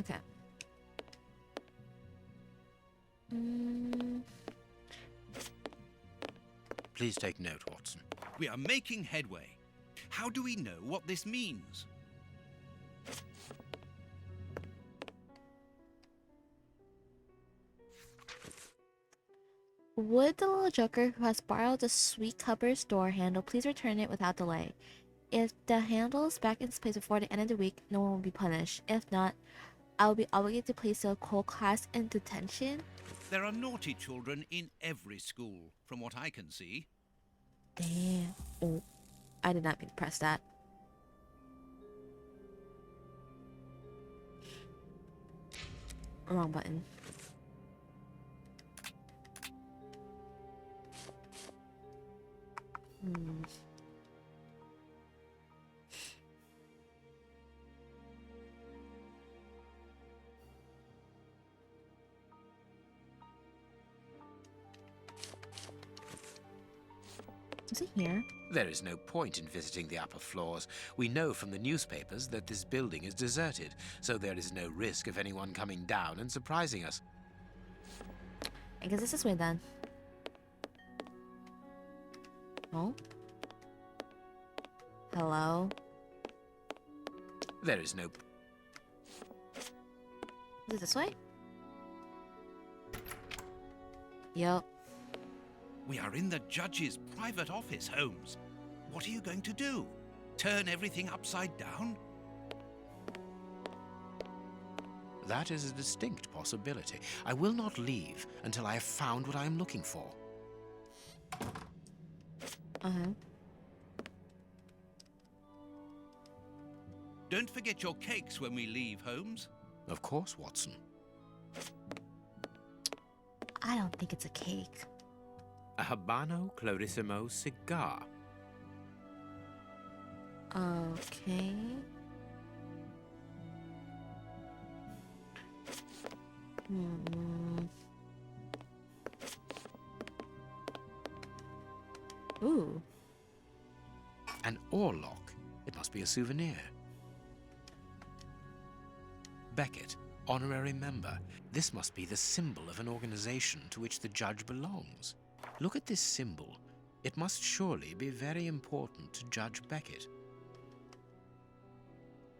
Okay. Please take note, Watson. We are making headway. How do we know what this means? Would the little joker who has borrowed the sweet cupboard's door handle please return it without delay? If the handle is back in its place before the end of the week, no one will be punished. If not, I will be obligated to place the whole class in detention. There are naughty children in every school, from what I can see. Damn. Oh, I did not mean to press that. Wrong button. Hmm. Is it here? There is no point in visiting the upper floors. We know from the newspapers that this building is deserted, so there is no risk of anyone coming down and surprising us. I guess it's this way then. Oh? Hello? There is no... Is it this way? Yup. We are in the judge's private office, Holmes. What are you going to do? Turn everything upside down? That is a distinct possibility. I will not leave until I have found what I am looking for. Uh-huh. Don't forget your cakes when we leave, Holmes. Of course, Watson. I don't think it's a cake. A Habano Clarissimo cigar. Okay. Ooh. An oarlock. It must be a souvenir. Beckett, honorary member. This must be the symbol of an organization to which the judge belongs. Look at this symbol. It must surely be very important to Judge Beckett.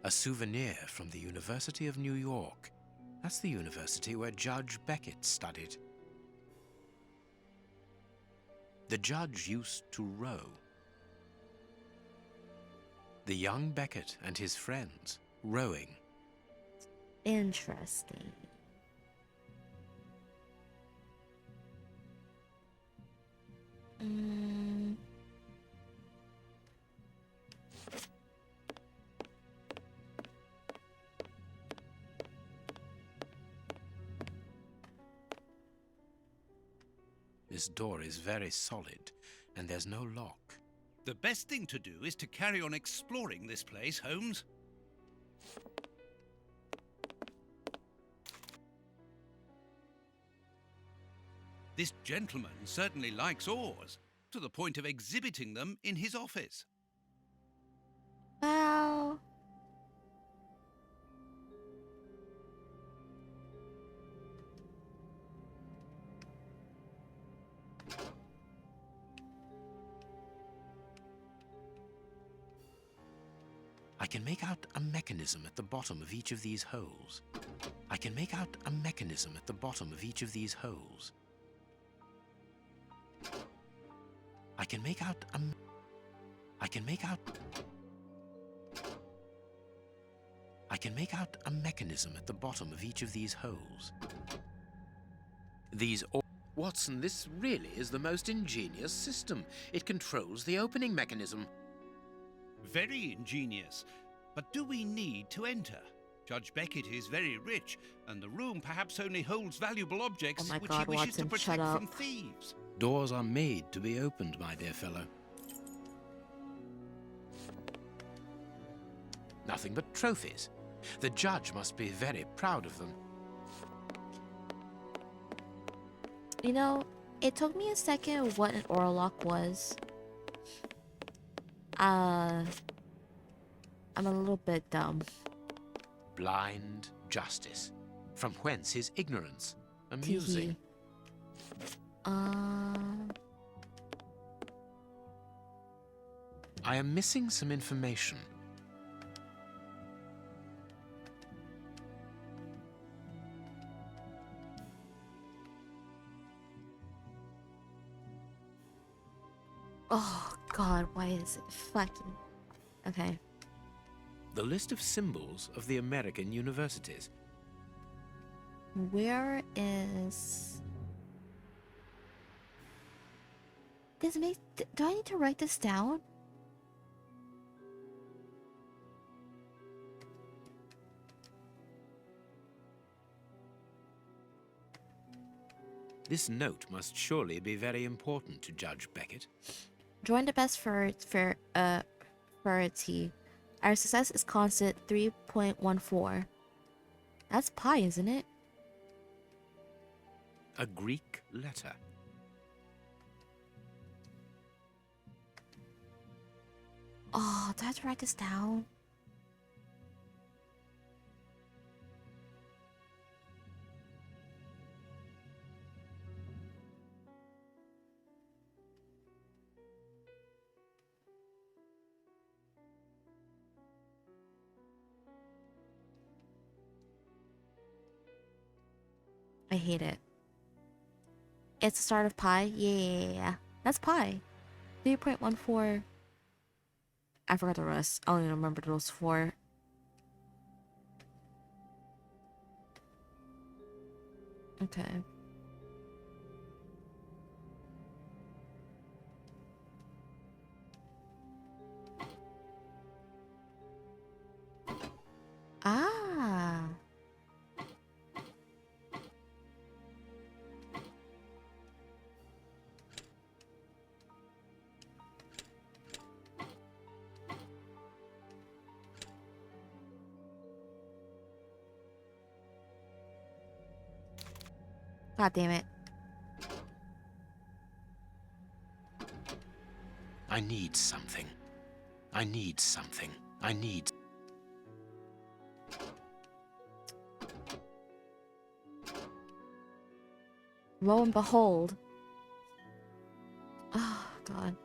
A souvenir from the University of New York. That's the university where Judge Beckett studied. The judge used to row. The young Beckett and his friends rowing. Interesting. This door is very solid, and there's no lock. The best thing to do is to carry on exploring this place, Holmes. This gentleman certainly likes oars, to the point of exhibiting them in his office. Wow. I can make out a mechanism at the bottom of each of these holes. I can make out a mechanism at the bottom of each of these holes. I can make out a... I can make out a mechanism at the bottom of each of these holes. Watson, this really is the most ingenious system. It controls the opening mechanism. Very ingenious. But do we need to enter? Judge Beckett is very rich, and the room perhaps only holds valuable objects Oh my which God, he wishes to Watson, shut protect up. from thieves. Doors are made to be opened, my dear fellow. Nothing but trophies. The judge must be very proud of them. You know, it took me a second what an oarlock was. I'm a little bit dumb. Blind justice. From whence his ignorance? Amusing. I am missing some information. Oh god, why is it fucking... Okay. The list of symbols of the American universities. Where is... Does it make... Do I need to write this down? This note must surely be very important to Judge Beckett. Join the best fraternity. Our success is constant 3.14. That's pi, isn't it? A Greek letter. Oh, do I have to write this down? I hate it. It's the start of pi? Yeah. That's pi. 3.14. I forgot the rest. I don't even remember those four. Okay. Ah. God damn it. I need something. I need something. I need... Lo and behold. Oh, God.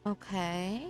Okay.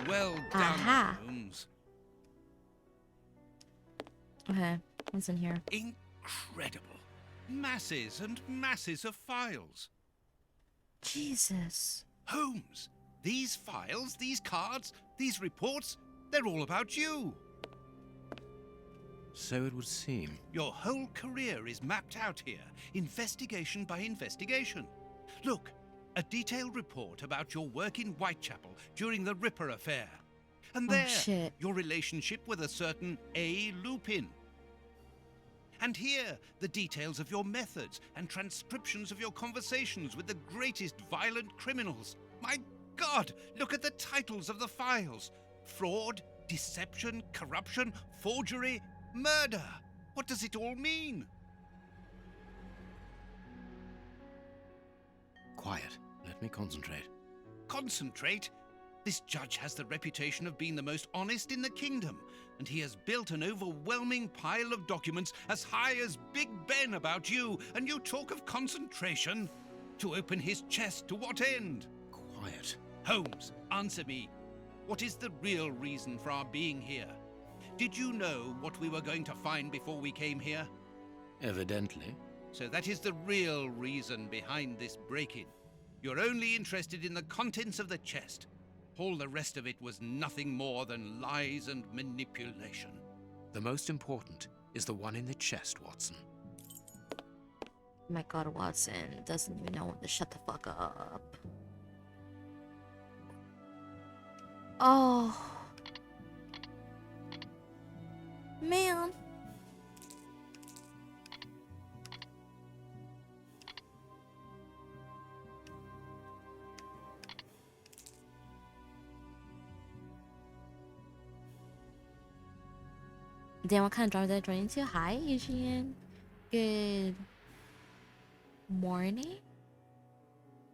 Well done, Aha. Holmes. Okay. What's in here? Incredible. Masses and masses of files. Jesus. Holmes, these files, these cards, these reports, they're all about you. So it would seem. Your whole career is mapped out here, investigation by investigation. Look, a detailed report about your work in Whitechapel during the Ripper affair. And Oh, there, shit. your relationship with a certain A. Lupin. And here, the details of your methods and transcriptions of your conversations with the greatest violent criminals. My God, look at the titles of the files. Fraud, deception, corruption, forgery, murder. What does it all mean? Quiet. Let me concentrate. Concentrate? This judge has the reputation of being the most honest in the kingdom, and he has built an overwhelming pile of documents as high as Big Ben about you, and you talk of concentration? To open his chest to what end? Quiet. Holmes, answer me. What is the real reason for our being here? Did you know what we were going to find before we came here? Evidently. So that is the real reason behind this break-in. You're only interested in the contents of the chest. All the rest of it was nothing more than lies and manipulation. The most important is the one in the chest, Watson. My God, Watson doesn't even know when to shut the fuck up. Oh. Man. Damn, what kind of drama did I join into? Hi, Eugene. Good morning?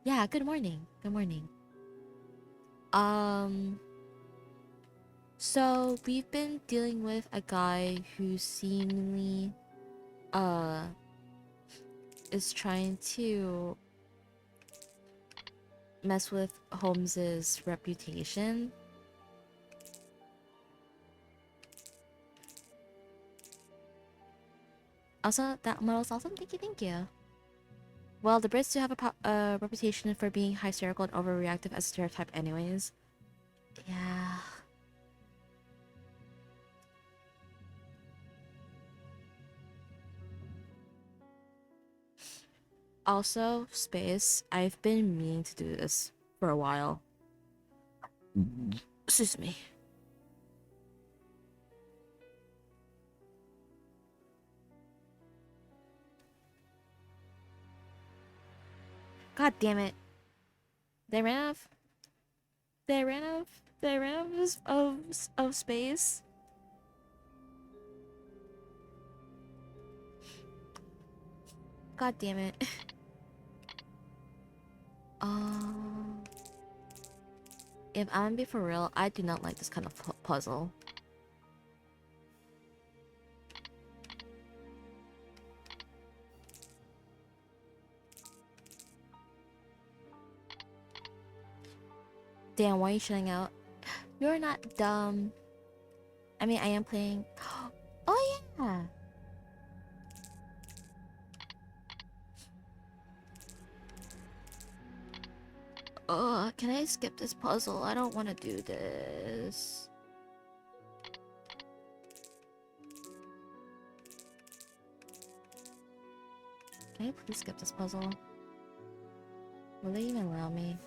Yeah, good morning. Good morning. So we've been dealing with a guy who seemingly is trying to mess with Holmes's reputation. Also, that model's awesome. Thank you. Well, the Brits do have a reputation for being hysterical and overreactive as a stereotype anyways. Yeah. Also, space. I've been meaning to do this for a while. Excuse me. God damn it. They ran out of space. God damn it. If I'm gonna be for real, I do not like this kind of puzzle. Damn, why are you shutting out? You're not dumb. I mean, I am playing. Oh, yeah. Can I skip this puzzle? I don't want to do this. Can I please skip this puzzle? Will they even allow me?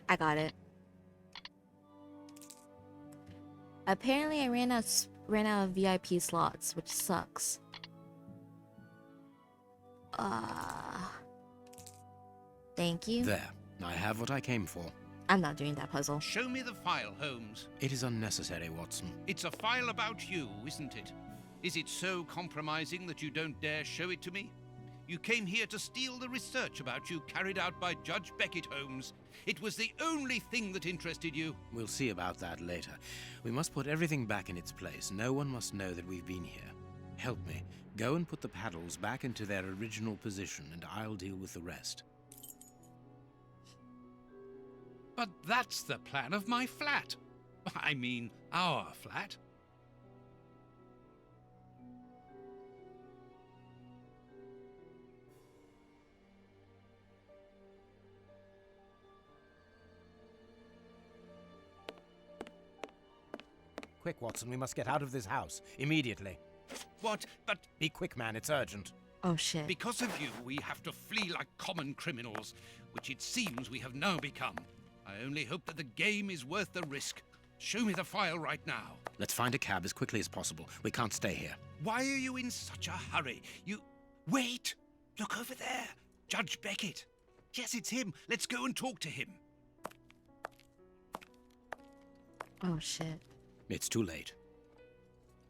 I got it. Apparently, I ran out of VIP slots, which sucks. Thank you. There. I have what I came for. I'm not doing that puzzle. Show me the file, Holmes. It is unnecessary, Watson. It's a file about you, isn't it? Is it so compromising that you don't dare show it to me? You came here to steal the research about you carried out by Judge Beckett, Holmes. It was the only thing that interested you. We'll see about that later. We must put everything back in its place. No one must know that we've been here. Help me. Go and put the paddles back into their original position, and I'll deal with the rest. But that's the plan of my flat. I mean, our flat. Quick, Watson, we must get out of this house. Immediately. What? But be quick, man. It's urgent. Oh, shit. Because of you, we have to flee like common criminals, which it seems we have now become. I only hope that the game is worth the risk. Show me the file right now. Let's find a cab as quickly as possible. We can't stay here. Why are you in such a hurry? Wait! Look over there! Judge Beckett! Yes, it's him. Let's go and talk to him. Oh, shit. It's too late.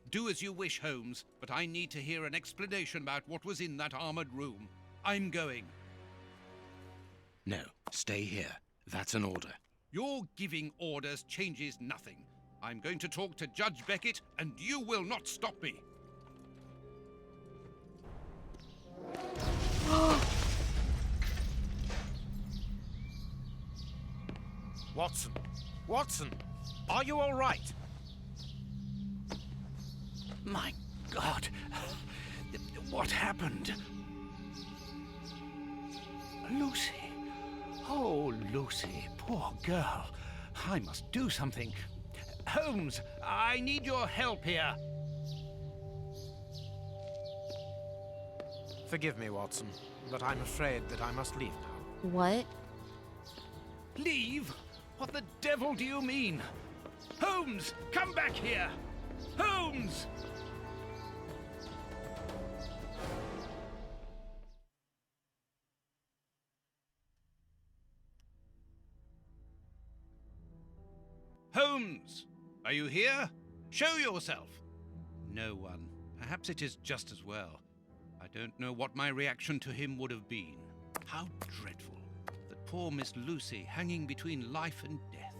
Do as you wish, Holmes, but I need to hear an explanation about what was in that armored room. I'm going. No, stay here. That's an order. Your giving orders changes nothing. I'm going to talk to Judge Beckett, and you will not stop me. Watson! Watson! Are you all right? My God! What happened? Lucy! Oh, Lucy, poor girl. I must do something. Holmes, I need your help here. Forgive me, Watson, but I'm afraid that I must leave now. What? Leave? What the devil do you mean? Holmes, come back here! Holmes! Holmes! Are you here? Show yourself! No one. Perhaps it is just as well. I don't know what my reaction to him would have been. How dreadful. That poor Miss Lucy hanging between life and death.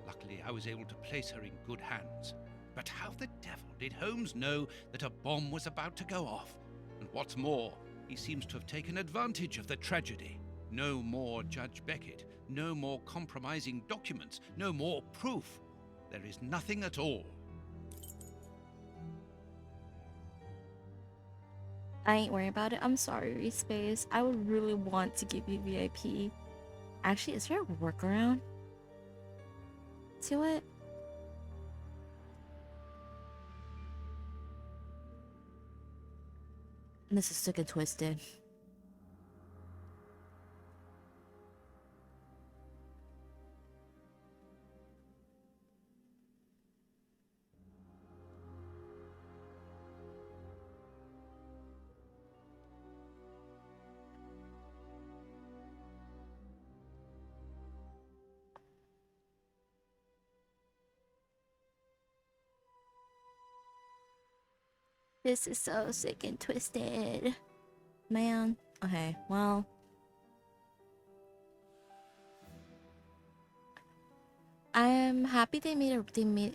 Luckily, I was able to place her in good hands. But how the devil did Holmes know that a bomb was about to go off? And what's more, he seems to have taken advantage of the tragedy. No more Judge Beckett. No more compromising documents. No more proof. There is nothing at all. I ain't worried about it. I'm sorry, Space. I would really want to give you VIP. Actually, is there a workaround to it? This is sick and twisted. This is so sick and twisted. Man. Okay, well. I'm happy they made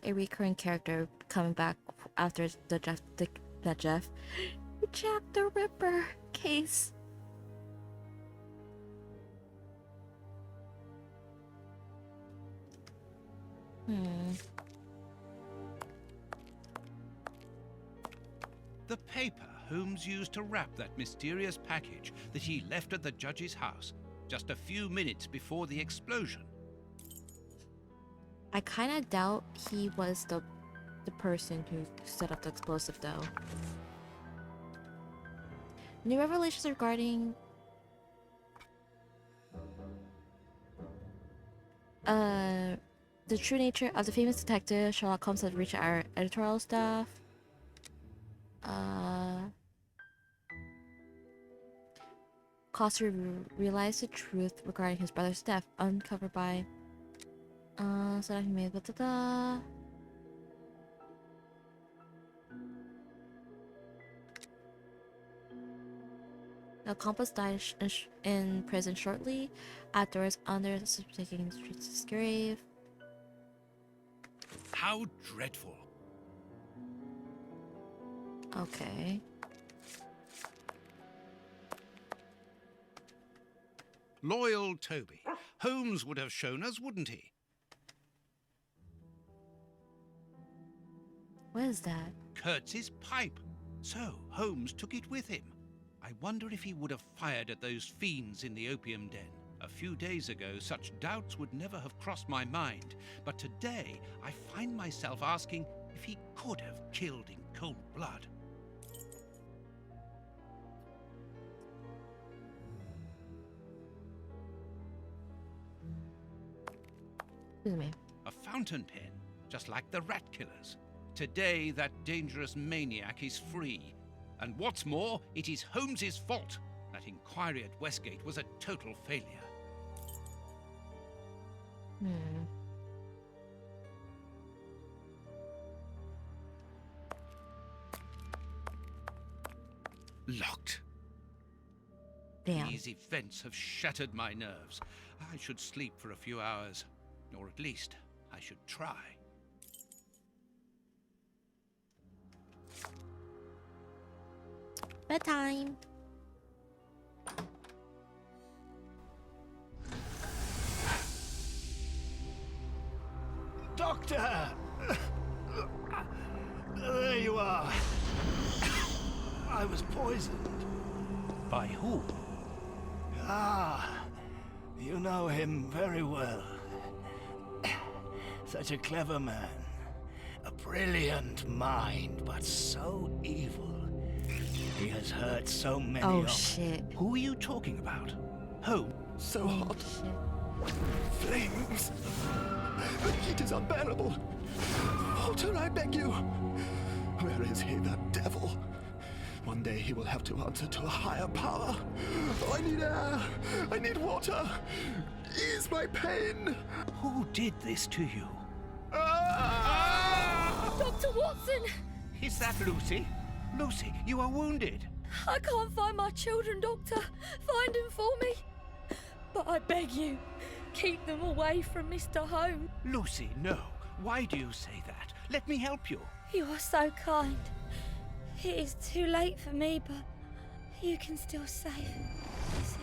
a recurring character coming back after the Jack the Ripper case. The paper Holmes used to wrap that mysterious package that he left at the judge's house just a few minutes before the explosion. I kind of doubt he was the person who set up the explosive, though. New revelations regarding the true nature of the famous detective Sherlock Holmes has reached our editorial staff. Coster realized the truth regarding his brother's death, uncovered by so that he made the accomplice died in prison shortly afterwards under taking the streets of his grave. How dreadful. Okay. Loyal Toby. Holmes would have shown us, wouldn't he? What is that? Kurtz's pipe. So Holmes took it with him. I wonder if he would have fired at those fiends in the opium den. A few days ago, such doubts would never have crossed my mind. But today, I find myself asking if he could have killed in cold blood. Excuse me. A fountain pen, just like the rat killers. Today, that dangerous maniac is free. And what's more, it is Holmes's fault. That inquiry at Westgate was a total failure. Locked. Damn. These events have shattered my nerves. I should sleep for a few hours. Or at least, I should try. Bedtime. Doctor! There you are. I was poisoned. By who? Ah, you know him very well. Such a clever man. A brilliant mind, but so evil. He has hurt so many Oh of... shit. Who are you talking about? Who? So hot. Shit. Flames. The heat is unbearable. Otter, I beg you. Where is he, that devil? One day he will have to answer to a higher power. Oh, I need air. I need water. Ease my pain. Who did this to you? Dr. Watson! Is that Lucy? Lucy, you are wounded. I can't find my children, Doctor. Find them for me. But I beg you, keep them away from Mr. Holmes. Lucy, no. Why do you say that? Let me help you. You are so kind. It is too late for me, but you can still save yourself.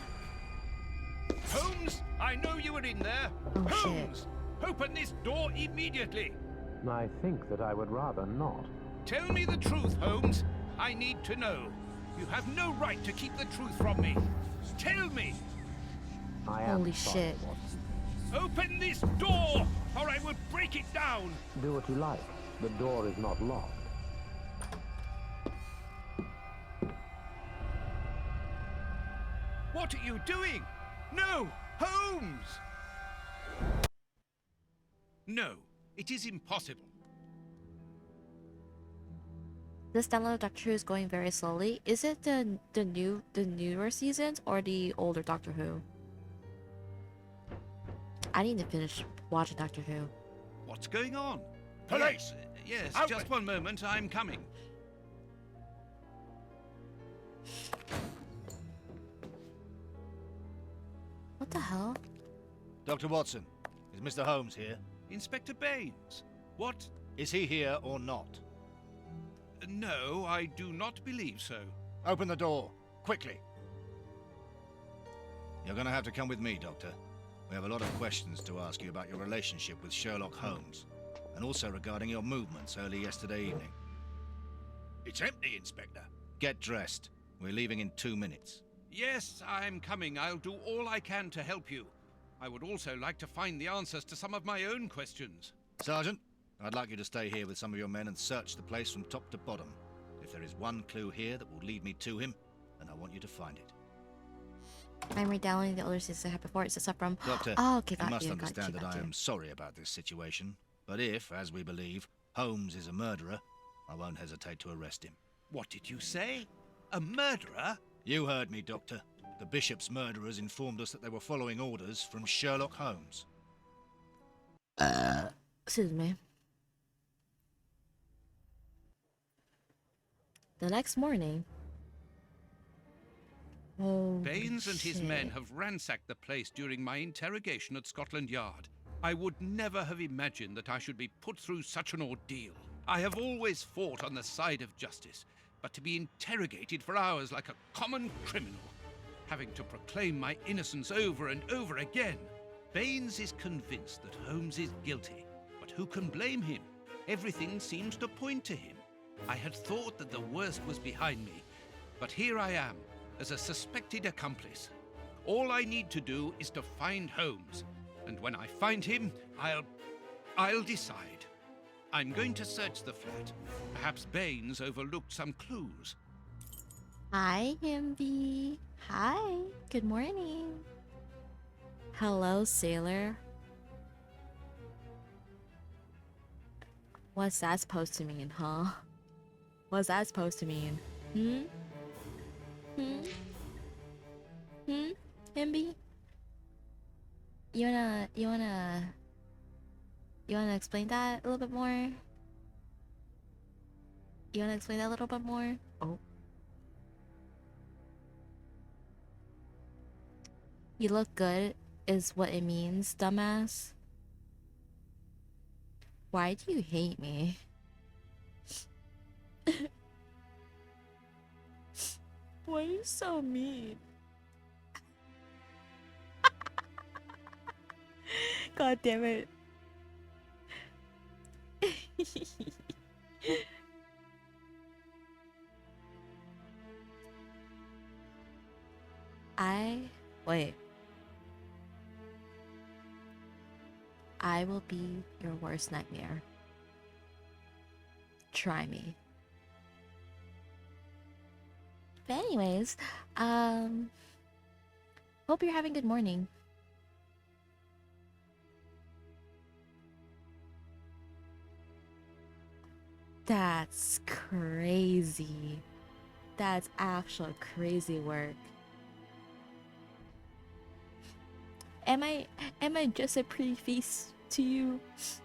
Holmes, I know you are in there. Oh, shit. Holmes, open this door immediately. I think that I would rather not. Tell me the truth, Holmes. I need to know. You have no right to keep the truth from me. Tell me. I Holy shit. Open this door, or I will break it down. Do what you like. The door is not locked. What are you doing? No, Holmes! No, it is impossible. This download of Doctor Who is going very slowly. Is it the newer seasons or the older Doctor Who? I need to finish watching Doctor Who. What's going on? Police! Yes, Open! just one moment, I'm coming. What the hell? Dr. Watson, is Mr. Holmes here? Inspector Baines, what? Is he here or not? No, I do not believe so. Open the door, quickly. You're going to have to come with me, Doctor. We have a lot of questions to ask you about your relationship with Sherlock Holmes, and also regarding your movements early yesterday evening. It's empty, Inspector. Get dressed. We're leaving in 2 minutes. Yes, I'm coming. I'll do all I can to help you. I would also like to find the answers to some of my own questions. Sergeant, I'd like you to stay here with some of your men and search the place from top to bottom. If there is one clue here that will lead me to him, then I want you to find it. I'm redownloading the older seasons I had before. It's just from. Doctor, Oh, okay, you got must you. understand that I am sorry about this situation. But if, as we believe, Holmes is a murderer, I won't hesitate to arrest him. What did you say? A murderer? You heard me, Doctor. The Bishop's murderers informed us that they were following orders from Sherlock Holmes. Excuse me. The next morning. Oh, Baines and his shit. men have ransacked the place during my interrogation at Scotland Yard. I would never have imagined that I should be put through such an ordeal. I have always fought on the side of justice, but to be interrogated for hours like a common criminal, having to proclaim my innocence over and over again. Baines is convinced that Holmes is guilty, but who can blame him? Everything seems to point to him. I had thought that the worst was behind me, but here I am, as a suspected accomplice. All I need to do is to find Holmes, and when I find him, I'll decide. I'm going to search the flat. Perhaps Baines overlooked some clues. Hi, Himby. Hi. Good morning. Hello, sailor. What's that supposed to mean, huh? What's that supposed to mean? Hmm? Hmm? Hmm? Himby? You wanna explain that a little bit more? You wanna explain that a little bit more? Oh. You look good is what it means, dumbass. Why do you hate me? Why are you so mean? God damn it. Wait. I will be your worst nightmare. Try me. But anyways, hope you're having a good morning. That's crazy. That's actual crazy work. Am I just a pretty face to you?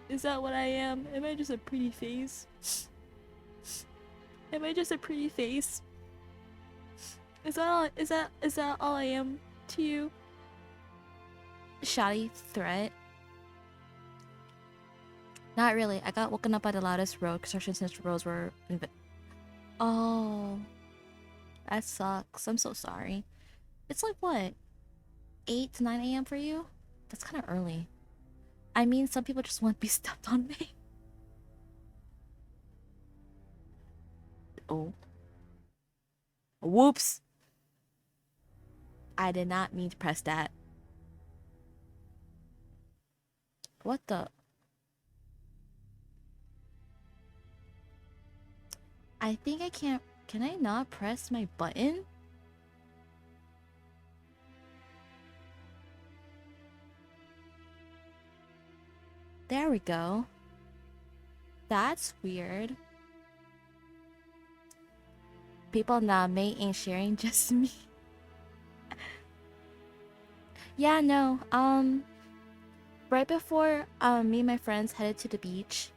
Is that what I am? Am I just a pretty face? Am I just a pretty face? Is that all I am to you? Shoddy threat? Not really. I got woken up by the loudest road construction since roads were Oh, that sucks. I'm so sorry. It's like what? 8 to 9 a.m. for you? That's kind of early. I mean, some people just want to be stepped on me. Oh. Whoops. I did not mean to press that. What the? I think I can't. Can I not press my button? There we go. That's weird. People in the mate ain't sharing, just me. Yeah, no. Right before me and my friends headed to the beach,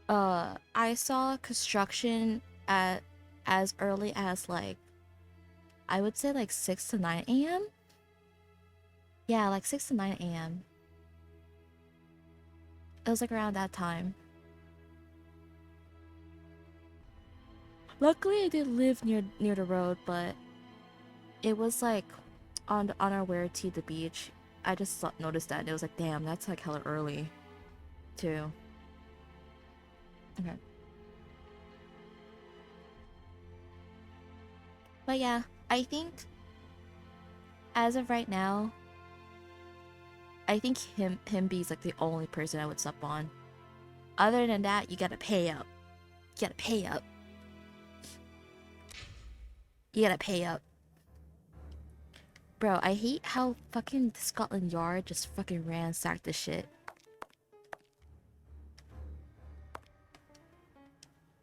I saw construction at as early as like I would say like 6 to 9 a.m. Yeah, like 6 to 9 a.m. It was like around that time. Luckily, I did live near the road, but it was like on our way to the beach. I just noticed that and it was like, damn, that's like hella early, too. Okay. But yeah, I think as of right now, I think Himby's like the only person I would sup on. Other than that, you gotta pay up. You gotta pay up. You gotta pay up. Bro, I hate how fucking Scotland Yard just fucking ransacked this shit.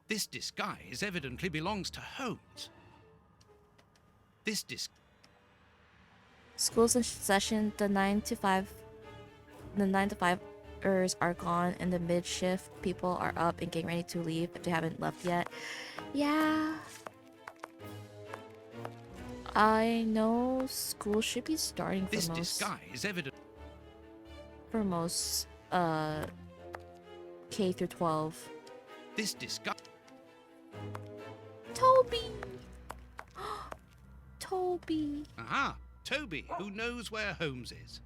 This disguise evidently belongs to Holmes. This School's in session, the 9 to 5ers are gone, and the mid-shift people are up and getting ready to leave if they haven't left yet. Yeah. I know school should be starting for this most... disguise evident. For most, K through 12. This disguise... Toby! Toby! Aha! Toby, who knows where Holmes is.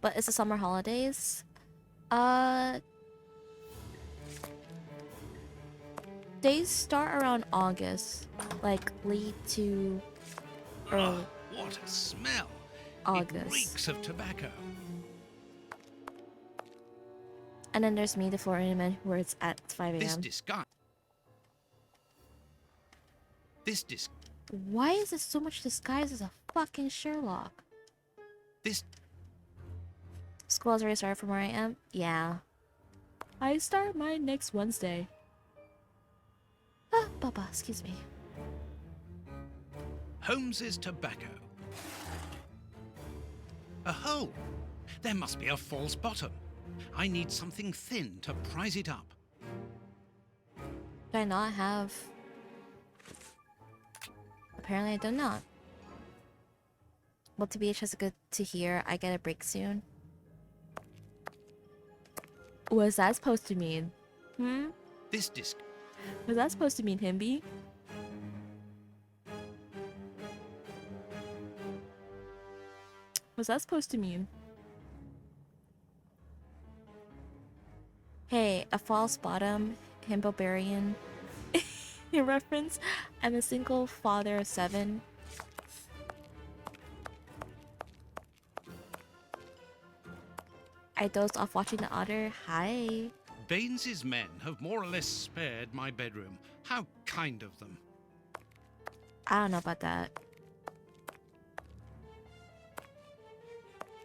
But it's the summer holidays. They start around August, like late to Oh, what a smell! August. It reeks of tobacco. And then there's me, the Floridian, where it's at 5 a.m. Why is there so much disguise as a fucking Sherlock? This School's already started from where I am? Yeah. I start mine next Wednesday. Ah, Baba, excuse me. Holmes's tobacco. A hole. There must be a false bottom. I need something thin to prise it up. Do I not have? Apparently I do not. Well, TBH, is good to hear. I get a break soon. What's that supposed to mean? Hmm? This disc. Was that supposed to mean Himby? What's that supposed to mean? Hey, a false bottom, Himbobarian reference. I'm a single father of 7. I dozed off watching the otter. Hi. Baines's men have more or less spared my bedroom. How kind of them. I don't know about that.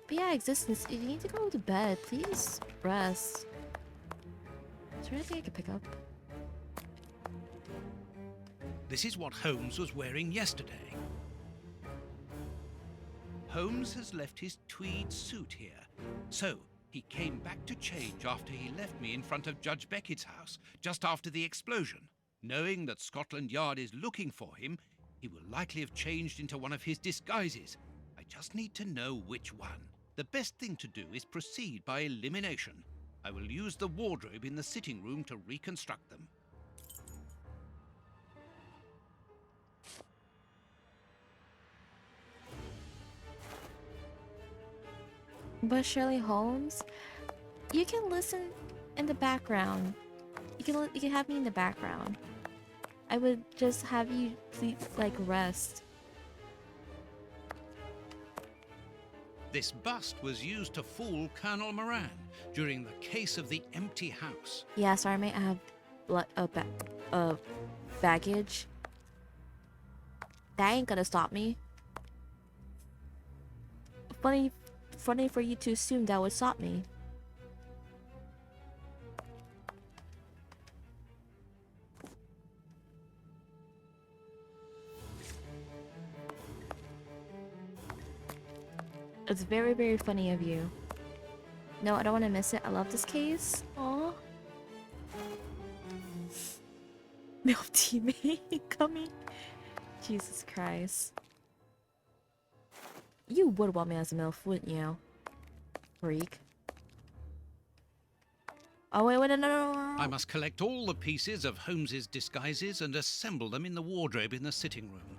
But yeah, existence, you need to go to bed. Please rest. Is there anything I can pick up? This is what Holmes was wearing yesterday. Holmes has left his tweed suit here. So, he came back to change after he left me in front of Judge Beckett's house, just after the explosion. Knowing that Scotland Yard is looking for him, he will likely have changed into one of his disguises. I just need to know which one. The best thing to do is proceed by elimination. I will use the wardrobe in the sitting room to reconstruct them. But Shirley Holmes, you can listen in the background. You can have me in the background. I would just have you please like rest. This bust was used to fool Colonel Moran during the case of the empty house. Yeah, sorry, mate. I have baggage. That ain't gonna stop me. Funny for you to assume that would stop me. It's very, very funny of you. No, I don't want to miss it. I love this case. Aww. Male teammate coming. Jesus Christ. You would want me as a MILF, wouldn't you? Freak. Oh, wait, no. I must collect all the pieces of Holmes's disguises and assemble them in the wardrobe in the sitting room.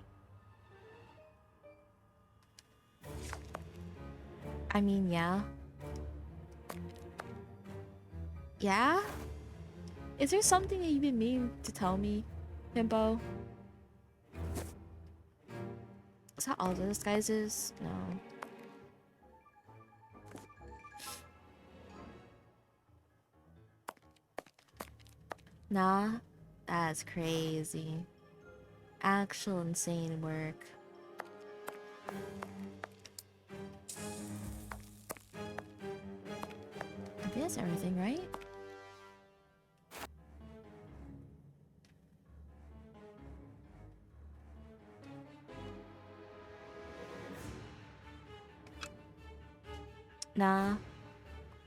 I mean, yeah. Yeah? Is there something that you've been meaning to tell me, Himbo? Is that all the disguises? No. Nah, that's crazy. Actual insane work. I think that's everything, right? Nah.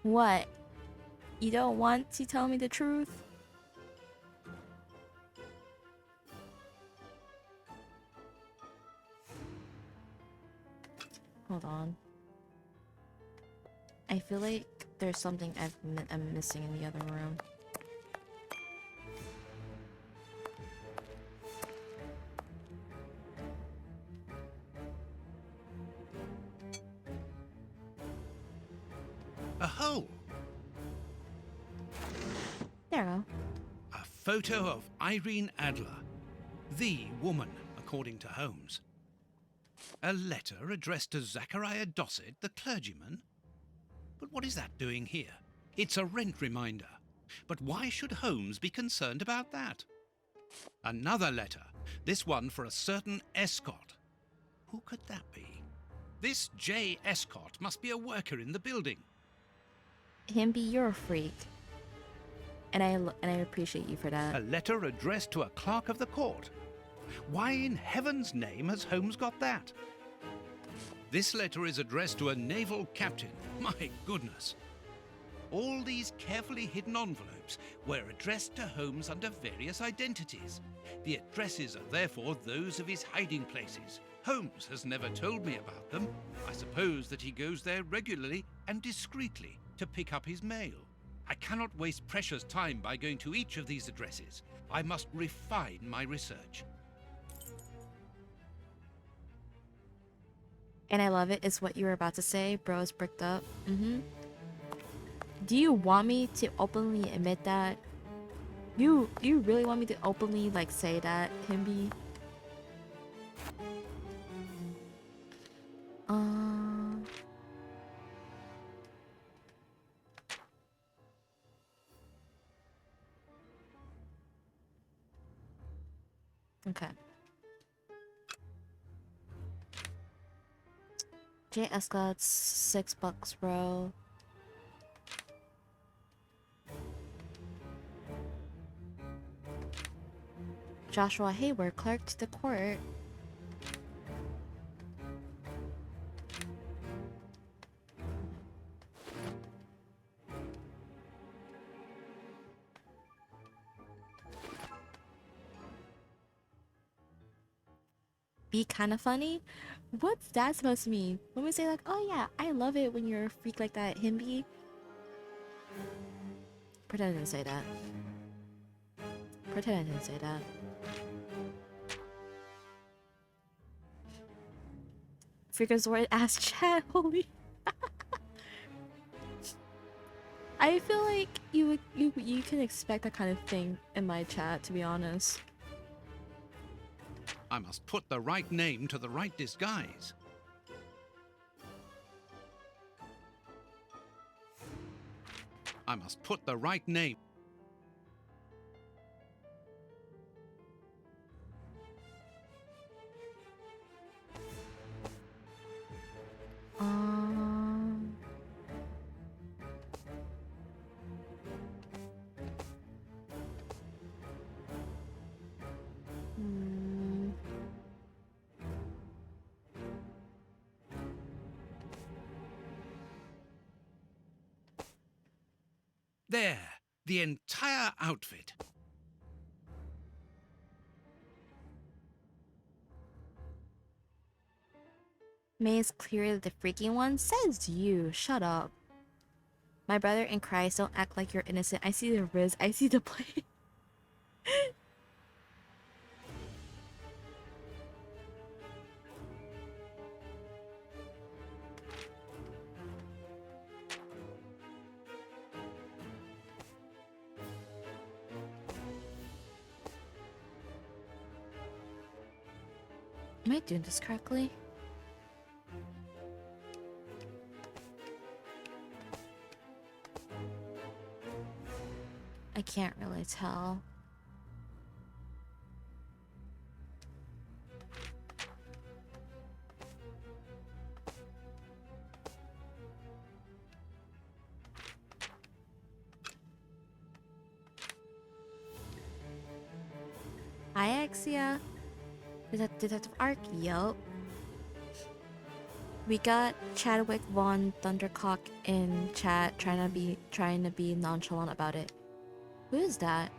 What? You don't want to tell me the truth? Hold on. I feel like there's something I'm missing in the other room. A hole. There we go. A photo of Irene Adler, the woman, according to Holmes. A letter addressed to Zachariah Dossett, the clergyman? But what is that doing here? It's a rent reminder. But why should Holmes be concerned about that? Another letter, this one for a certain escort. Who could that be? This J. Escott must be a worker in the building. Himby, you're a freak. And I appreciate you for that. A letter addressed to a clerk of the court. Why in heaven's name has Holmes got that? This letter is addressed to a naval captain. My goodness. All these carefully hidden envelopes were addressed to Holmes under various identities. The addresses are therefore those of his hiding places. Holmes has never told me about them. I suppose that he goes there regularly and discreetly to pick up his mail. I cannot waste precious time by going to each of these addresses. I must refine my research. And I love it. It's what you were about to say. Bro is bricked up. Do you want me to openly admit that? Do you really want me to openly like say that, Himby? Okay. J. Escott's $6, bro. Joshua Hayward, clerk to the court. Be kind of funny? What's that supposed to mean? When we say like, oh yeah, I love it when you're a freak like that, Himby. Pretend I didn't say that. Pretend I didn't say that. Freakazoid ass chat, holy. I feel like you can expect that kind of thing in my chat, to be honest. I must put the right name to the right disguise. I must put the right name. There, the entire outfit. May is clearly the freaking one. Says you. Shut up. My brother in Christ, don't act like you're innocent. I see the riz. I see the play. Am I doing this correctly? I can't really tell. Hi, Axia. Is that Detective Ark? Yup. We got Chadwick Von Thundercock in chat trying to be nonchalant about it. Who is that?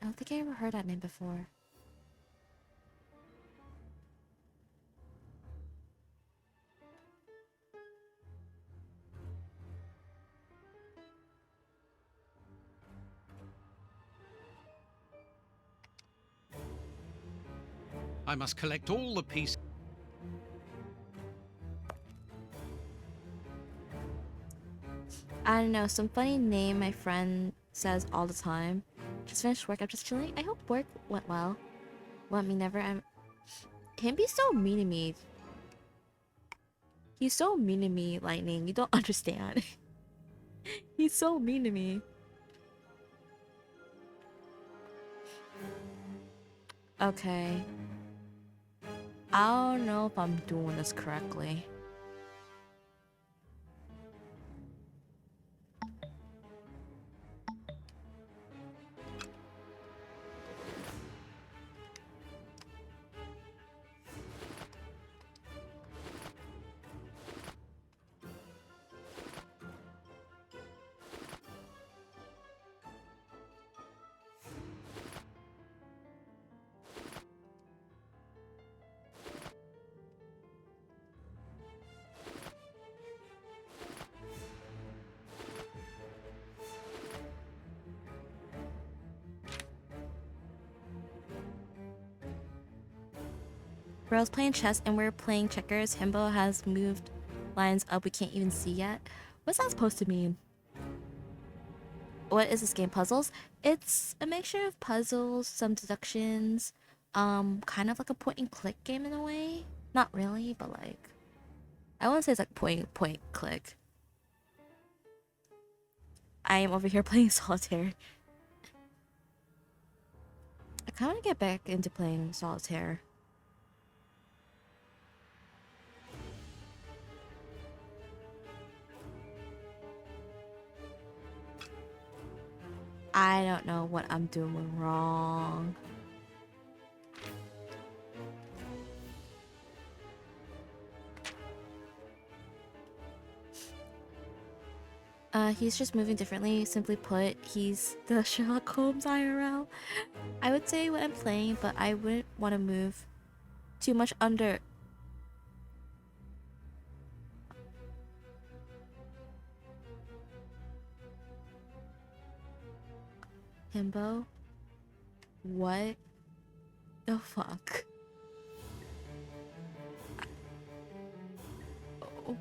I don't think I ever heard that name before. I must collect all the pieces. I don't know, some funny name my friend says all the time. Just finished work, I'm just chilling. I hope work went well. Want me never, Him be so mean to me. He's so mean to me, Lightning. You don't understand. He's so mean to me. Okay. I don't know if I'm doing this correctly. Bro's playing chess and we're playing checkers. Himbo has moved lines up we can't even see yet. What's that supposed to mean? What is this game? Puzzles? It's a mixture of puzzles, some deductions, kind of like a point and click game in a way. Not really, but like, I wouldn't say it's like point click. I am over here playing solitaire. I kind of want to get back into playing solitaire. I don't know what I'm doing wrong. He's just moving differently. Simply put, he's the Sherlock Holmes IRL. I would say what I'm playing, but I wouldn't want to move too much under. Himbo? What the fuck?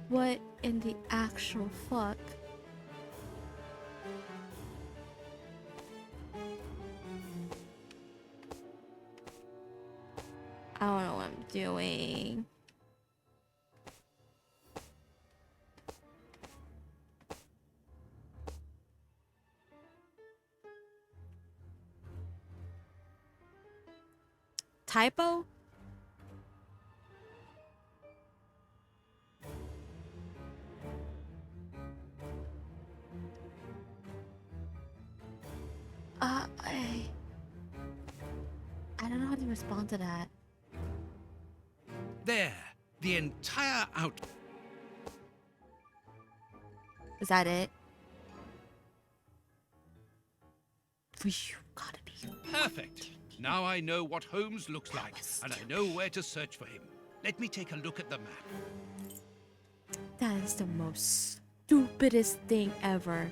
What in the actual fuck? I don't know what I'm doing. Typo? I don't know how to respond to that. There, the entire out. Is that it? You gotta be Perfect. Now I know what Holmes looks like, and I know where to search for him. Let me take a look at the map. That is the most stupidest thing ever.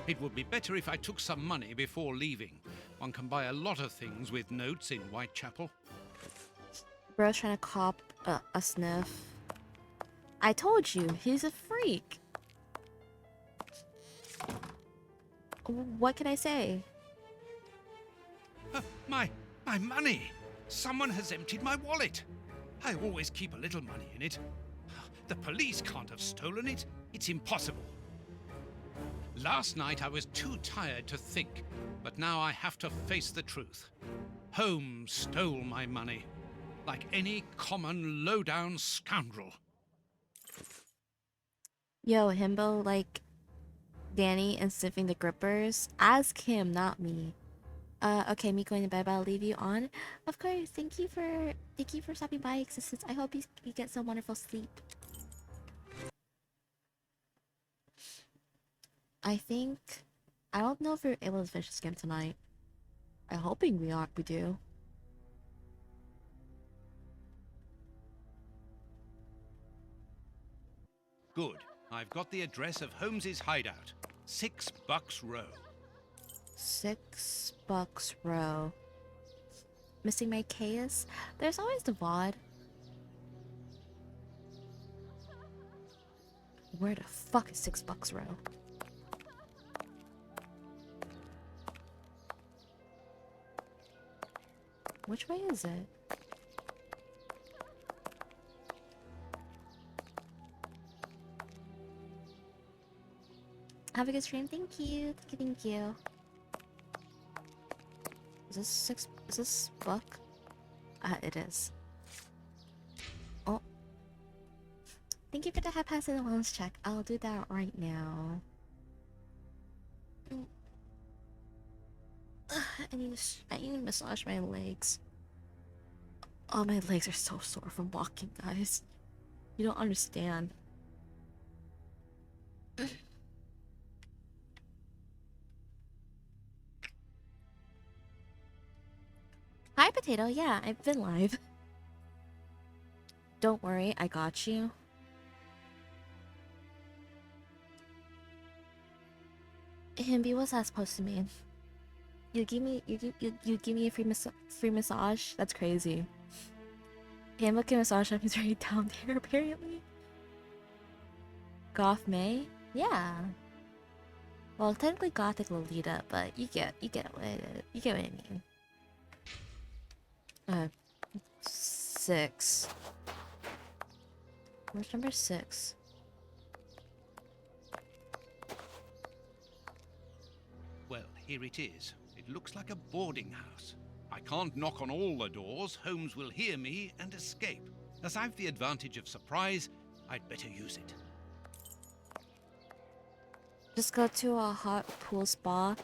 It would be better if I took some money before leaving. One can buy a lot of things with notes in Whitechapel. Bro's trying to cop a sniff. I told you, he's a freak. What can I say? My money! Someone has emptied my wallet. I always keep a little money in it. The police can't have stolen it. It's impossible. Last night I was too tired to think, but now I have to face the truth. Holmes stole my money, like any common low-down scoundrel. Yo, Himbo, like Danny and sniffing the grippers. Ask him, not me. Okay, me going to bed, but I'll leave you on. Of course, thank you for stopping by, Existence. I hope you get some wonderful sleep. I don't know if we're able to finish this game tonight. I'm hoping we do. Good. I've got the address of Holmes's hideout. $6 Row. $6 Row. Missing my chaos? There's always the VOD. Where the fuck is $6 Row? Which way is it? Have a good stream. Thank you. Thank you. Thank you. Is this book? It is. Oh. Thank you for the high-pass and the wellness check. I'll do that right now. I need to massage my legs. Oh, my legs are so sore from walking, guys. You don't understand. Hi, Potato. Yeah, I've been live. Don't worry, I got you. Himby, what's that supposed to mean? You give me a free massage? That's crazy. Himbo can massage him. He's already down there apparently. Goth May? Yeah. Well, technically Gothic Lolita, but you get what I mean. 6. Where's number 6? Well, here it is. It looks like a boarding house. I can't knock on all the doors. Holmes will hear me and escape. As I've the advantage of surprise, I'd better use it. Just go to a hot pool spa.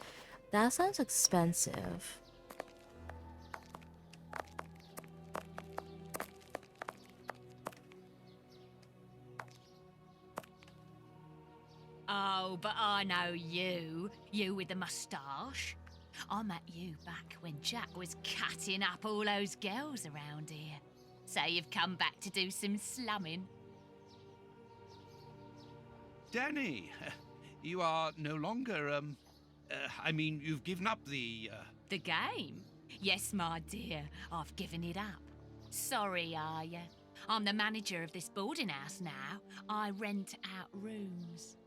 That sounds expensive. Oh, but I know you. You with the moustache. I met you back when Jack was cutting up all those girls around here. So you've come back to do some slumming. Danny, you are no longer, I mean, you've given up the, The game? Yes, my dear, I've given it up. Sorry, are ya? I'm the manager of this boarding house now. I rent out rooms.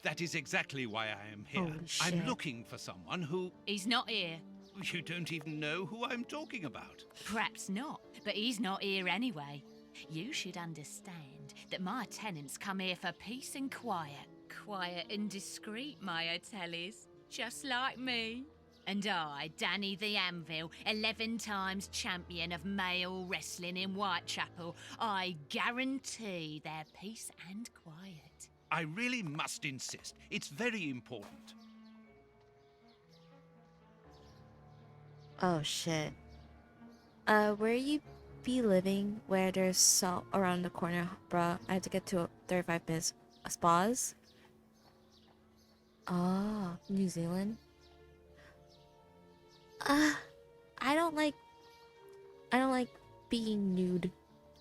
That is exactly why I am here. Holy shit. I'm looking for someone who... He's not here. You don't even know who I'm talking about. Perhaps not, but he's not here anyway. You should understand that my tenants come here for peace and quiet. Quiet and discreet, my hotellies. Just like me. And I, Danny the Anvil, 11 times champion of male wrestling in Whitechapel, I guarantee their peace and quiet. I really must insist. It's very important. Oh shit. Where you be living where there's salt around the corner, bruh? I have to get to 35 minutes. Spas? Oh, New Zealand? I don't like being nude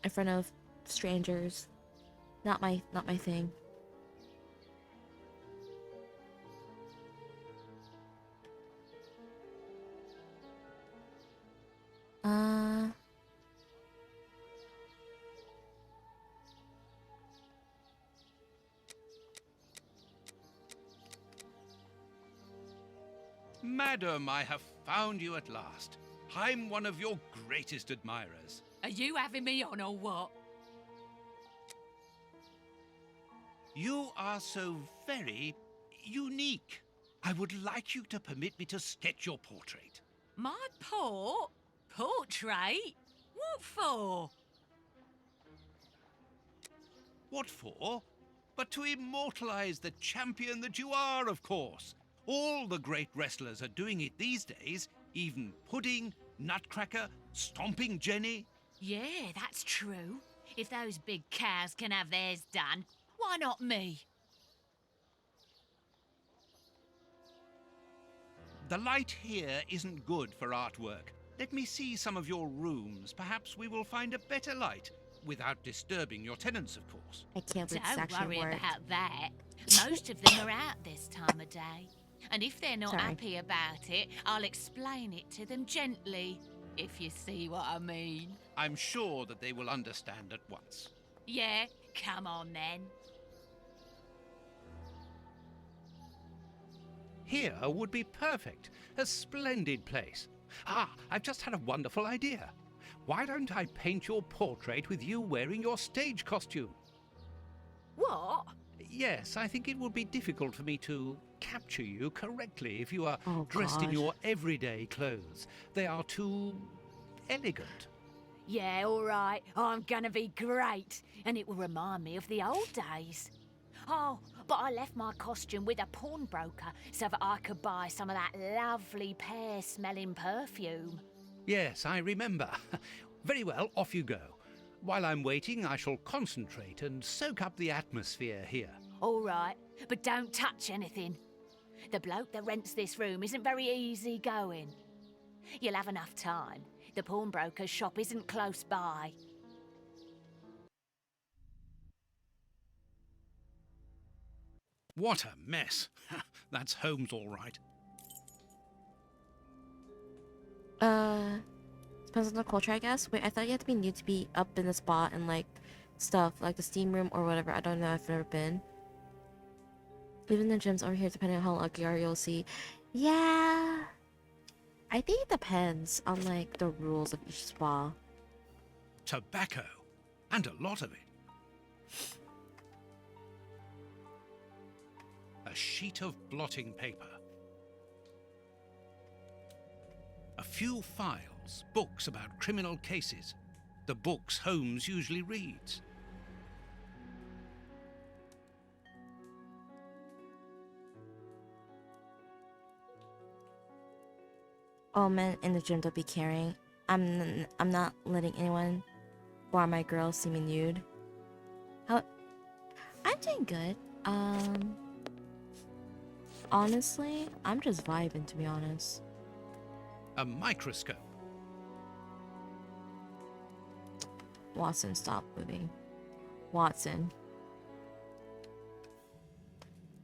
in front of strangers. Not my thing. Madam, I have found you at last. I'm one of your greatest admirers. Are you having me on or what? You are so very unique. I would like you to permit me to sketch your portrait. My portrait? What for? What for? But to immortalize the champion that you are, of course. All the great wrestlers are doing it these days, even Pudding, Nutcracker, Stomping Jenny. Yeah, that's true. If those big cows can have theirs done, why not me? The light here isn't good for artwork. Let me see some of your rooms. Perhaps we will find a better light, without disturbing your tenants, of course. I can't believe this Don't actually worry worked. about that. Most of them are out this time of day. And if they're not Sorry. happy about it, I'll explain it to them gently, if you see what I mean. I'm sure that they will understand at once. Yeah, come on then. Here would be perfect. A splendid place. Ah, I've just had a wonderful idea. Why don't I paint your portrait with you wearing your stage costume? What? Yes, I think it would be difficult for me to capture you correctly if you are Oh, dressed in God. your everyday clothes. They are too elegant. Yeah, all right. I'm gonna be great, and it will remind me of the old days. Oh, but I left my costume with a pawnbroker so that I could buy some of that lovely pear-smelling perfume. Yes, I remember. Very well, off you go. While I'm waiting, I shall concentrate and soak up the atmosphere here. All right, but don't touch anything. The bloke that rents this room isn't very easy going. You'll have enough time. The pawnbroker's shop isn't close by. What a mess. That's Holmes all right. Depends on the culture, I guess. Wait, I thought you had to be new to be up in the spot and like stuff, like the steam room or whatever. I don't know. I've never been. Even the gyms over here, depending on how lucky you are, you'll see. Yeah, I think it depends on like the rules of each spa. Tobacco. And a lot of it. A sheet of blotting paper. A few files, books about criminal cases. The books Holmes usually reads. All men in the gym don't be caring. I'm not letting anyone, bar my girl, see me nude. How? I'm doing good. Honestly, I'm just vibing, to be honest. A microscope. Watson, stop moving. Watson.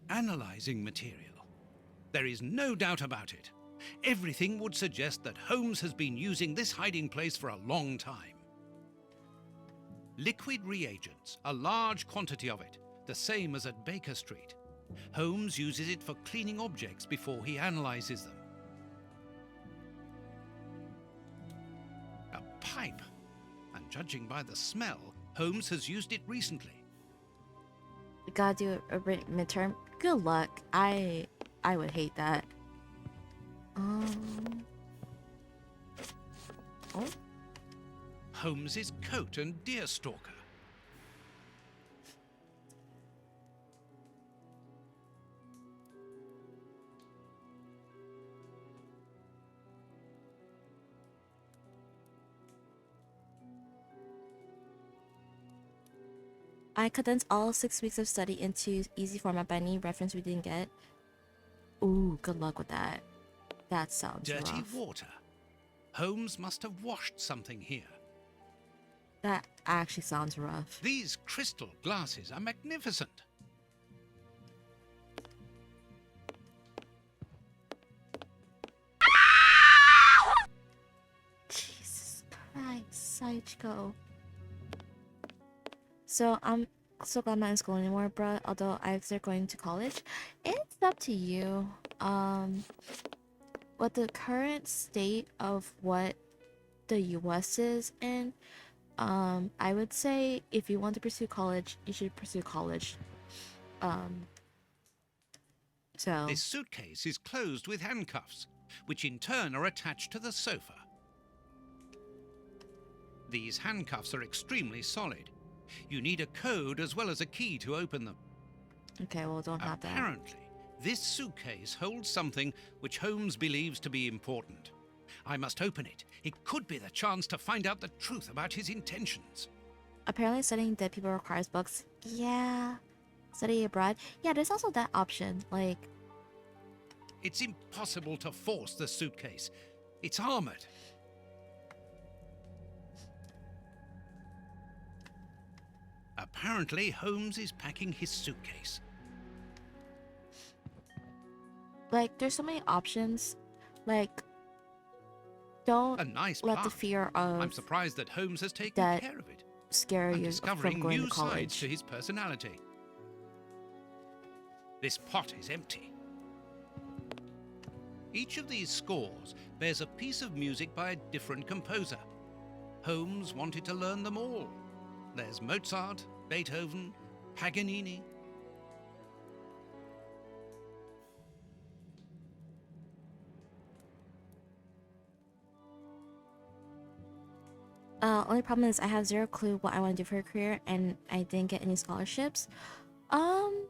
Analyzing material. There is no doubt about it. Everything would suggest that Holmes has been using this hiding place for a long time. Liquid reagents, a large quantity of it, the same as at Baker Street. Holmes uses it for cleaning objects before he analyzes them. A pipe, and judging by the smell, Holmes has used it recently. We gotta do a midterm. Good luck. I would hate that. Oh. Holmes's coat and deerstalker. I condensed all 6 weeks of study into easy format by any reference we didn't get. Ooh, good luck with that. That sounds Dirty rough. water. Holmes must have washed something here. That actually sounds rough. These crystal glasses are magnificent. Jesus Christ, Saichiko. So I'm so glad I'm not in school anymore, bruh. Although I start going to college, it's up to you. What the current state of what the U.S. is in, I would say if you want to pursue college, you should pursue college. So This suitcase is closed with handcuffs, which in turn are attached to the sofa. These handcuffs are extremely solid. You need a code as well as a key to open them. okay, well, don't have that. Apparently, this suitcase holds something which Holmes believes to be important. I must open it. It could be the chance to find out the truth about his intentions. Apparently, studying dead people requires books. Yeah, study abroad. Yeah, there's also that option. Like, It's impossible to force the suitcase. It's armored. Apparently, Holmes is packing his suitcase. there's so many options. Like, don't A nice let the part. fear I'm of surprised that Holmes has taken that care of it. scare I'm you discovering from going new to sides college. to his personality. This pot is empty. Each of these scores bears a piece of music by a different composer. Holmes wanted to learn them all. There's Mozart, Beethoven, Paganini. Only problem is I have zero clue what I want to do for a career, and I didn't get any scholarships. Um,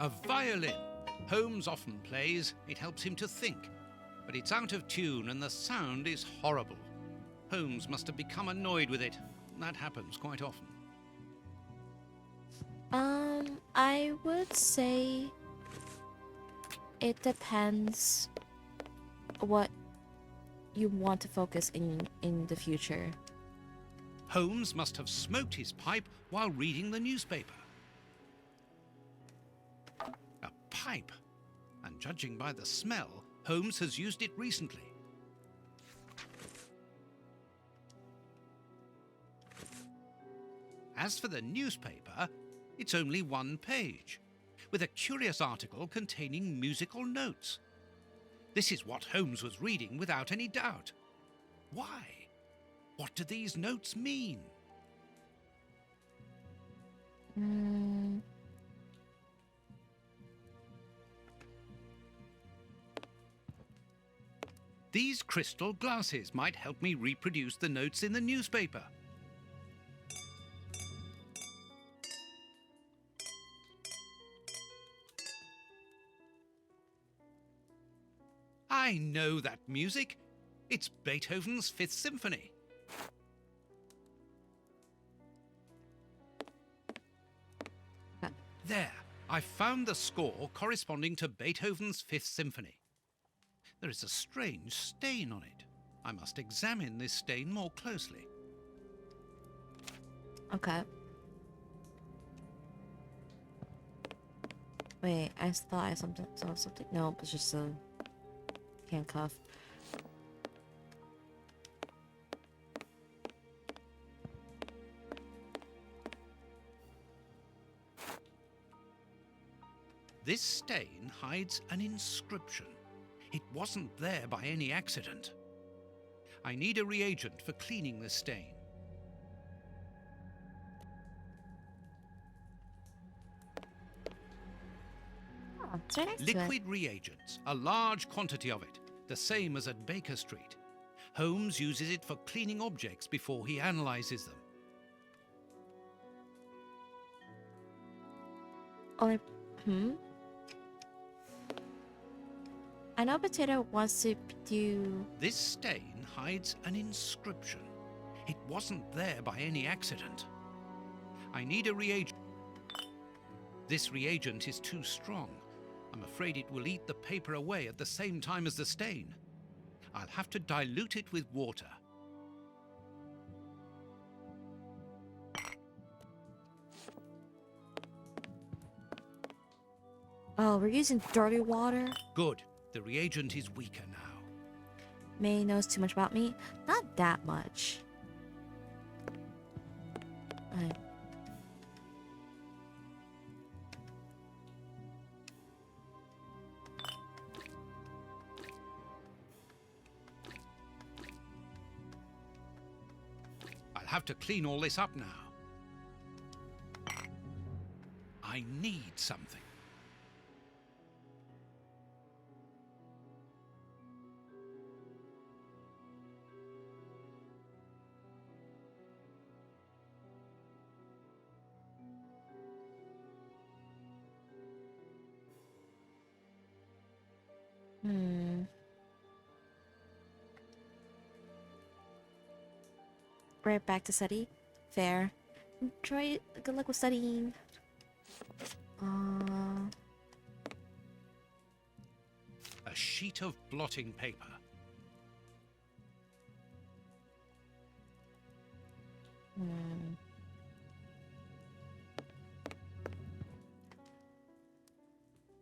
A violin. Holmes often plays. It helps him to think. But it's out of tune and the sound is horrible. Holmes must have become annoyed with it. That happens quite often. I would say it depends what you want to focus in the future. Holmes must have smoked his pipe while reading the newspaper. A pipe? And judging by the smell, Holmes has used it recently. As for the newspaper, it's only one page, with a curious article containing musical notes. This is what Holmes was reading without any doubt. Why? What do these notes mean? These crystal glasses might help me reproduce the notes in the newspaper. I know that music. It's Beethoven's Fifth Symphony. There, I found the score corresponding to Beethoven's Fifth Symphony. There is a strange stain on it. I must examine this stain more closely. Okay. Wait, I thought I saw something. No, it's just a handcuff. This stain hides an inscription. It wasn't there by any accident. I need a reagent for cleaning the stain. Oh, it's right next to it. Liquid reagents, a large quantity of it, the same as at Baker Street. Holmes uses it for cleaning objects before he analyzes them. Only, I know Potato wants to do... This stain hides an inscription. It wasn't there by any accident. I need a reagent. This reagent is too strong. I'm afraid it will eat the paper away at the same time as the stain. I'll have to dilute it with water. Oh, we're using dirty water? Good. The reagent is weaker now. May knows too much about me. Not that much. I'll have to clean all this up now. I need something. Right back to study. Fair. Try good luck with studying. A sheet of blotting paper.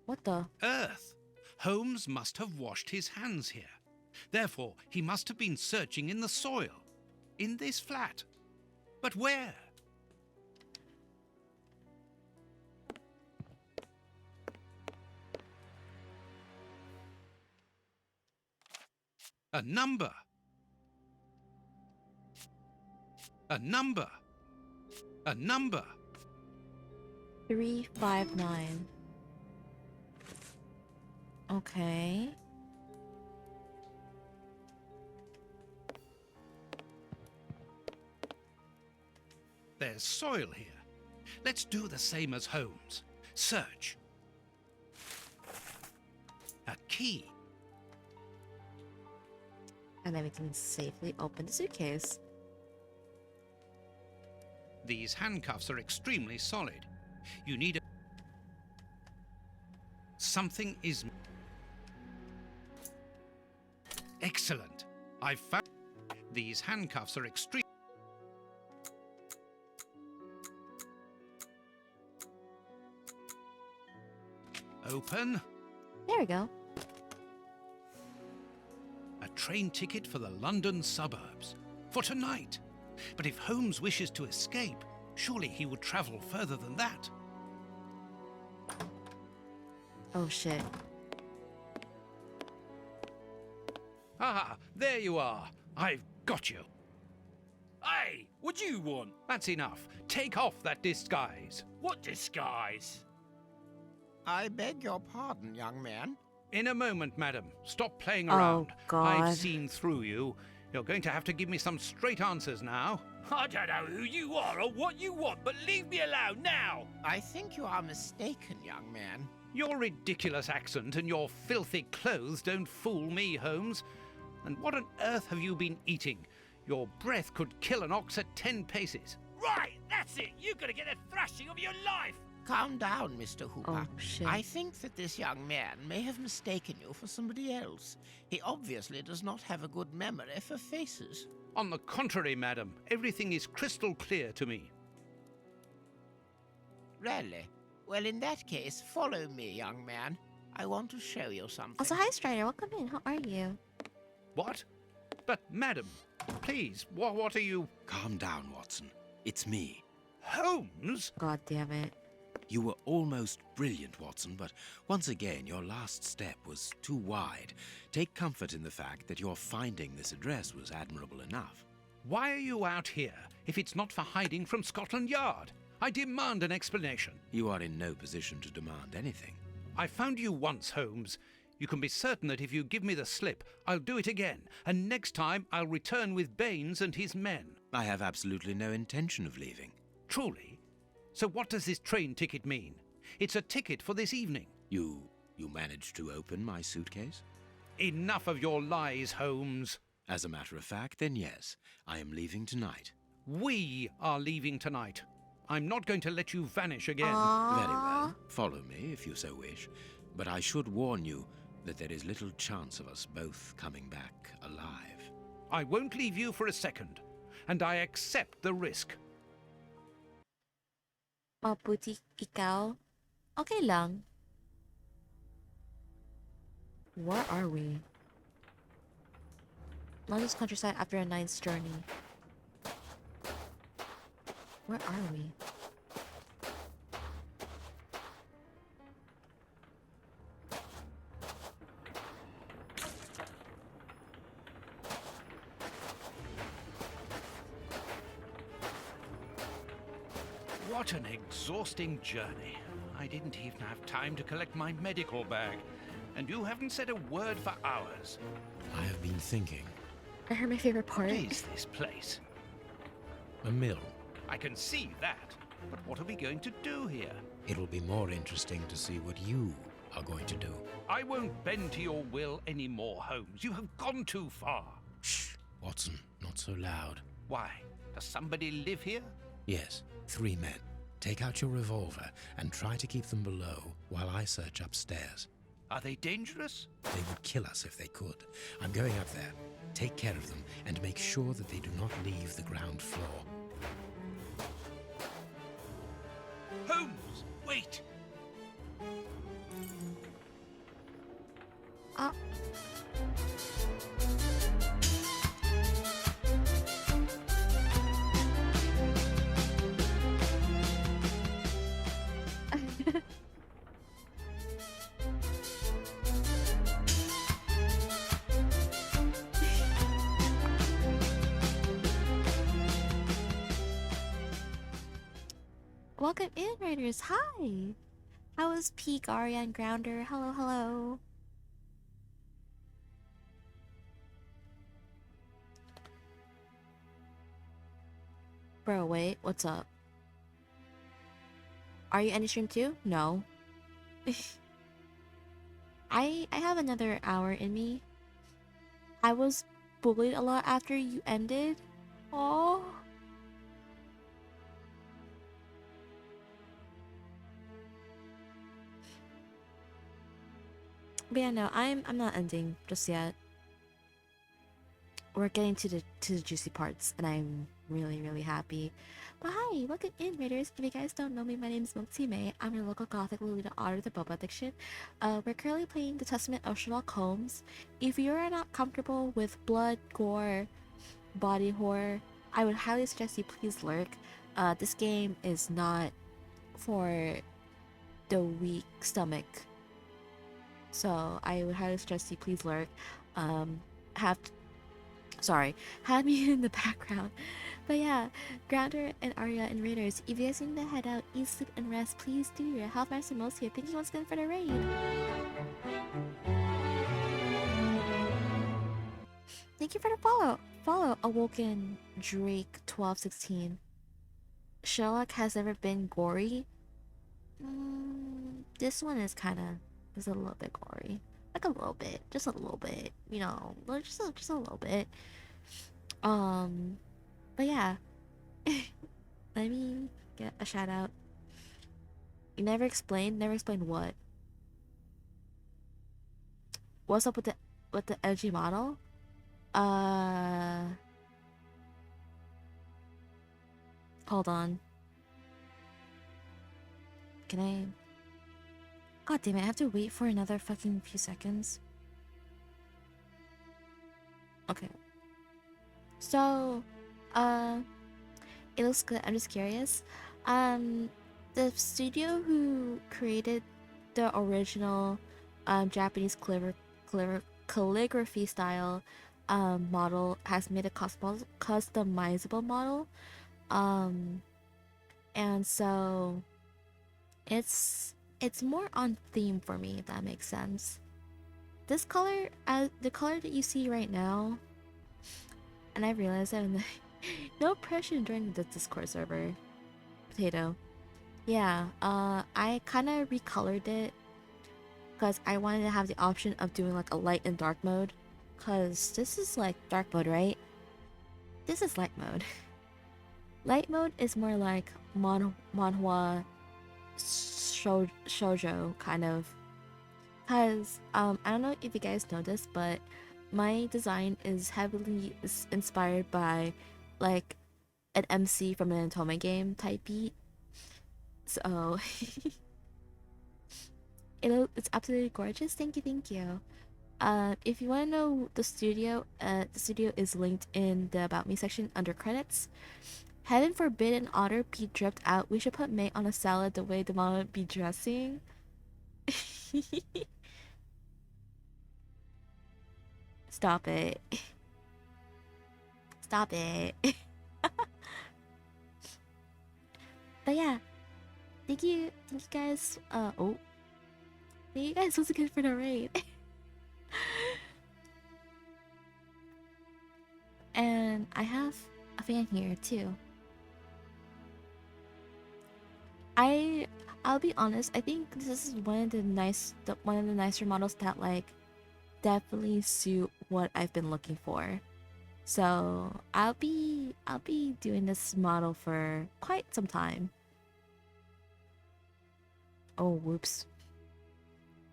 What the? Earth! Holmes must have washed his hands here. Therefore, he must have been searching in the soil. In this flat. But where? A number. A number. A number. 359. Okay. There's soil here. Let's do the same as Holmes. Search. A key. And then we can safely open the suitcase. These handcuffs are extremely solid. You need a... Something is... Excellent. I've found... These handcuffs are extreme... Open. There we go. A train ticket for the London suburbs. For tonight. But if Holmes wishes to escape, surely he would travel further than that. Oh shit. Ah, there you are. I've got you. Hey, what do you want? That's enough. Take off that disguise. What disguise? I beg your pardon, young man. In a moment, madam. Stop playing Oh, around. God. I've seen through you. You're going to have to give me some straight answers now. I don't know who you are or what you want, but leave me alone now! I think you are mistaken, young man. Your ridiculous accent and your filthy clothes don't fool me, Holmes. And what on earth have you been eating? Your breath could kill an ox at 10 paces. Right, that's it! You're gonna get the thrashing of your life! Calm down, Mr. Hooper. Oh shit. I think that this young man may have mistaken you for somebody else. He obviously does not have a good memory for faces. On the contrary, madam, everything is crystal clear to me. Really? Well, in that case, follow me, young man. I want to show you something. Also, hi Strider, welcome in. How are you? What? But, madam, please, what are you... Calm down, Watson. It's me. Holmes? God damn it. You were almost brilliant, Watson, but once again, your last step was too wide. Take comfort in the fact that your finding this address was admirable enough. Why are you out here if it's not for hiding from Scotland Yard? I demand an explanation. You are in no position to demand anything. I found you once, Holmes. You can be certain that if you give me the slip, I'll do it again, and next time I'll return with Baines and his men. I have absolutely no intention of leaving. Truly? So what does this train ticket mean? It's a ticket for this evening. You managed to open my suitcase? Enough of your lies, Holmes. As a matter of fact, then yes, I am leaving tonight. We are leaving tonight. I'm not going to let you vanish again. Very well. Follow me if you so wish. But I should warn you that there is little chance of us both coming back alive. I won't leave you for a second, and I accept the risk. Maputi ikaw? Okay lang. Where are we? London's countryside after a night's journey. Where are we? What an exhausting journey. I didn't even have time to collect my medical bag. And you haven't said a word for hours. I have been thinking. I heard my favorite part. What is this place? A mill. I can see that. But what are we going to do here? It'll be more interesting to see what you are going to do. I won't bend to your will anymore, Holmes. You have gone too far. Shh, Watson, not so loud. Why? Does somebody live here? Yes, 3 men. Take out your revolver and try to keep them below while I search upstairs. Are they dangerous? They would kill us if they could. I'm going up there. Take care of them and make sure that they do not leave the ground floor. Holmes, wait! Welcome in, Raiders. Hi. How is Peak, Arya, and Grounder? Hello, hello. Bro, wait. What's up? Are you ending stream too? No. I have another hour in me. I was bullied a lot after you ended. Oh. But yeah, no, I'm not ending just yet. We're getting to the juicy parts, and I'm really happy. But hi, welcome in, Raiders. If you guys don't know me, my name is Milty May. I'm your local gothic Lolita Otter, the Boba Addiction. We're currently playing the Testament of Sherlock Holmes. If you're not comfortable with blood, gore, body horror, I would highly suggest you please lurk. This game is not for the weak stomach, so I would highly suggest you please lurk. Have me in the background. But yeah, Grounder and Arya and Raiders, if you guys need to head out, eat, sleep, and rest, please do. Your Health Master Most here. Thank you once again for the raid. Thank you for the follow. Awoken Drake 1216. Sherlock has never been gory. This one is a little bit gory. Like a little bit, just a little bit, you know, just a little bit. But yeah, let me get a shout out. You never explained what. What's up with the LG model? Hold on. Can I? God damn it! I have to wait for another fucking few seconds. Okay. So, it looks good. I'm just curious. The studio who created the original Japanese calligraphy style model has made a customizable model. And so it's more on theme for me, if that makes sense. This color, the color that you see right now, and I realized that no pressure during the Discord server. Potato. Yeah, I kind of recolored it because I wanted to have the option of doing like a light and dark mode. Because this is like dark mode, right? This is light mode. Light mode is more like manhwa shoujo kind of. Because I don't know if you guys know this, but my design is heavily inspired by like an MC from an Otome game type beat. So it's absolutely gorgeous. Thank you. If you want to know the studio is linked in the About Me section under credits. Heaven forbid an otter be dripped out. We should put May on a salad the way the mom would be dressing. Stop it. Stop it. But yeah, thank you guys. Thank you guys once again for the raid. And I have a fan here too. I'll be honest. I think this is one of the nicer models that like definitely suit what I've been looking for. So I'll be doing this model for quite some time. Oh, whoops.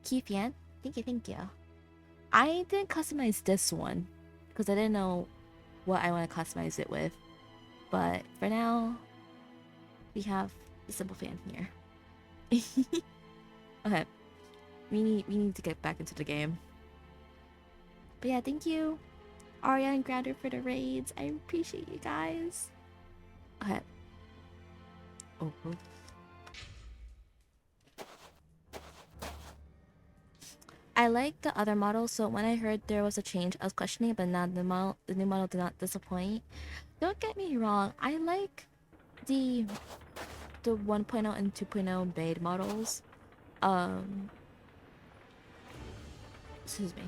Keithian, thank you. I didn't customize this one because I didn't know what I want to customize it with. But for now, we have the simple fan here. Okay, we need to get back into the game. But yeah, thank you, Arya and Grounder, for the raids. I appreciate you guys. Okay. Oh. I like the other model, so when I heard there was a change, I was questioning, but now the new model did not disappoint. Don't get me wrong, I like the 1.0 and 2.0 Bade models. Excuse me.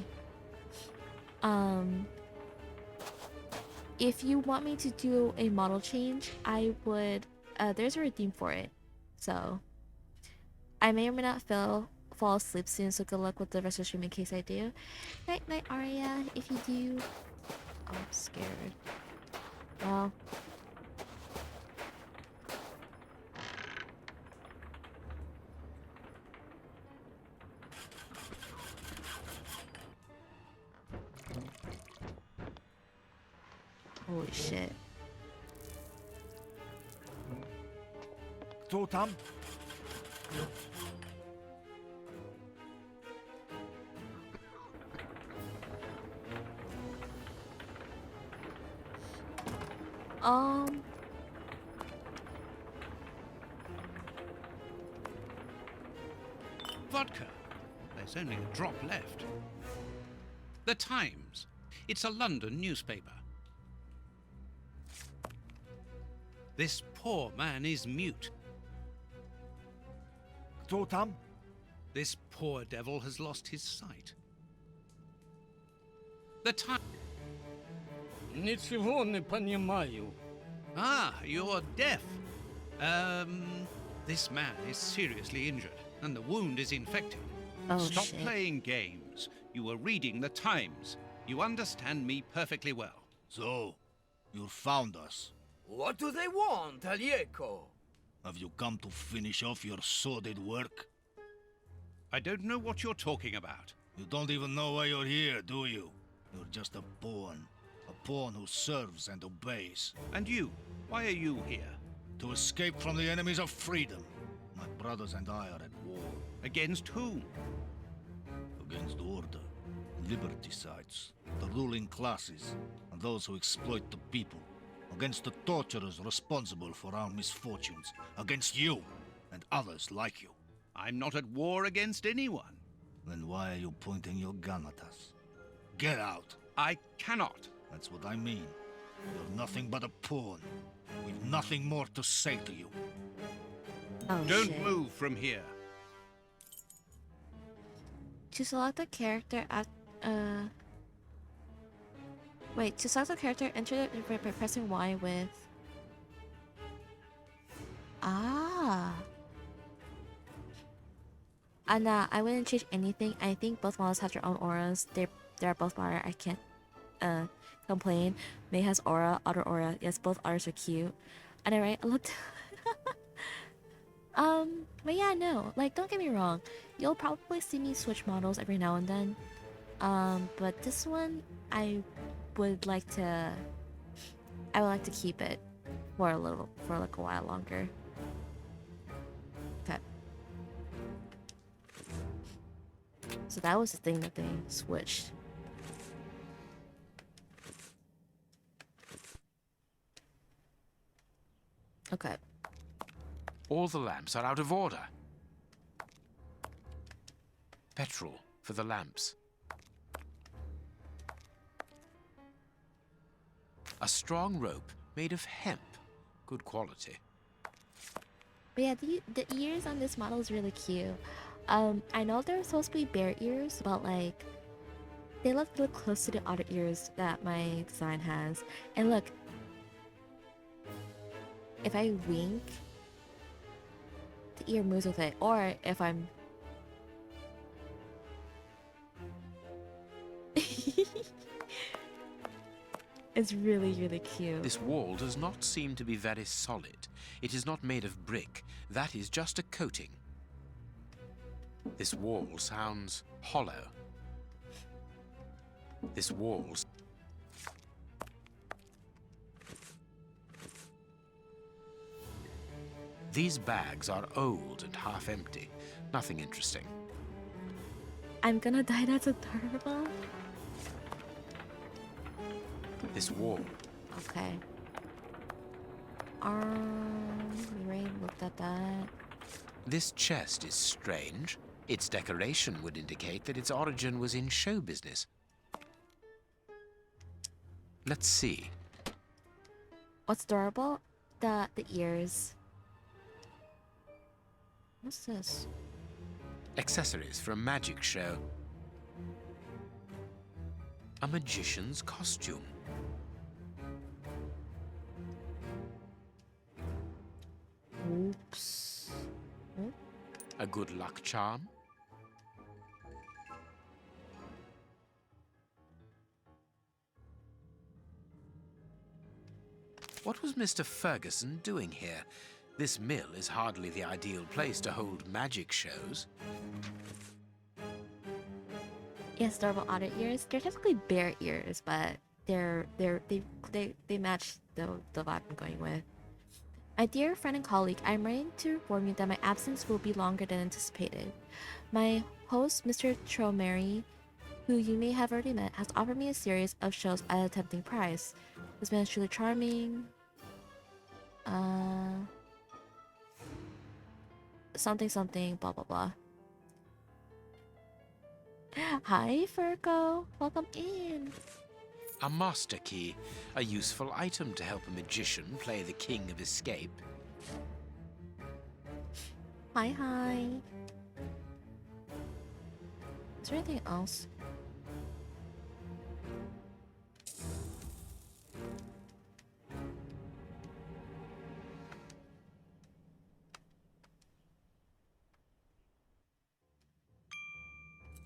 If you want me to do a model change, I would. There's a redeem for it, so I may or may not fall asleep soon, so good luck with the rest of the stream in case I do. Night night, Arya. If you do, oh, I'm scared. Well. Holy shit. Totam? Vodka. There's only a drop left. The Times. It's a London newspaper. This poor man is mute. Totam? This poor devil has lost his sight. The Times. Ничего не понимаю. Ah, you're deaf. This man is seriously injured, and the wound is infected. Oh, Stop shit. playing games. You were reading the Times. You understand me perfectly well. So, you found us. What do they want, Alieco? Have you come to finish off your sordid work? I don't know what you're talking about. You don't even know why you're here, do you? You're just a pawn. A pawn who serves and obeys. And you? Why are you here? To escape from the enemies of freedom. My brothers and I are at war. Against whom? Against order, liberticides, the ruling classes, and those who exploit the people. Against the torturers responsible for our misfortunes. Against you and others like you. I'm not at war against anyone. Then why are you pointing your gun at us? Get out! I cannot. That's what I mean. You're nothing but a pawn. We've nothing more to say to you. Oh, Don't shit. move from here. To select a character at wait, to select a character, enter it by pressing Y with And I wouldn't change anything. I think both models have their own auras. They're both fire. I can't complain. May has aura, otter aura. Yes, both otters are cute. And I looked but yeah, no, like, don't get me wrong, you'll probably see me switch models every now and then, but this one I would like to keep it for like a while longer. Okay, so that was the thing that they switched. Okay. All the lamps are out of order. Petrol for the lamps. A strong rope made of hemp. Good quality. But yeah, the ears on this model is really cute. I know they're supposed to be bear ears, but like, they look really close to the otter ears that my design has. And look, if I wink, the ear moves with it, or if I'm it's really, really cute. This wall does not seem to be very solid. It is not made of brick. That is just a coating. This wall sounds hollow. This wall's These bags are old and half empty. Nothing interesting. I'm gonna die, that's adorable. This wall. Okay. We already looked at that. This chest is strange. Its decoration would indicate that its origin was in show business. Let's see. What's adorable? The ears. What's this? Accessories for a magic show. A magician's costume. Oops. Oh. A good luck charm? What was Mr. Ferguson doing here? This mill is hardly the ideal place to hold magic shows. Yes, adorable otter ears. They're technically bear ears, but they match the vibe I'm going with. My dear friend and colleague, I'm writing to inform you that my absence will be longer than anticipated. My host, Mr. Tromeri, who you may have already met, has offered me a series of shows at a tempting price. This man is truly charming. Something something, blah blah blah. Hi, Furco. Welcome in. A master key, a useful item to help a magician play the king of escape. Hi. Is there anything else?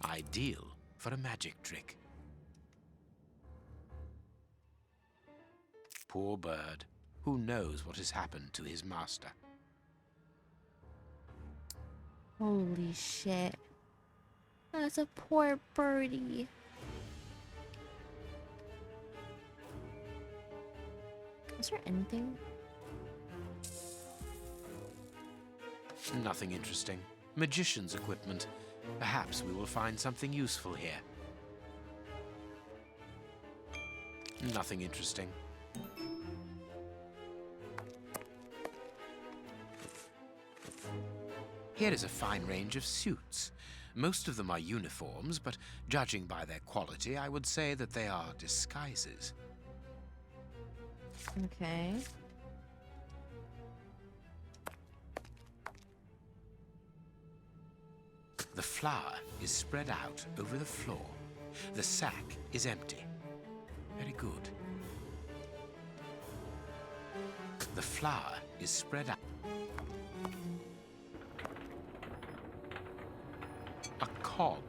Ideal for a magic trick. Poor bird. Who knows what has happened to his master? Holy shit. That's a poor birdie. Is there anything? Nothing interesting. Magician's equipment. Perhaps we will find something useful here. Nothing interesting. Here is a fine range of suits. Most of them are uniforms, but judging by their quality, I would say that they are disguises. Okay. The flour is spread out over the floor. The sack is empty. Very good. The flour is spread out. A cog.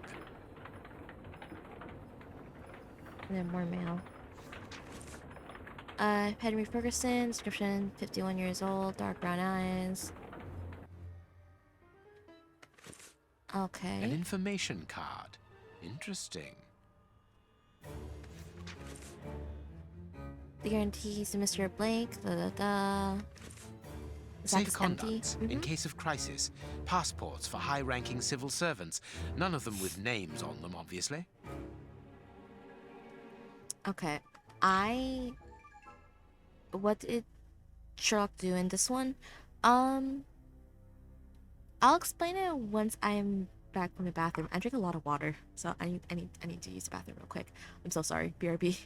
And then more mail. Henry Ferguson, description, 51 years old, dark brown eyes. Okay. An information card. Interesting. The guarantees to Mr. Blake, The sack Safe is empty. conducts in case of crisis. Passports for high-ranking civil servants. None of them with names on them, obviously. Okay. What did Sherlock do in this one? I'll explain it once I'm back from the bathroom. I drink a lot of water, so I need to use the bathroom real quick. I'm so sorry. BRB.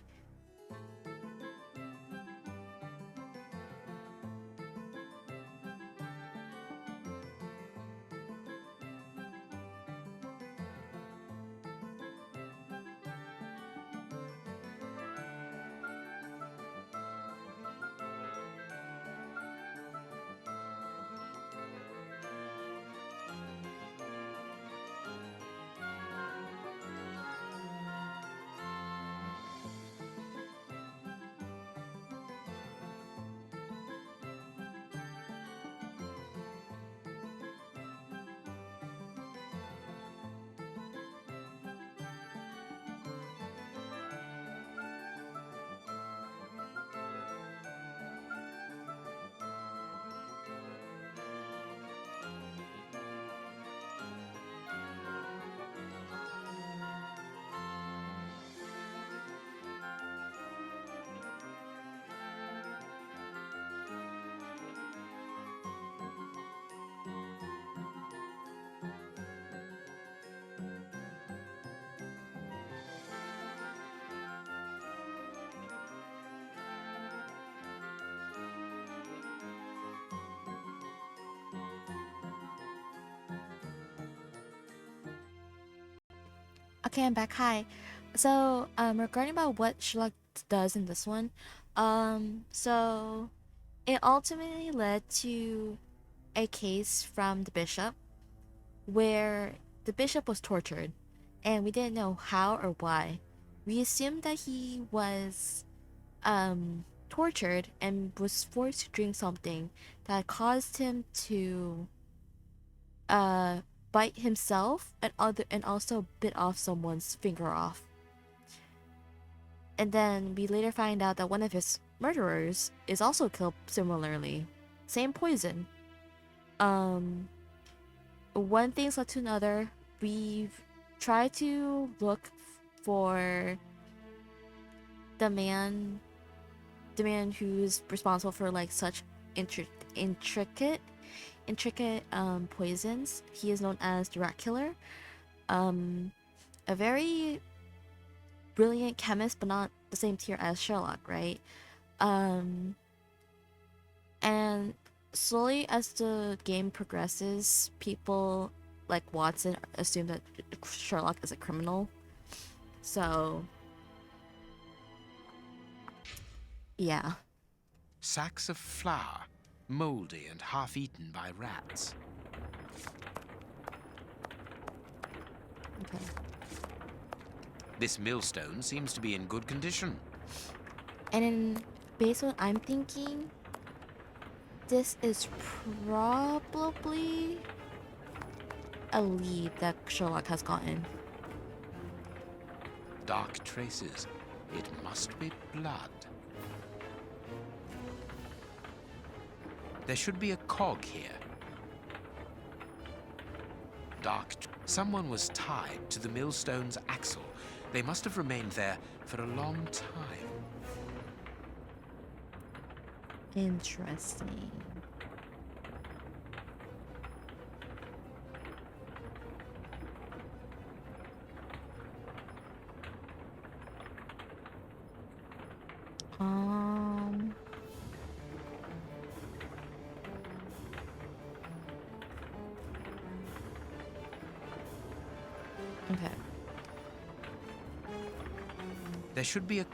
Okay, I'm back. Hi. So, regarding about what Sherlock does in this one, so it ultimately led to a case from the bishop, where the bishop was tortured, and we didn't know how or why. We assumed that he was tortured and was forced to drink something that caused him to bite himself and also bit off someone's finger off. And then we later find out that one of his murderers is also killed similarly. Same poison. One thing's led to another. We've tried to look for the man who's responsible for like such intricate poisons. He is known as the Rat Killer. A very brilliant chemist, but not the same tier as Sherlock, right? And slowly as the game progresses, people like Watson assume that Sherlock is a criminal. So yeah. Sacks of flour, moldy and half-eaten by rats. Okay. This millstone seems to be in good condition. And then, based on what I'm thinking, this is probably a lead that Sherlock has gotten. Dark traces. It must be blood. There should be a cog here. Someone was tied to the millstone's axle. They must have remained there for a long time. Interesting. Okay. There should be a...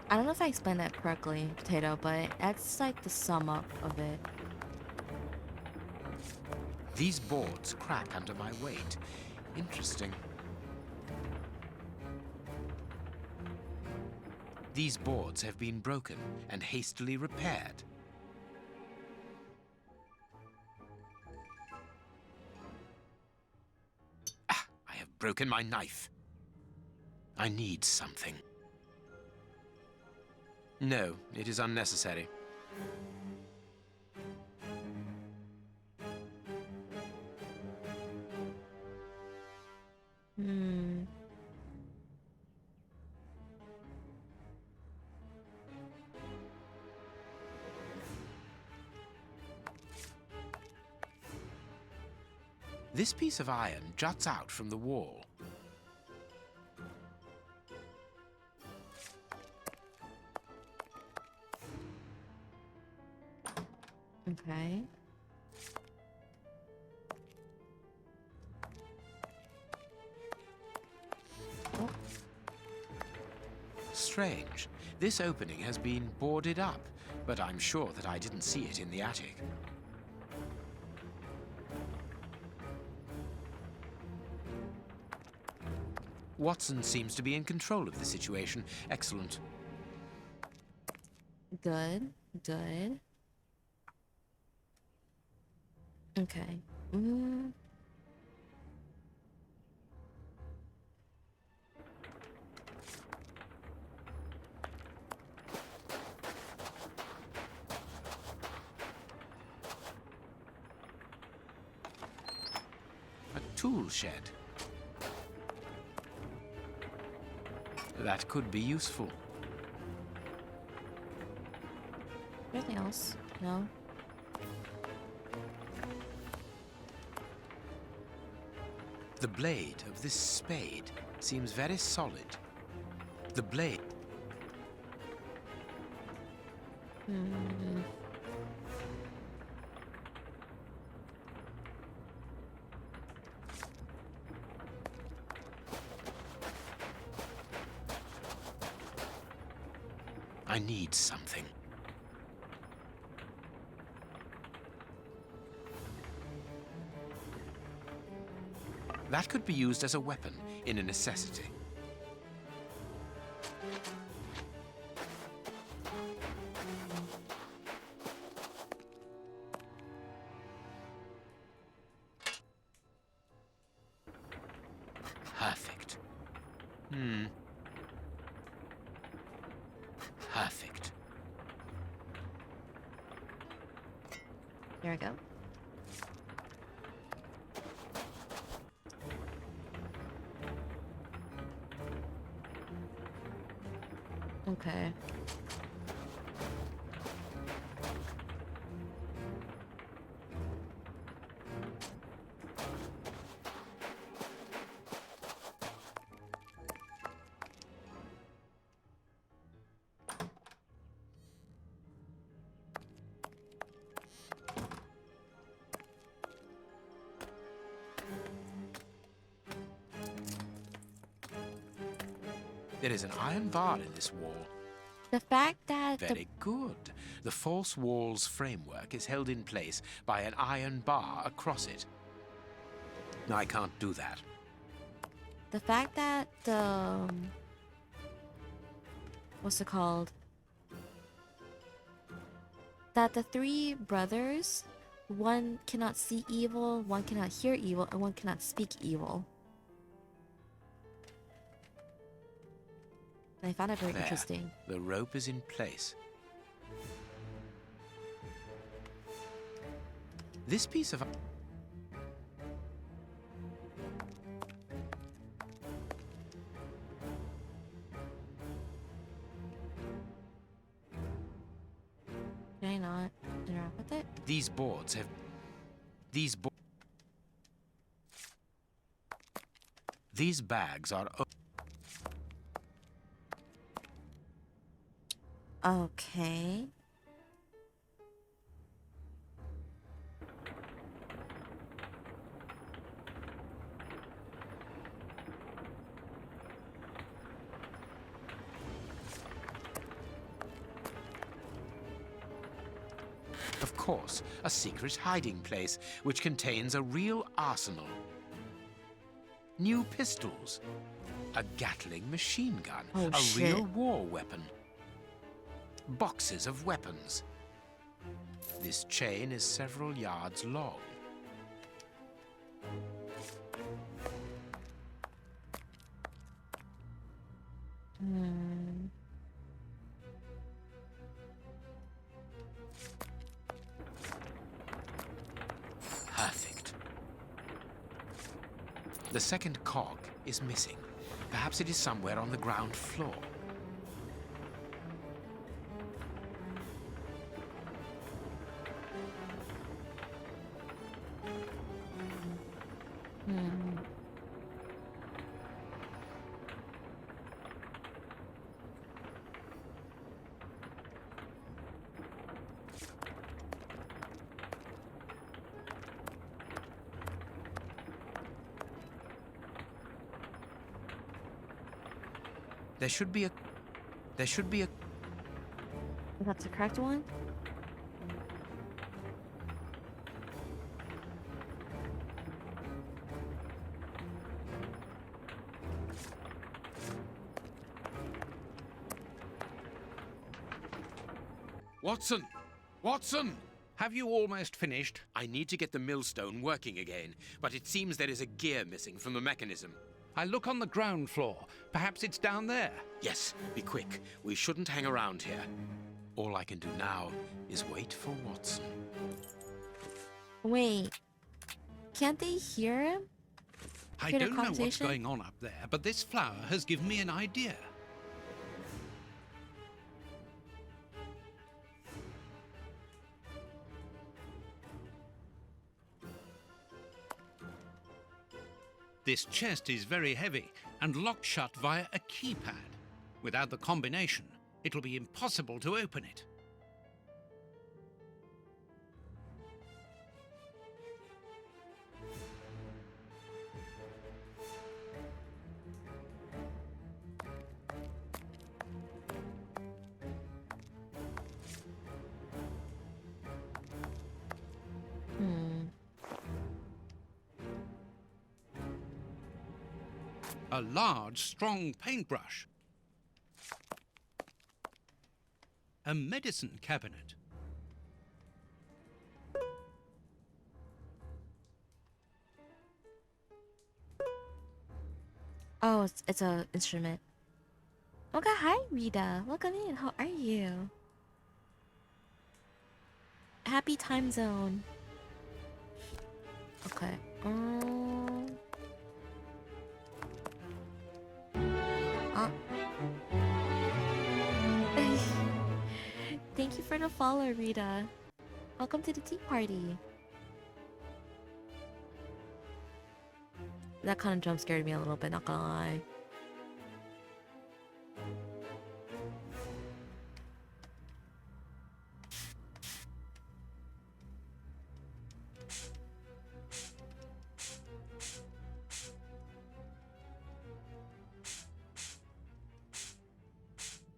I don't know if I explained that correctly, Potato, but that's like the sum up of it. These boards crack under my weight. Interesting. These boards have been broken and hastily repaired. Ah, I have broken my knife. I need something. No, it is unnecessary. This piece of iron juts out from the wall. Okay. Oh. Strange. This opening has been boarded up, but I'm sure that I didn't see it in the attic. Watson seems to be in control of the situation. Excellent. Good. Good. Okay. A tool shed. That could be useful. Anything else? No? The blade of this spade seems very solid. The blade... I need something. That could be used as a weapon in a necessity. Perfect. Perfect. There we go. Okay. There is an iron bar in this wall. The fact that Very good. The false wall's framework is held in place by an iron bar across it. I can't do that. the fact that the what's it called? That the three brothers, one cannot see evil, one cannot hear evil, and one cannot speak evil. And I found it very There. interesting. The rope is in place. This piece of... Can I not interact with it? These boards have... These bags are... Okay. Of course, a secret hiding place, which contains a real arsenal. New pistols. A Gatling machine gun. Oh, a shit. real war weapon. Boxes of weapons. This chain is several yards long. Perfect. The second cog is missing. Perhaps it is somewhere on the ground floor. There should be a... That's the correct one? Watson! Watson! Have you almost finished? I need to get the millstone working again, but it seems there is a gear missing from the mechanism. I look on the ground floor. Perhaps it's down there. Yes, be quick. We shouldn't hang around here. All I can do now is wait for Watson. Wait. Can't they hear him? I Hear the don't know what's conversation? going on up there, but this flower has given me an idea. This chest is very heavy and locked shut via a keypad. Without the combination, it'll be impossible to open it. A large, strong paintbrush. A medicine cabinet. Oh, it's a instrument. Okay, hi Rita. Welcome in. How are you? Happy time zone. Okay. Thank you for the follow, Rita. Welcome to the tea party. That kind of jump scared me a little bit, not gonna lie.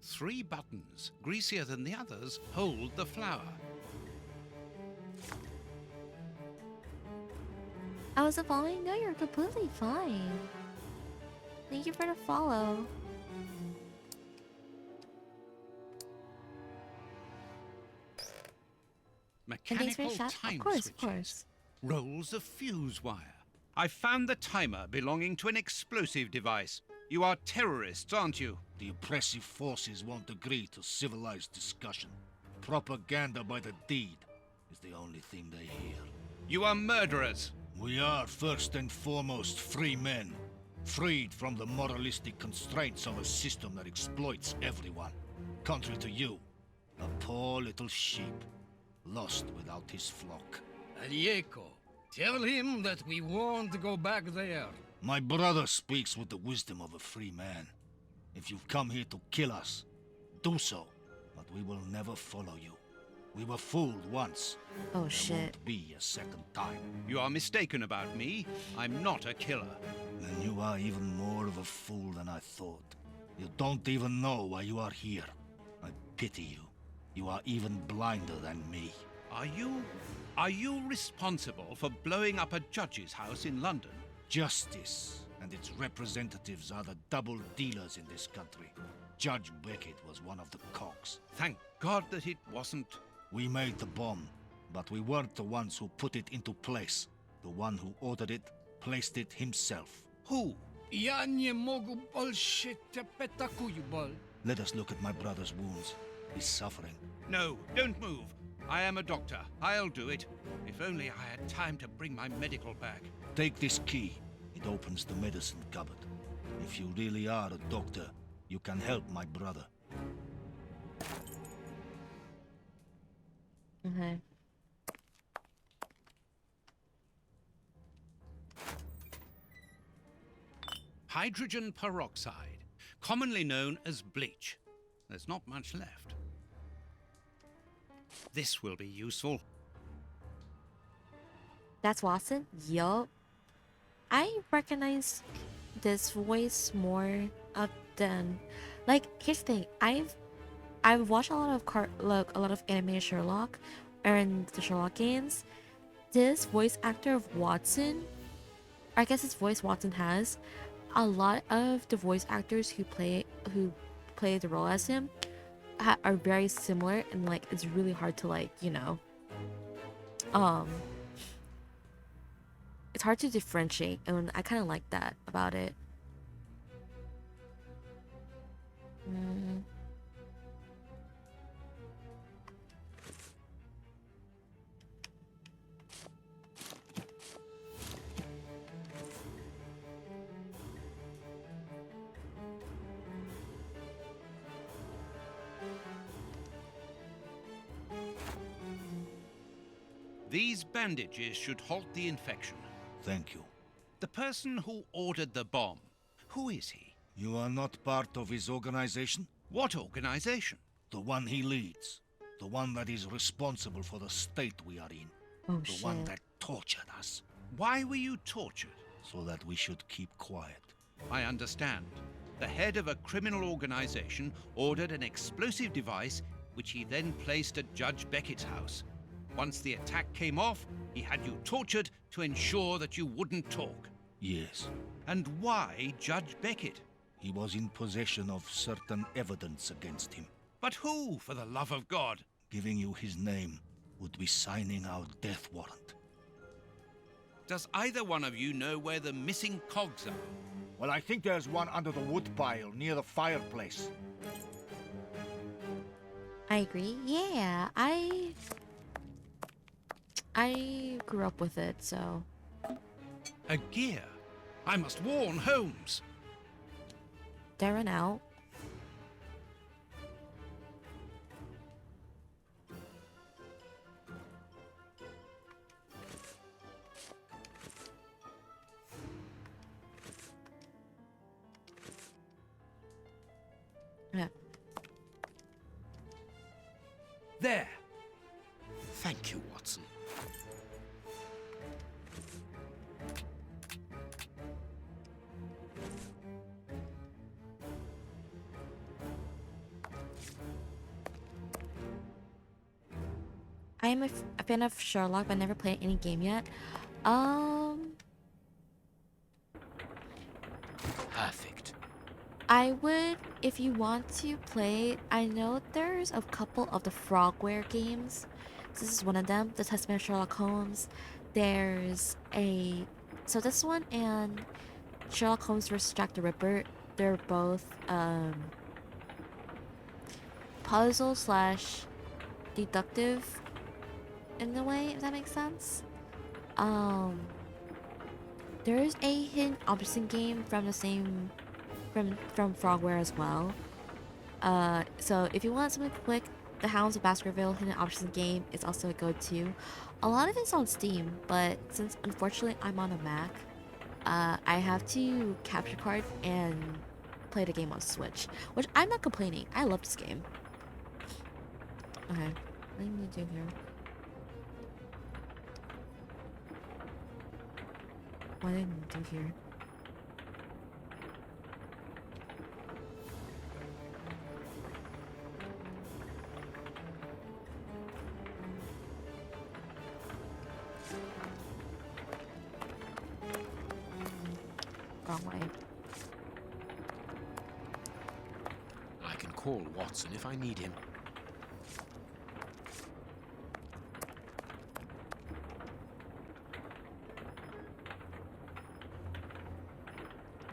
Three buttons, greasier than the others, hold the flower. I wasn't following? No, you're completely fine. Thank you for the follow. Mechanical time Of course, switches. of course. Rolls of fuse wire. I found the timer belonging to an explosive device. You are terrorists, aren't you? The oppressive forces won't agree to civilized discussion. Propaganda by the deed is the only thing they hear. You are murderers. We are first and foremost free men, freed from the moralistic constraints of a system that exploits everyone. Contrary to you, a poor little sheep, lost without his flock. Diego, tell him that we won't go back there. My brother speaks with the wisdom of a free man. If you've come here to kill us, do so, but we will never follow you. We were fooled once. Oh, there shit. Won't be a second time. You are mistaken about me. I'm not a killer. Then you are even more of a fool than I thought. You don't even know why you are here. I pity you. You are even blinder than me. Are you responsible for blowing up a judge's house in London? Justice and its representatives are the double dealers in this country. Judge Beckett was one of the cogs. Thank God that it wasn't. We made the bomb, but we weren't the ones who put it into place. The one who ordered it placed it himself. Who? Ja nie mogu bolше терпеть боль. Let us look at my brother's wounds. He's suffering. No, don't move. I am a doctor. I'll do it. If only I had time to bring my medical bag. Take this key. It opens the medicine cupboard. If you really are a doctor, you can help my brother. Okay. Hydrogen peroxide, commonly known as bleach. There's not much left. This will be useful. That's Watson? Yup. I recognize this voice more than, like, here's the thing. I've watched a lot of a lot of animated Sherlock and the Sherlock games. This voice actor of Watson, I guess it's voice Watson has, a lot of the voice actors who play the role as him are very similar, and like it's really hard to, like, you know, it's hard to differentiate, and I kind of like that about it. These bandages should halt the infection. Thank you. The person who ordered the bomb, who is he? You are not part of his organization? What organization? The one he leads. The one that is responsible for the state we are in. Oh, the one that tortured us. Why were you tortured? So that we should keep quiet. I understand. The head of a criminal organization ordered an explosive device which he then placed at Judge Beckett's house. Once the attack came off, he had you tortured to ensure that you wouldn't talk. Yes. And why Judge Beckett? He was in possession of certain evidence against him. But who, for the love of God? Giving you his name would be signing our death warrant. Does either one of you know where the missing cogs are? Well, I think there's one under the woodpile near the fireplace. I agree. Yeah, I grew up with it, so. A gear? I must warn Holmes. Darren out. Yeah. There. Thank you, Watson. I am a fan of Sherlock, but never played any game yet. Perfect. I would, if you want to play, I know there's a couple of the Frogware games. This is one of them, The Testament of Sherlock Holmes. There's so this one and Sherlock Holmes vs. Jack the Ripper, they're both, puzzle slash deductive in a way, if that makes sense. There is a hidden object game from the same from Frogware as well. So if you want something quick, the Hounds of Baskerville hidden objects game is also a go-to. A lot of it's on Steam, but since unfortunately I'm on a Mac, I have to capture card and play the game on Switch, which I'm not complaining. I love this game. Okay, what do you need to do here? What do I need to do here? Wrong way. I can call Watson if I need him.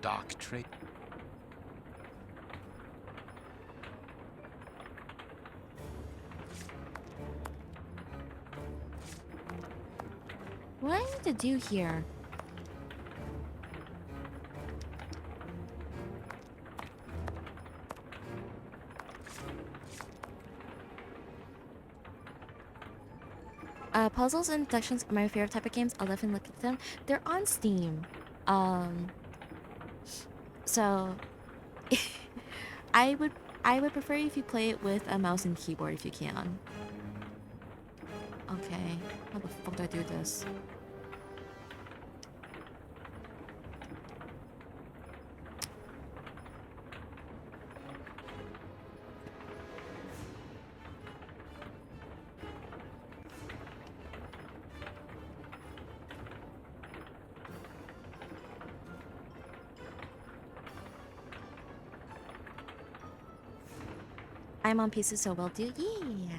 Dark trade. What do I need to do here? Puzzles and deductions are my favorite type of games. I'll definitely look at them. They're on Steam. So I would prefer if you play it with a mouse and keyboard if you can. Okay, how the fuck do I do this? I'm on PC, so will do. Yeah.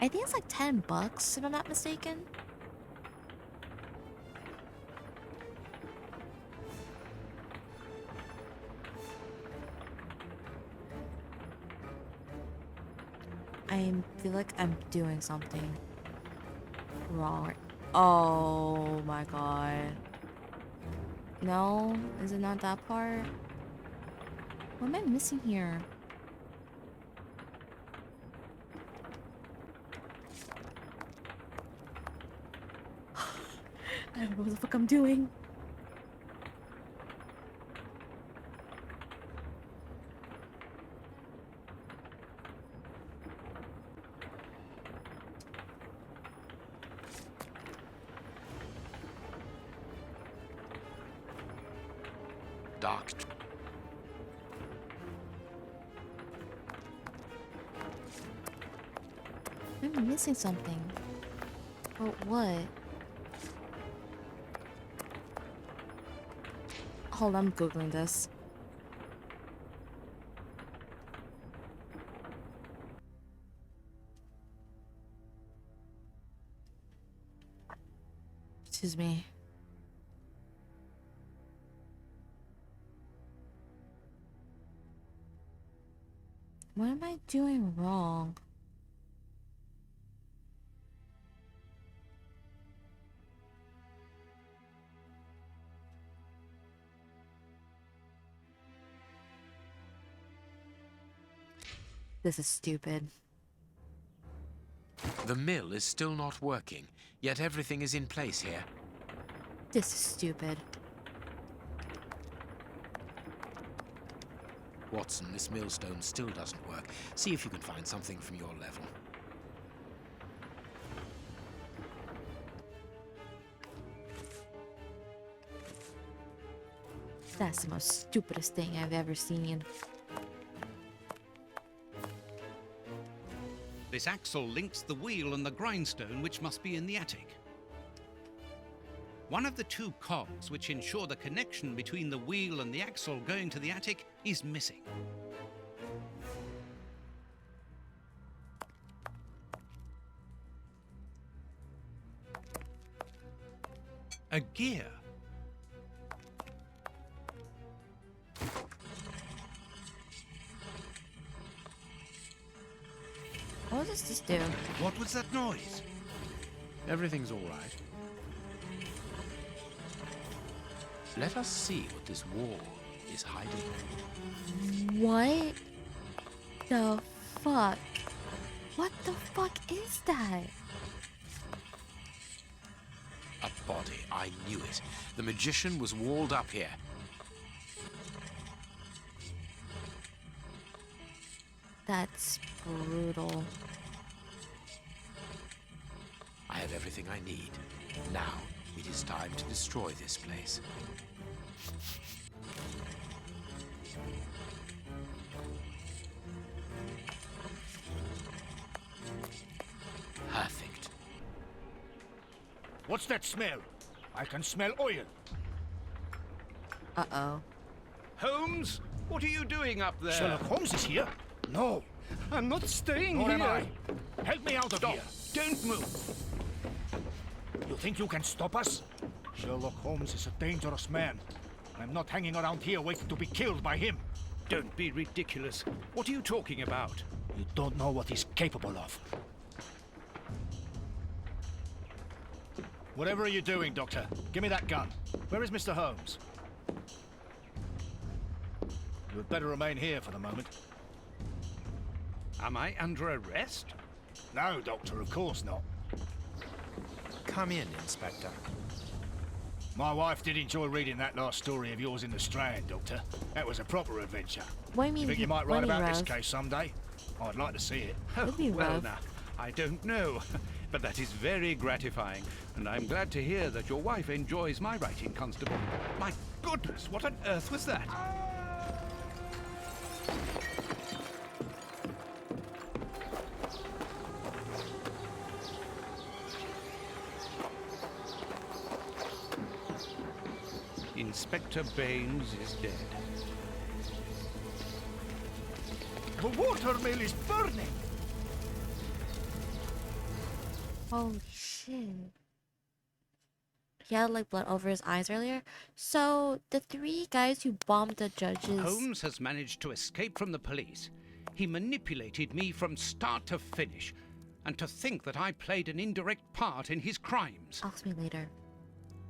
I think it's like $10 if I'm not mistaken. I feel like I'm doing something wrong. Oh my god. No? Is it not that part? What am I missing here? I don't know what the fuck I'm doing. Dark. I'm missing something. But what? Hold on, I'm googling this. Excuse me. What am I doing wrong? This is stupid. The mill is still not working, yet everything is in place here. This is stupid. Watson, this millstone still doesn't work. See if you can find something from your level. That's the most stupidest thing I've ever seen. This axle links the wheel and the grindstone, which must be in the attic. One of the two cogs which ensure the connection between the wheel and the axle going to the attic is missing. A gear. What does this do? What was that noise? Everything's all right. Let us see what this wall is hiding. What the fuck? What the fuck is that? A body. I knew it. The magician was walled up here. That's brutal. I have everything I need. Now, it is time to destroy this place. Perfect. What's that smell? I can smell oil. Uh-oh. Holmes, what are you doing up there? Sherlock Holmes is here? No. I'm not staying Nor here. am I. Help me out of Stop. here. Don't move. You think you can stop us? Sherlock Holmes is a dangerous man. I'm not hanging around here waiting to be killed by him. Don't be ridiculous. What are you talking about? You don't know what he's capable of. Whatever are you doing, Doctor? Give me that gun. Where is Mr. Holmes? You had better remain here for the moment. Am I under arrest? No, Doctor, of course not. Come in, Inspector. My wife did enjoy reading that last story of yours in the Strand, Doctor. That was a proper adventure. What do you mean? Think you might what write do you about this Rev? case someday? I'd like to see it. It'd be well rough. now, I don't know. But that is very gratifying. And I'm glad to hear that your wife enjoys my writing, Constable. My goodness, what on earth was that? Inspector Baines is dead. The watermill is burning! Holy shit. He had like blood over his eyes earlier. So the three guys who bombed the judges. Holmes has managed to escape from the police. He manipulated me from start to finish. And to think that I played an indirect part in his crimes. Ask me later.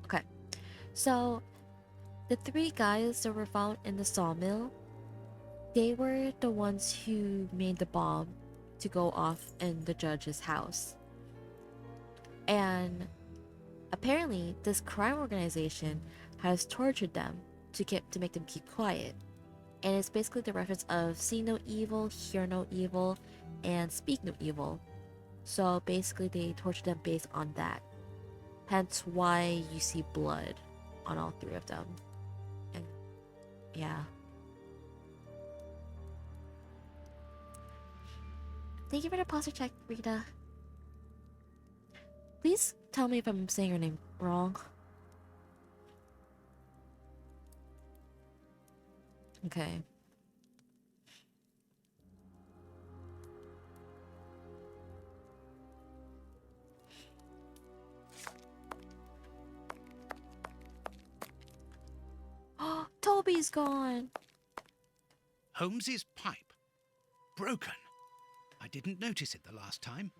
Okay. So the three guys that were found in the sawmill, they were the ones who made the bomb to go off in the judge's house. And apparently this crime organization has tortured them to make them keep quiet. And it's basically the reference of see no evil, hear no evil, and speak no evil. So basically they tortured them based on that. Hence why you see blood on all three of them. And yeah. Thank you for the posture check, Rita. Please tell me if I'm saying your name wrong. Okay. Oh, Toby's gone. Holmes's pipe. Broken. I didn't notice it the last time.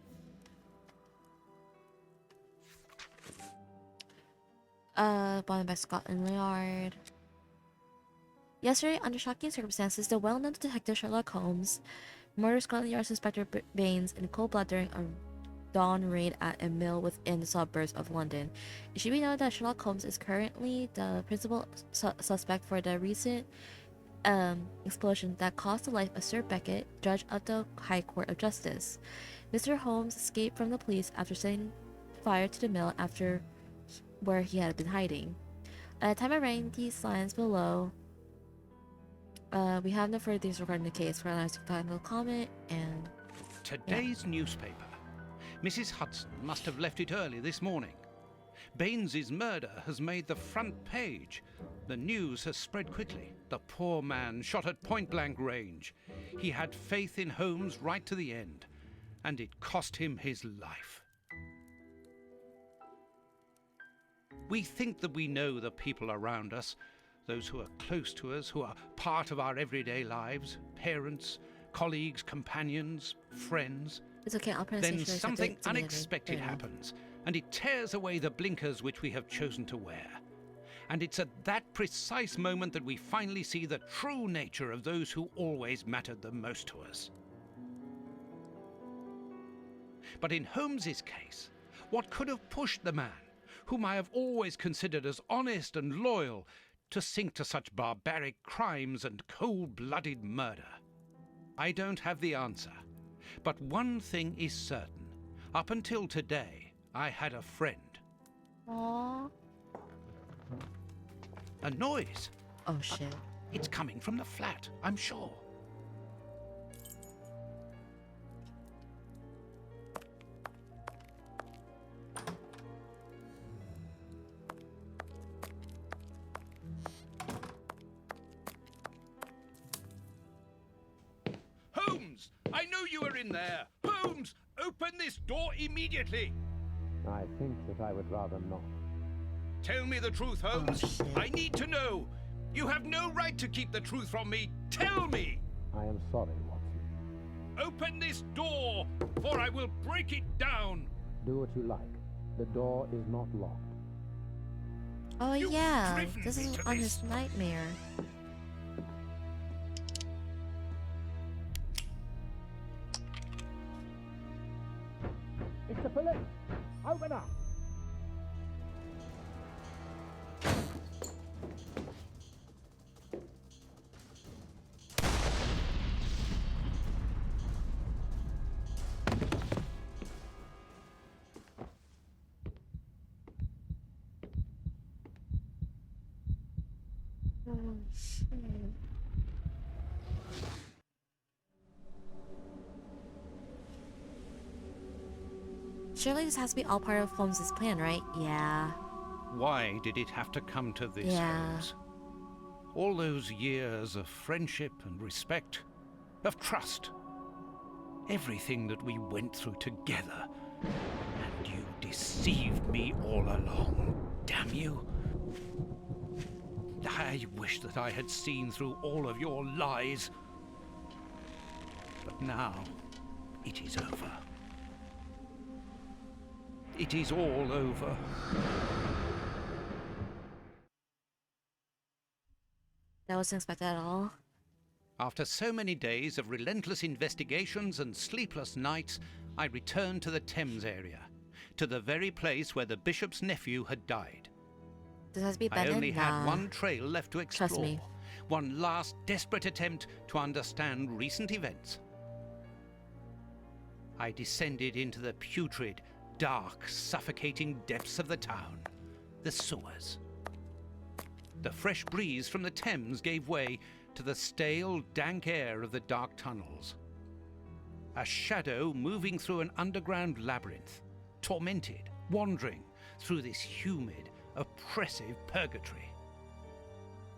Bonded by Scotland Yard. Yesterday, under shocking circumstances, the well-known detective Sherlock Holmes murdered Scotland Yard's Inspector Baines in cold blood during a dawn raid at a mill within the suburbs of London. It should be noted that Sherlock Holmes is currently the principal suspect for the recent explosion that cost the life of Sir Beckett, judge of the High Court of Justice. Mr. Holmes escaped from the police after setting fire to the mill after where he had been hiding. At the time of writing these lines below, we have no further things regarding the case. For a final comment and Today's newspaper. Mrs. Hudson must have left it early this morning. Baines's murder has made the front page. The news has spread quickly. The poor man shot at point-blank range. He had faith in Holmes right to the end, and it cost him his life. We think that we know the people around us, those who are close to us, who are part of our everyday lives, parents, colleagues, companions, friends. It's okay, I'll pronounce Then it something unexpected happens, and it tears away the blinkers which we have chosen to wear. And it's at that precise moment that we finally see the true nature of those who always mattered the most to us. But in Holmes's case, what could have pushed the man, whom I have always considered as honest and loyal, to sink to such barbaric crimes and cold-blooded murder? I don't have the answer. But one thing is certain. Up until today, I had a friend. Aww. A noise. Oh, shit. It's coming from the flat, I'm sure. Holmes! I know you are in there! Holmes! Open this door immediately! I think that I would rather not. Tell me the truth, Holmes. I need to know. You have no right to keep the truth from me. Tell me! I am sorry, Watson. Open this door, or I will break it down! Do what you like. The door is not locked. Oh You've yeah, driven this me is to on this. his nightmare. It's the police! Open up! Surely this has to be all part of Holmes's plan, right? Yeah. Why did it have to come to this, Yeah. Holmes? All those years of friendship and respect, of trust. Everything that we went through together. And you deceived me all along. Damn you. I wish that I had seen through all of your lies. But now, it is over. It is all over. That wasn't expected at all. After so many days of relentless investigations and sleepless nights, I returned to the Thames area, to the very place where the bishop's nephew had died. This has to be I abandoned? only had Nah. one trail left to explore. Trust me. One last desperate attempt to understand recent events. I descended into the putrid, dark, suffocating depths of the town, the sewers. The fresh breeze from the Thames gave way to the stale, dank air of the dark tunnels. A shadow moving through an underground labyrinth, tormented, wandering through this humid, oppressive purgatory.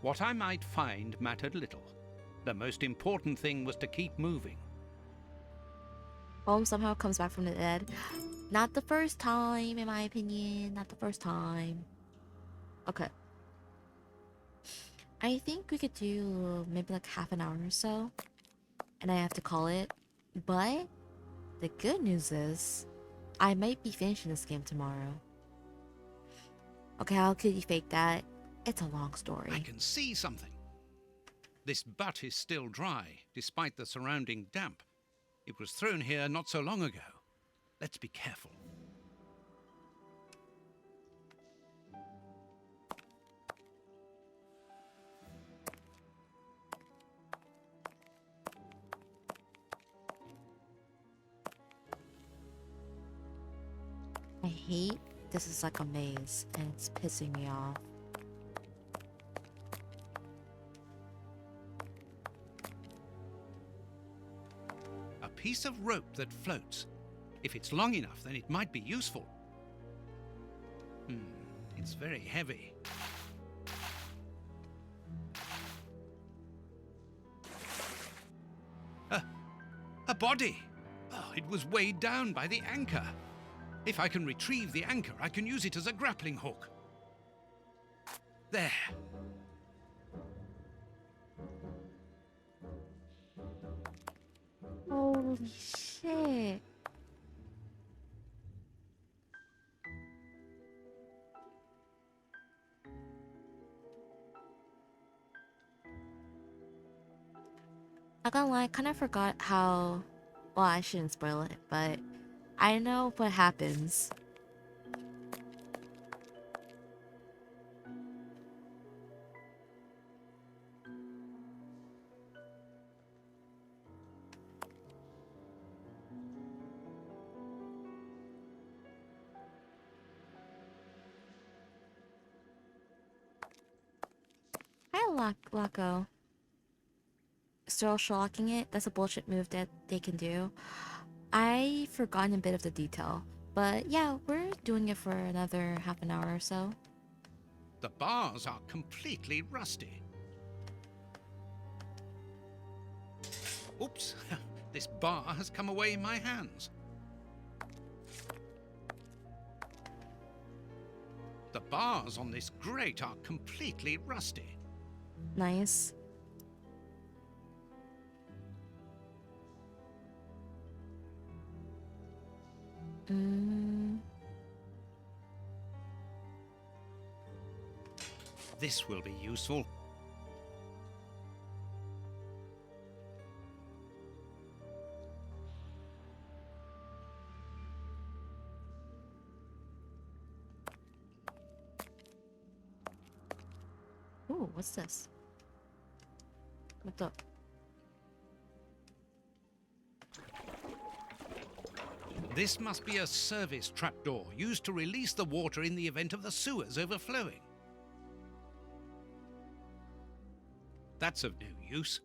What I might find mattered little. The most important thing was to keep moving. Holmes somehow comes back from the dead. Not the first time, in my opinion. Not the first time. Okay. I think we could do maybe like half an hour or so. And I have to call it. But the good news is I might be finishing this game tomorrow. Okay, how could you fake that? It's a long story. I can see something. This butt is still dry, despite the surrounding damp. It was thrown here not so long ago. Let's be careful. I hate this is like a maze and it's pissing me off. A piece of rope that floats. If it's long enough, then it might be useful. It's very heavy. A body! Oh, it was weighed down by the anchor. If I can retrieve the anchor, I can use it as a grappling hook. There. Holy shit. I can't lie, I kind of forgot how... Well, I shouldn't spoil it, but I know what happens. Hi, Loco. Still shocking it? That's a bullshit move that they can do. I've forgotten a bit of the detail. But yeah, we're doing it for another half an hour or so. The bars are completely rusty. Oops, this bar has come away in my hands. The bars on this grate are completely rusty. Nice. This will be useful. Ooh, what's this? What the? This must be a service trapdoor used to release the water in the event of the sewers overflowing. That's of no use.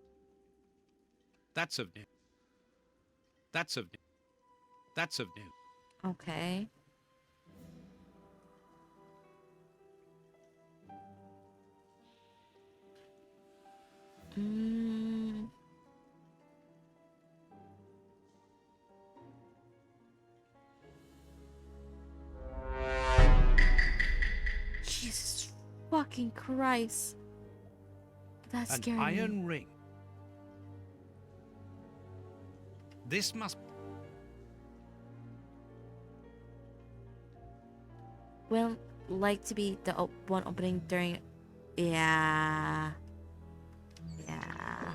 That's of no. That's of no. That's of no. Okay. Jesus fucking Christ. That's An scary. iron ring. This must... Well, like to be the one opening during... Yeah. Yeah.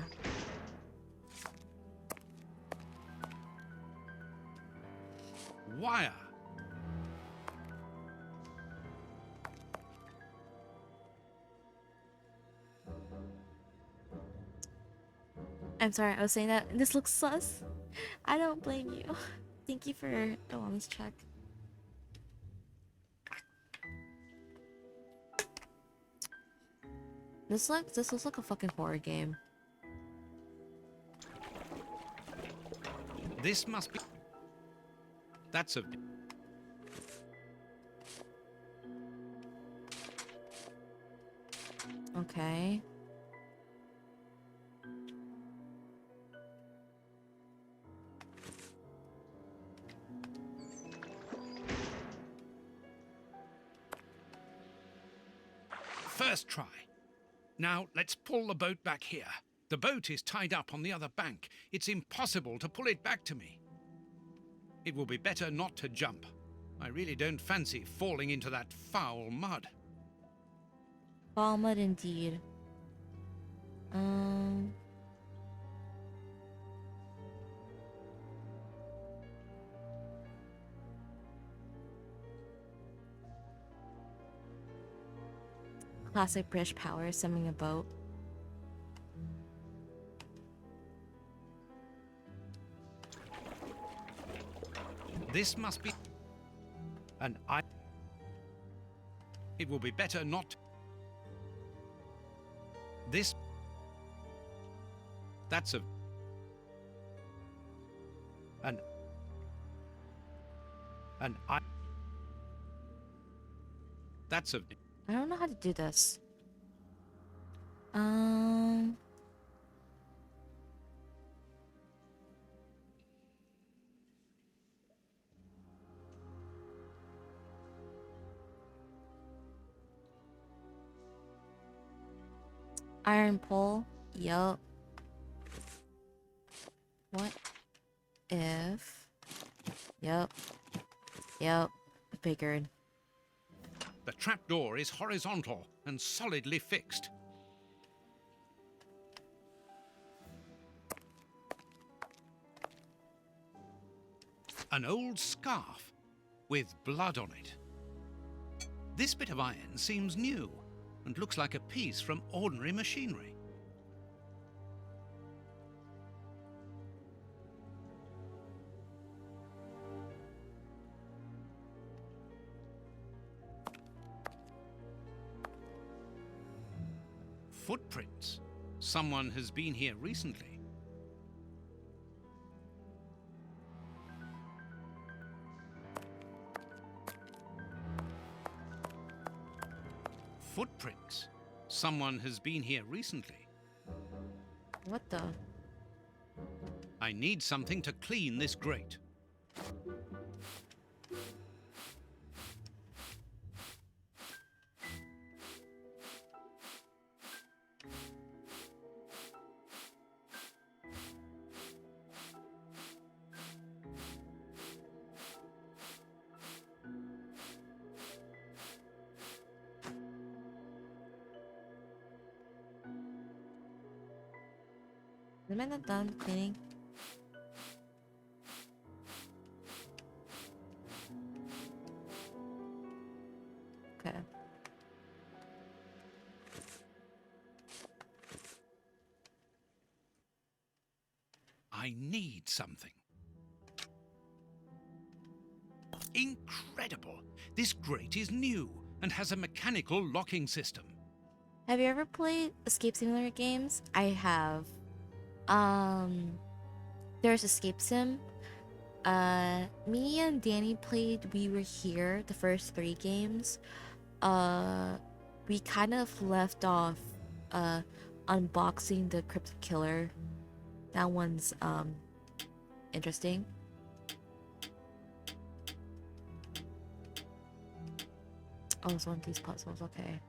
Wire. I'm sorry, I was saying that this looks sus. I don't blame you. Thank you for the wellness check. This looks like a fucking horror game. This must be... That's of... Okay. first try. Now, let's pull the boat back here. The boat is tied up on the other bank. It's impossible to pull it back to me. It will be better not to jump. I really don't fancy falling into that foul mud. Foul mud indeed. Classic British power, summoning a boat. This must be an It will be better not. This. That's a. An That's a. I don't know how to do this. Iron pole. Yup. What if? Yup. Figured. The trapdoor is horizontal and solidly fixed. An old scarf with blood on it. This bit of iron seems new and looks like a piece from ordinary machinery. Footprints. Someone has been here recently. Footprints. Someone has been here recently. What the? I need something to clean this grate. Am I not done cleaning? Okay. I need something. Incredible! This grate is new and has a mechanical locking system. Have you ever played Escape Simulator games? I have. There's Escape Sim. Me and Danny played We Were Here, the first 3 games. We kind of left off unboxing the Cryptic Killer. That one's interesting. Oh, it's one of these puzzles, okay.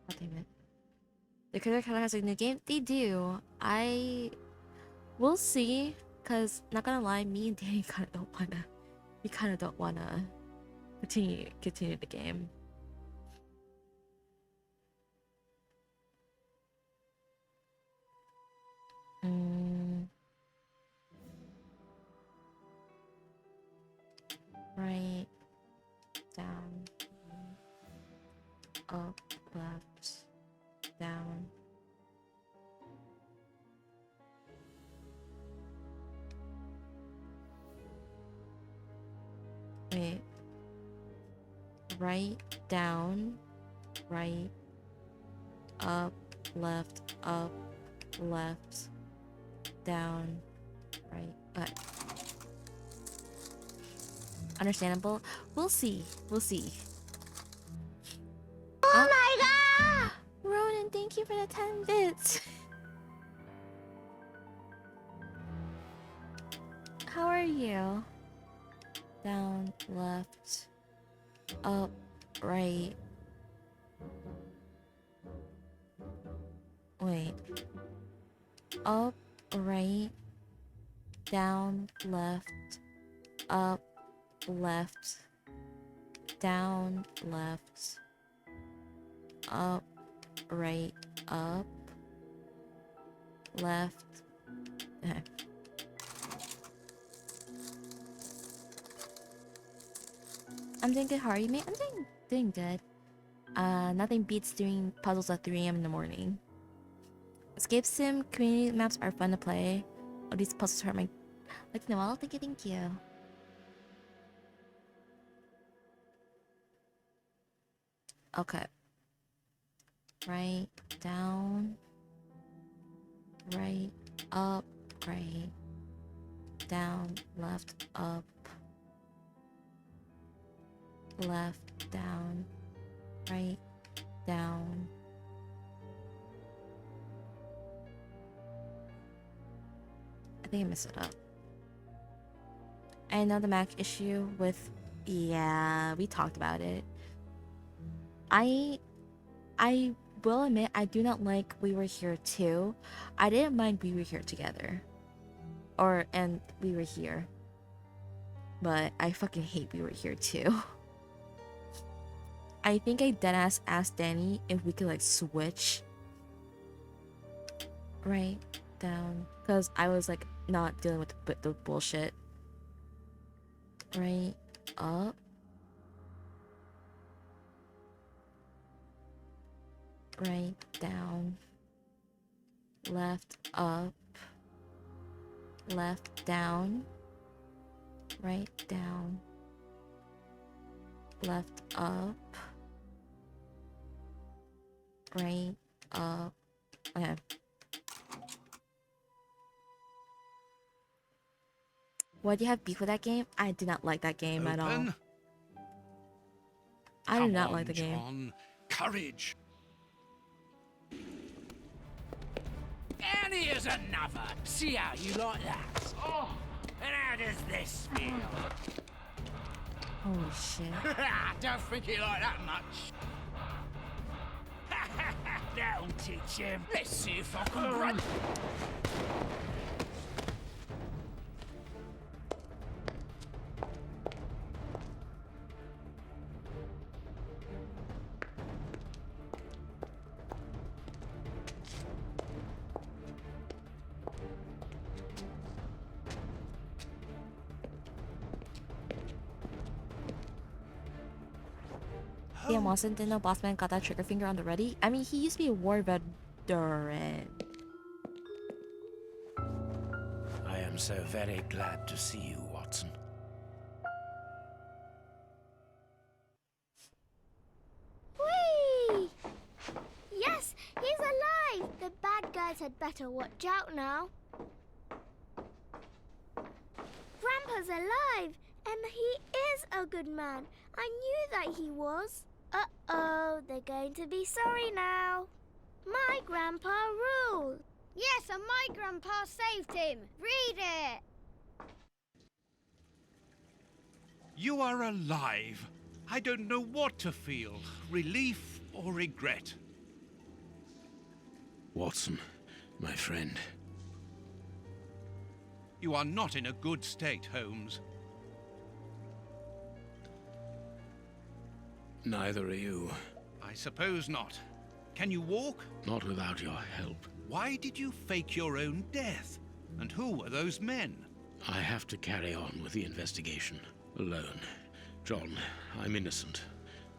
God damn it. The Critter kind of has a new game? They do. We'll see. Cause not gonna lie, me and Danny kind of don't wanna. We kind of don't wanna continue the game. Right, down, up, left, down. Wait. Right, down, right, up, left, down, right. Understandable. We'll see. We'll see. Oh my god! Ronan, thank you for the 10 bits. How are you? Down, left, up, right. Wait. Up, right, down, left, up, left, down, left, up, right, up, left. I'm doing good. How are you, mate? I'm doing good. Nothing beats doing puzzles at 3 a.m. in the morning. Escape sim community maps are fun to play. Oh, these puzzles hurt my... Like, Noelle, thank you. Okay. Right, down. Right, up, right. Down, left, up. Left, down. Right, down. I think I messed it up. I know the Mac issue with... Yeah, we talked about it. I will admit, I do not like We Were Here too. I didn't mind We Were Here together. And We Were Here. But I fucking hate We Were Here too. I think I deadass asked Danny if we could like switch. Right, down. Because I was like not dealing with the bullshit. Right, up. Right, down. Left, up. Left, down. Right, down. Left, up. Right, up. Okay. Why do you have beef with that game? I did not like that game at all. I did not like the game. John. Courage! And here's another. See how you like that. Oh, and how does this feel? Holy shit. Don't think you like that much. That'll teach him. Let's see if I can run. Damn, Watson didn't know Bossman got that trigger finger on the ready. I mean, he used to be a war veteran. I am so very glad to see you, Watson. Whee! Yes, he's alive! The bad guys had better watch out now. Grandpa's alive, and he is a good man. I knew that he was. Uh-oh, they're going to be sorry now. My grandpa ruled. Yes, and my grandpa saved him. Read it. You are alive. I don't know what to feel. Relief or regret. Watson, my friend. You are not in a good state, Holmes. Neither are you. I suppose not. Can you walk? Not without your help. Why did you fake your own death? And who were those men? I have to carry on with the investigation. Alone. John, I'm innocent.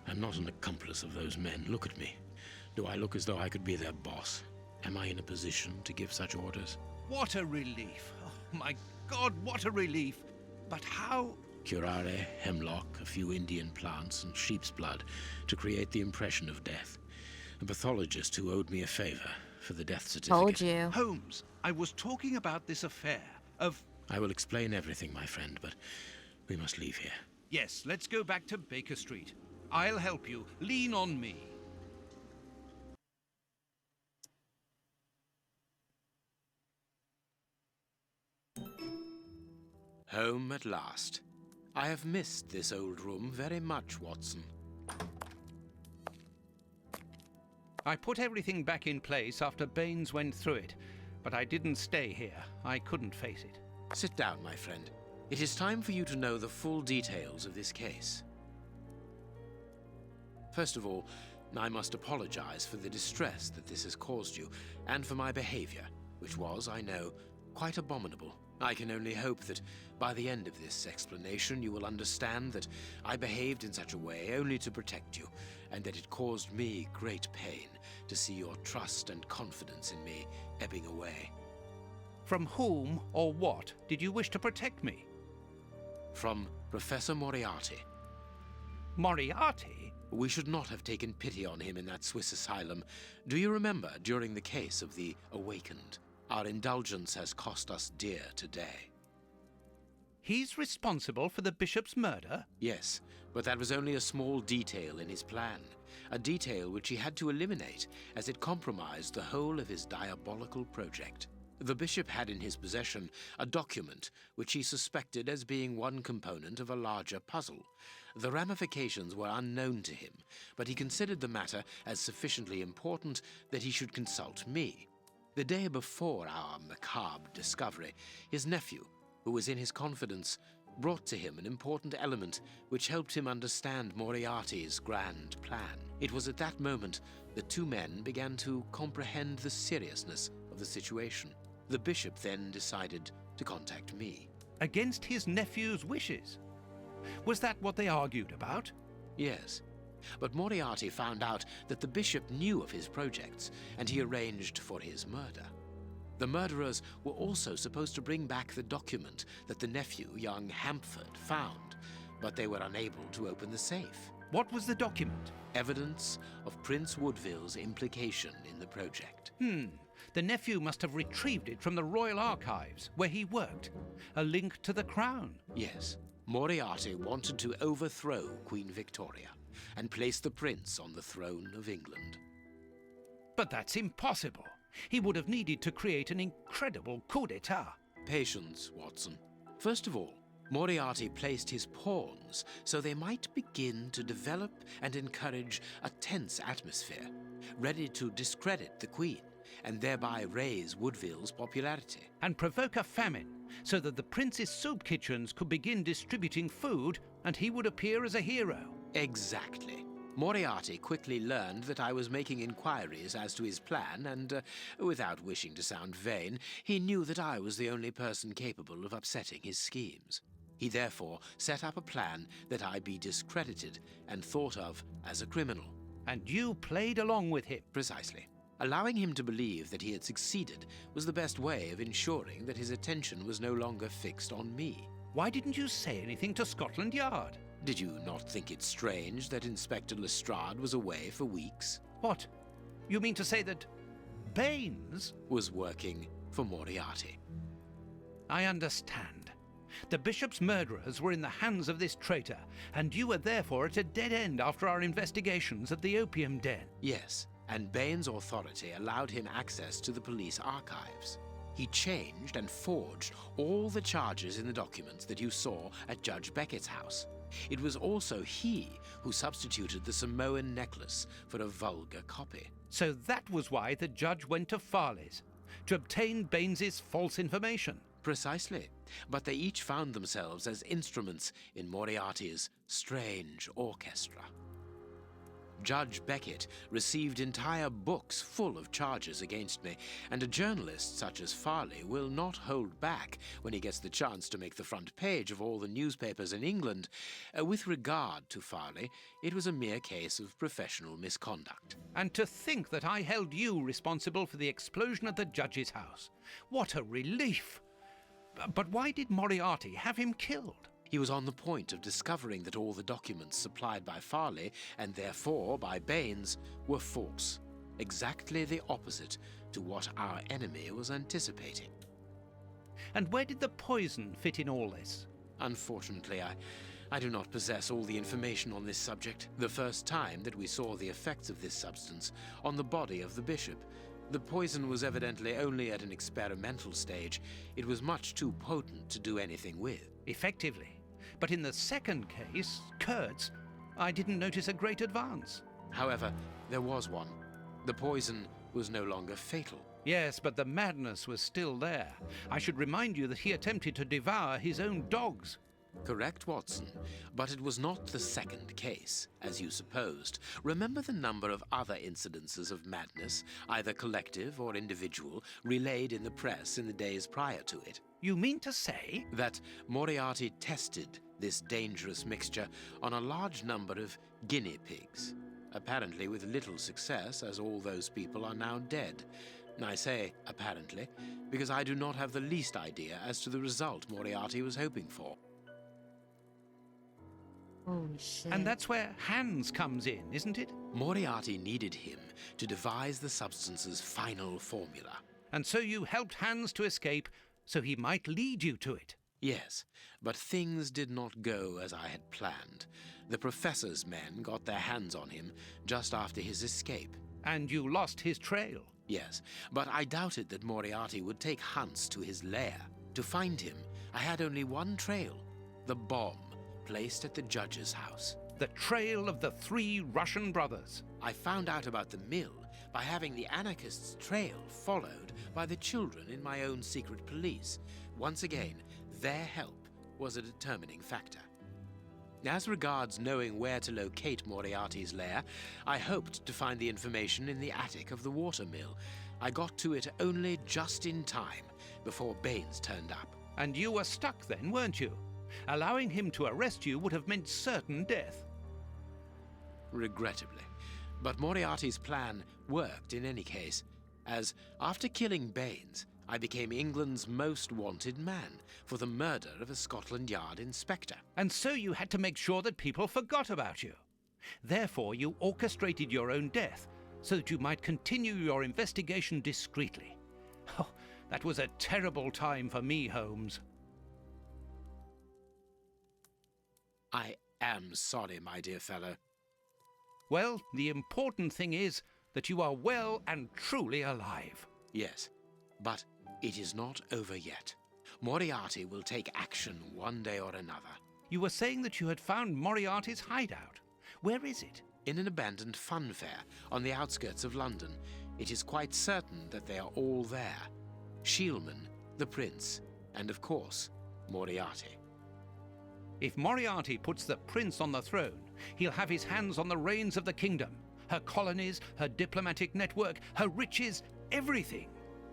I'm not an accomplice of those men. Look at me. Do I look as though I could be their boss? Am I in a position to give such orders? What a relief. Oh my God, what a relief. But how... Curare, hemlock, a few Indian plants, and sheep's blood to create the impression of death. A pathologist who owed me a favor for the death certificate. Told you. Holmes, I was talking about this affair of... I will explain everything, my friend, but we must leave here. Yes, let's go back to Baker Street. I'll help you. Lean on me. Home at last. I have missed this old room very much, Watson. I put everything back in place after Baines went through it, but I didn't stay here. I couldn't face it. Sit down, my friend. It is time for you to know the full details of this case. First of all, I must apologize for the distress that this has caused you, and for my behavior, which was, I know, quite abominable. I can only hope that by the end of this explanation you will understand that I behaved in such a way only to protect you, and that it caused me great pain to see your trust and confidence in me ebbing away. From whom or what did you wish to protect me? From Professor Moriarty. Moriarty? We should not have taken pity on him in that Swiss asylum. Do you remember, during the case of the Awakened, our indulgence has cost us dear today? He's responsible for the bishop's murder? Yes, but that was only a small detail in his plan. A detail which he had to eliminate, as it compromised the whole of his diabolical project. The bishop had in his possession a document which he suspected as being one component of a larger puzzle. The ramifications were unknown to him, but he considered the matter as sufficiently important that he should consult me. The day before our macabre discovery, his nephew, who was in his confidence, brought to him an important element which helped him understand Moriarty's grand plan. It was at that moment that two men began to comprehend the seriousness of the situation. The bishop then decided to contact me. Against his nephew's wishes? Was that what they argued about? Yes. But Moriarty found out that the bishop knew of his projects, and he arranged for his murder. The murderers were also supposed to bring back the document that the nephew, young Hampford, found, but they were unable to open the safe. What was the document? Evidence of Prince Woodville's implication in the project. The nephew must have retrieved it from the Royal Archives, where he worked. A link to the crown. Yes. Moriarty wanted to overthrow Queen Victoria and place the prince on the throne of England. But that's impossible. He would have needed to create an incredible coup d'etat. Patience, Watson. First of all, Moriarty placed his pawns so they might begin to develop and encourage a tense atmosphere, ready to discredit the Queen and thereby raise Woodville's popularity. And provoke a famine, so that the prince's soup kitchens could begin distributing food and he would appear as a hero. Exactly. Moriarty quickly learned that I was making inquiries as to his plan, and, without wishing to sound vain, he knew that I was the only person capable of upsetting his schemes. He therefore set up a plan that I be discredited and thought of as a criminal. And you played along with him? Precisely. Allowing him to believe that he had succeeded was the best way of ensuring that his attention was no longer fixed on me. Why didn't you say anything to Scotland Yard? Did you not think it strange that Inspector Lestrade was away for weeks? What? You mean to say that Baines was working for Moriarty? I understand. The bishop's murderers were in the hands of this traitor, and you were therefore at a dead end after our investigations of the opium den. Yes, and Baines' authority allowed him access to the police archives. He changed and forged all the charges in the documents that you saw at Judge Beckett's house. It was also he who substituted the Samoan necklace for a vulgar copy. So that was why the judge went to Farley's, to obtain Baines's false information. Precisely. But they each found themselves as instruments in Moriarty's strange orchestra. Judge Beckett received entire books full of charges against me, and a journalist such as Farley will not hold back when he gets the chance to make the front page of all the newspapers in England. With regard to Farley, it was a mere case of professional misconduct. And to think that I held you responsible for the explosion at the judge's house. What a relief! But why did Moriarty have him killed? He was on the point of discovering that all the documents supplied by Farley, and therefore by Baines, were false. Exactly the opposite to what our enemy was anticipating. And where did the poison fit in all this? Unfortunately, I do not possess all the information on this subject. The first time that we saw the effects of this substance on the body of the bishop, the poison was evidently only at an experimental stage. It was much too potent to do anything with. Effectively. But in the second case, Kurtz, I didn't notice a great advance. However, there was one. The poison was no longer fatal. Yes, but the madness was still there. I should remind you that he attempted to devour his own dogs. Correct, Watson, but it was not the second case, as you supposed. Remember the number of other incidences of madness, either collective or individual, relayed in the press in the days prior to it? You mean to say? That Moriarty tested this dangerous mixture on a large number of guinea pigs, apparently with little success, as all those people are now dead. I say apparently, because I do not have the least idea as to the result Moriarty was hoping for. Holy shit. And that's where Hans comes in, isn't it? Moriarty needed him to devise the substance's final formula. And so you helped Hans to escape, so he might lead you to it. Yes, but things did not go as I had planned. The professor's men got their hands on him just after his escape. And you lost his trail. Yes, but I doubted that Moriarty would take Hans to his lair. To find him, I had only one trail, the bomb placed at the judge's house. The trail of the 3 Russian brothers. I found out about the mill by having the anarchists' trail followed by the children in my own secret police. Once again, their help was a determining factor. As regards knowing where to locate Moriarty's lair, I hoped to find the information in the attic of the water mill. I got to it only just in time before Baines turned up. And you were stuck then, weren't you? Allowing him to arrest you would have meant certain death. Regrettably. But Moriarty's plan worked in any case, as after killing Baines, I became England's most wanted man for the murder of a Scotland Yard inspector. And so you had to make sure that people forgot about you. Therefore, you orchestrated your own death so that you might continue your investigation discreetly. Oh, that was a terrible time for me, Holmes. I am sorry, my dear fellow. Well, the important thing is that you are well and truly alive. Yes, but it is not over yet. Moriarty will take action one day or another. You were saying that you had found Moriarty's hideout. Where is it? In an abandoned fun fair on the outskirts of London. It is quite certain that they are all there. Shielman, the prince, and of course, Moriarty. If Moriarty puts the prince on the throne, he'll have his hands on the reins of the kingdom. Her colonies, her diplomatic network, her riches, everything.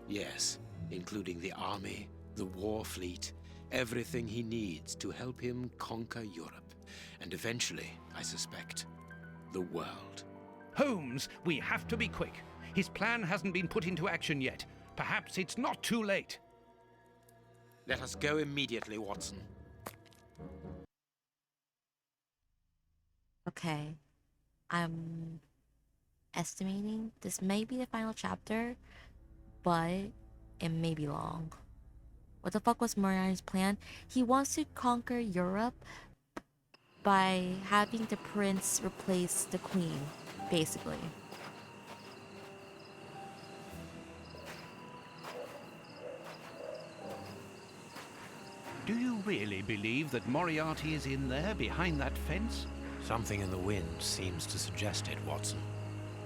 Yes, including the army, the war fleet, everything he needs to help him conquer Europe. And eventually, I suspect, the world. Holmes, we have to be quick. His plan hasn't been put into action yet. Perhaps it's not too late. Let us go immediately, Watson. Okay. I'm estimating this may be the final chapter, but it may be long. What the fuck was Moriarty's plan? He wants to conquer Europe by having the prince replace the queen, basically. Do you really believe that Moriarty is in there behind that fence? Something in the wind seems to suggest it, Watson.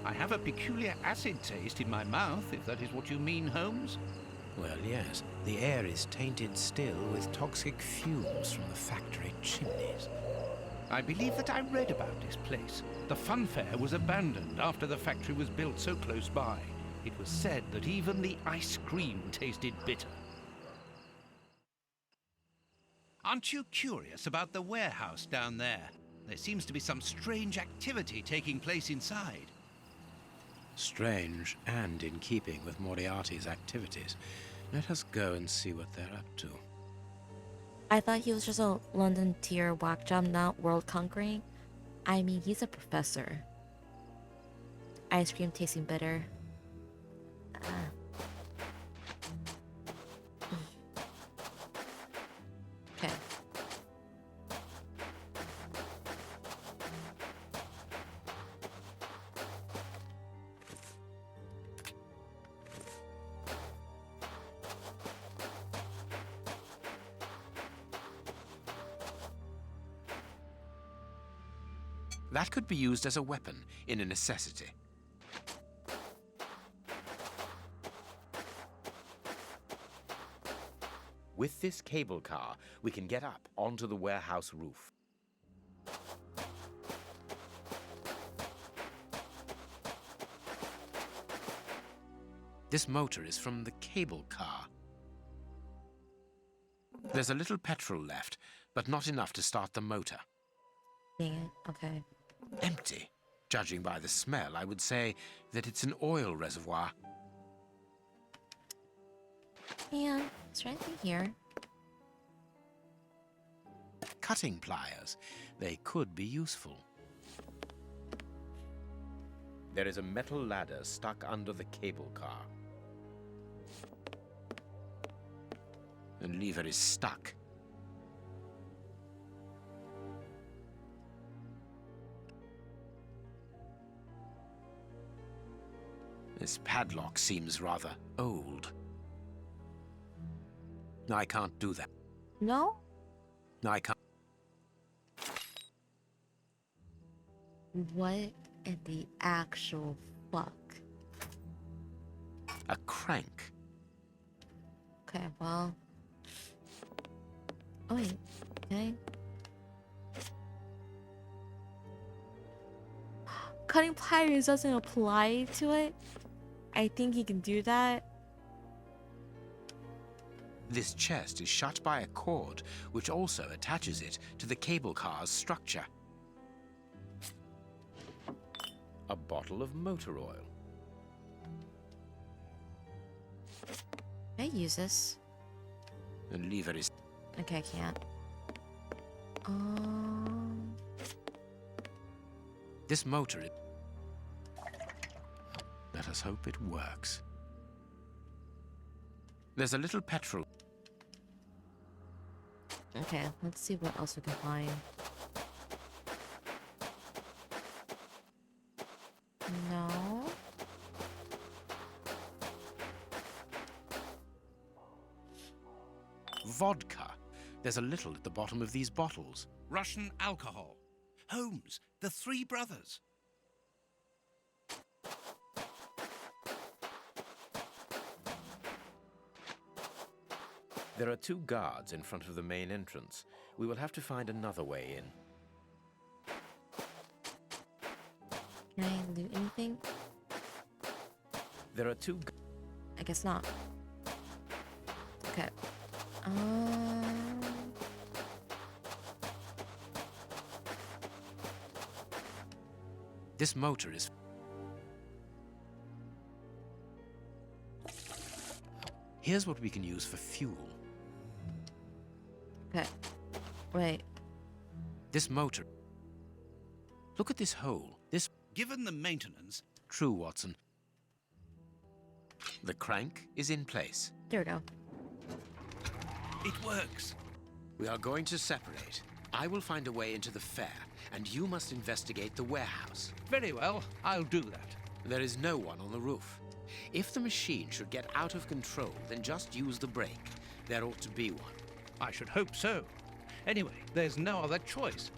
I have a peculiar acid taste in my mouth, if that is what you mean, Holmes. Well, yes. The air is tainted still with toxic fumes from the factory chimneys. I believe that I read about this place. The fun fair was abandoned after the factory was built so close by. It was said that even the ice cream tasted bitter. Aren't you curious about the warehouse down there? There seems to be some strange activity taking place inside. Strange and in keeping with Moriarty's activities. Let us go and see what they're up to. I thought he was just a London tier whack job, not world conquering. I mean, he's a professor. Ice cream tasting bitter. Okay. That could be used as a weapon in a necessity. With this cable car, we can get up onto the warehouse roof. This motor is from the cable car. There's a little petrol left, but not enough to start the motor. Dang it, okay. Empty. Judging by the smell, I would say that it's an oil reservoir. Yeah, it's right through here. Cutting pliers. They could be useful. There is a metal ladder stuck under the cable car. The lever is stuck. This padlock seems rather old. I can't do that. No? I can't. What in the actual fuck? A crank. Okay, well. Oh, wait. Okay. Cutting pliers doesn't apply to it. I think he can do that. This chest is shut by a cord, which also attaches it to the cable car's structure. A bottle of motor oil. Can I use this? The lever is... Okay, I can't. This motor is... Let us hope it works. There's a little petrol. Okay, let's see what else we can find. No. Vodka. There's a little at the bottom of these bottles. Russian alcohol. Holmes, the three brothers. There are 2 guards in front of the main entrance. We will have to find another way in. Can I loot anything? There are 2... I guess not. Okay. This motor is... Here's what we can use for fuel. Okay. Wait. This motor... Look at this hole. This... Given the maintenance... True, Watson. The crank is in place. There we go. It works. We are going to separate. I will find a way into the fair, and you must investigate the warehouse. Very well, I'll do that. There is no one on the roof. If the machine should get out of control, then just use the brake. There ought to be one. I should hope so. Anyway, there's no other choice.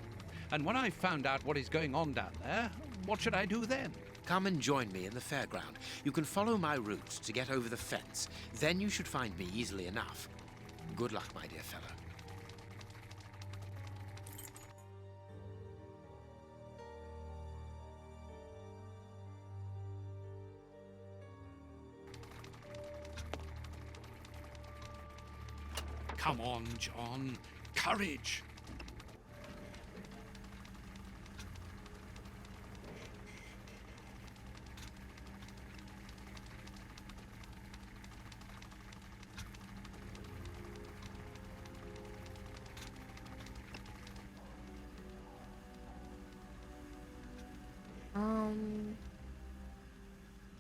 And when I've found out what is going on down there, what should I do then? Come and join me in the fairground. You can follow my route to get over the fence. Then you should find me easily enough. Good luck, my dear fellow. Come on, John. Courage.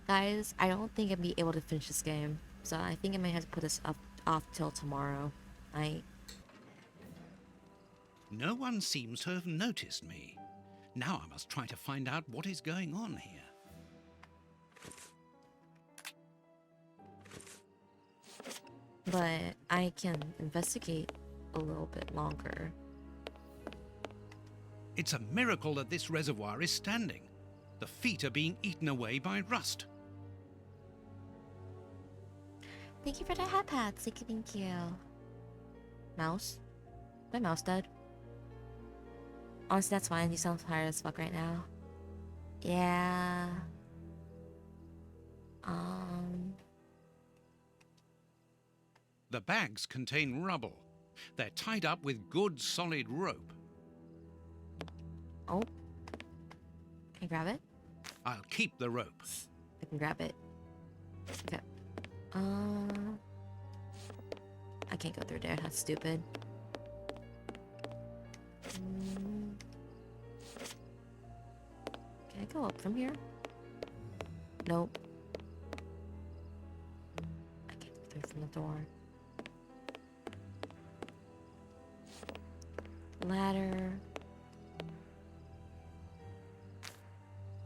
Guys, I don't think I'll be able to finish this game. So I think I might have to put this off till tomorrow night. No one seems to have noticed me. Now I must try to find out what is going on here. But I can investigate a little bit longer. It's a miracle that this reservoir is standing. The feet are being eaten away by rust. Thank you for the hat pats. Thank you. Mouse? My mouse dead. Honestly, that's fine. You sound tired as fuck right now. Yeah. The bags contain rubble. They're tied up with good solid rope. Oh. Can I grab it? I'll keep the rope. I can grab it. Okay. I can't go through there. That's stupid. Can I go up from here? Nope. I can't go through from the door. Ladder.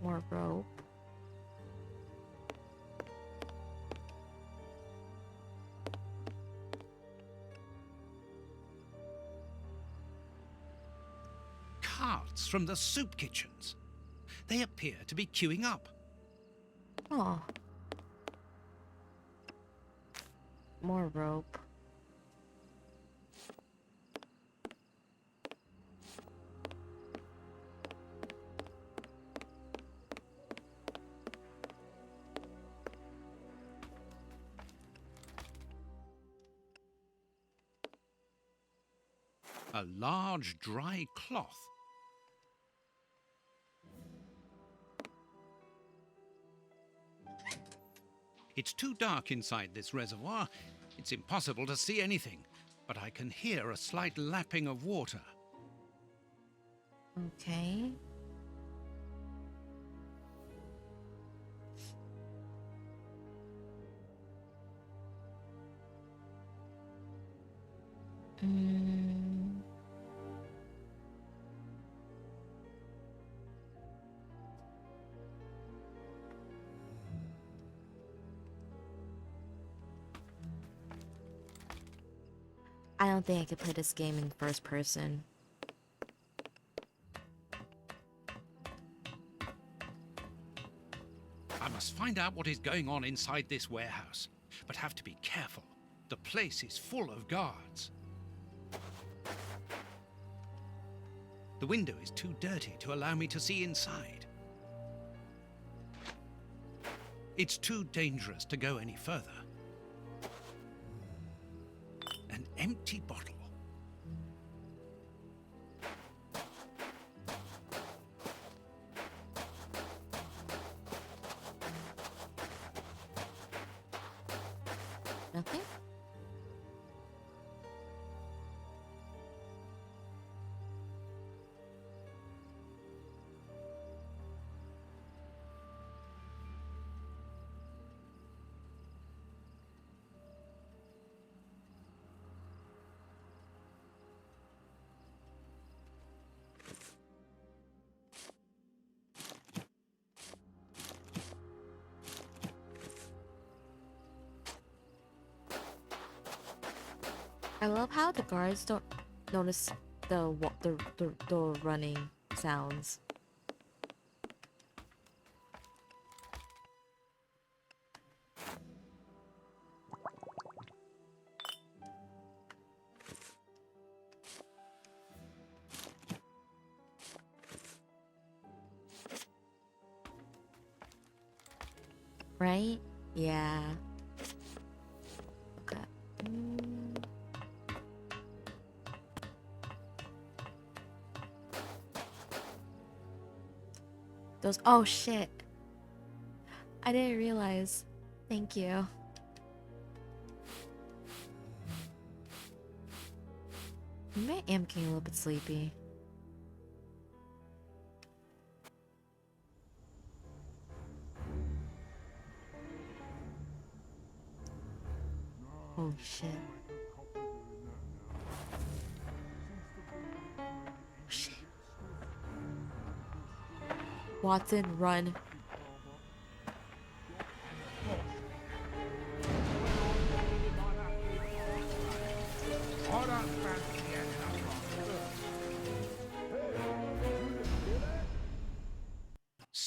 More rope. Carts from the soup kitchens. They appear to be queuing up. Oh. More rope. A large dry cloth. It's too dark inside this reservoir. It's impossible to see anything, but I can hear a slight lapping of water. Okay. I don't think I could play this game in first person. I must find out what is going on inside this warehouse, but have to be careful. The place is full of guards. The window is too dirty to allow me to see inside. It's too dangerous to go any further. An empty bottle. Nothing? I love how the guards don't notice the running sounds. Right? Yeah. Okay. Those. Oh shit. I didn't realize. Thank you. Maybe I am getting a little bit sleepy. Oh shit. Oh shit. Watson, run.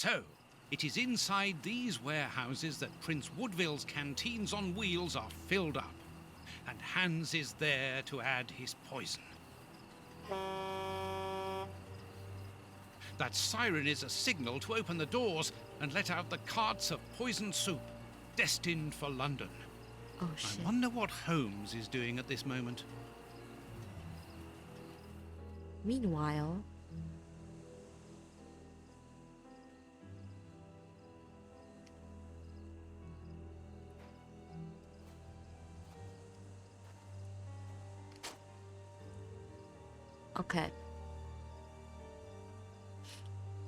So, it is inside these warehouses that Prince Woodville's canteens on wheels are filled up, and Hans is there to add his poison. That siren is a signal to open the doors and let out the carts of poisoned soup, destined for London. Oh, shit. I wonder what Holmes is doing at this moment. Meanwhile... Okay.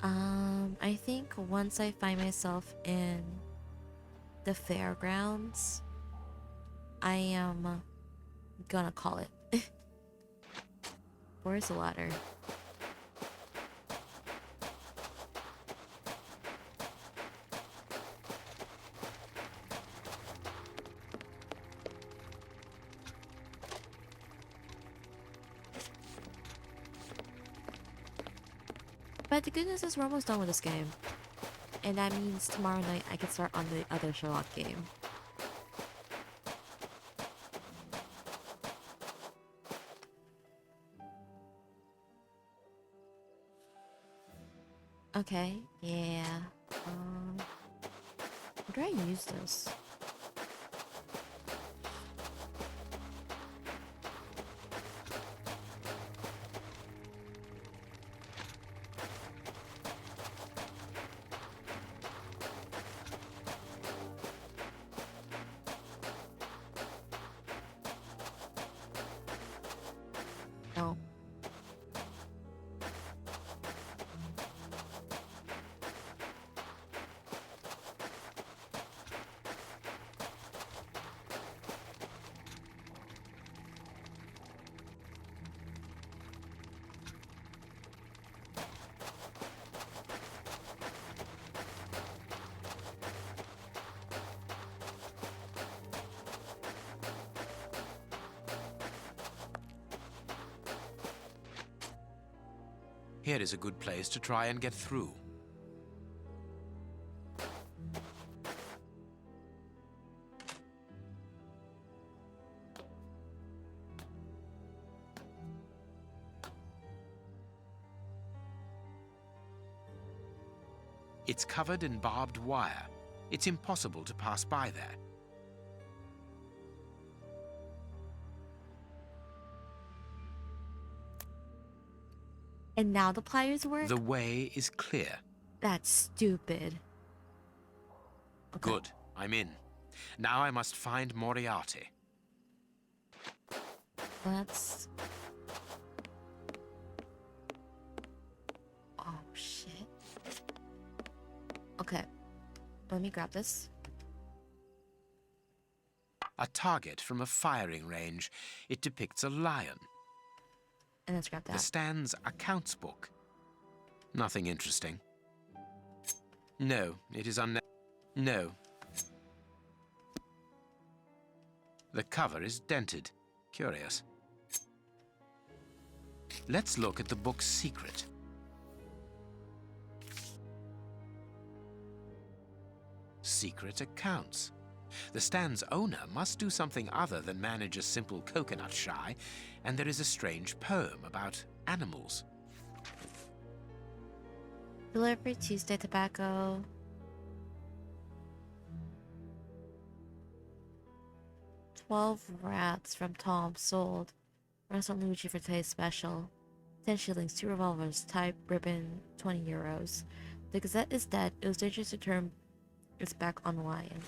I think once I find myself in the fairgrounds, I am gonna call it. Where's the ladder? But the good news is we're almost done with this game. And that means tomorrow night I can start on the other Sherlock game. Okay, yeah. How do I use this? No. Here is a good place to try and get through. It's covered in barbed wire. It's impossible to pass by there. And now the pliers work? The way is clear. That's stupid. Okay. Good. I'm in. Now I must find Moriarty. Let's... Oh, shit. Okay. Let me grab this. A target from a firing range. It depicts a lion. And let's grab that. The stand's accounts book. Nothing interesting. No, it is No. The cover is dented. Curious. Let's look at the book's secret. Secret accounts. The stand's owner must do something other than manage a simple coconut shy, and there is a strange poem about animals. Delivery Tuesday tobacco. $12 rats from Tom sold. Restaurant Luigi for today's special. 10 shillings, 2 revolvers, type ribbon, €20. The Gazette is dead. It was dangerous to turn its back on the lion.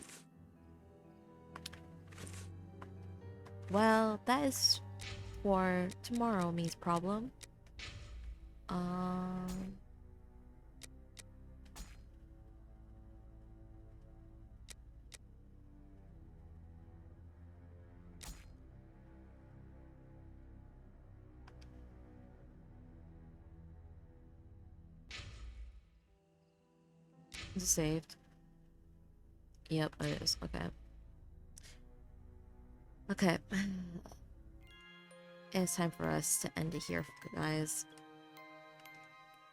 Well, that is for tomorrow me's problem. Is it saved? Yep, it is. Okay. Okay. It's time for us to end it here, guys.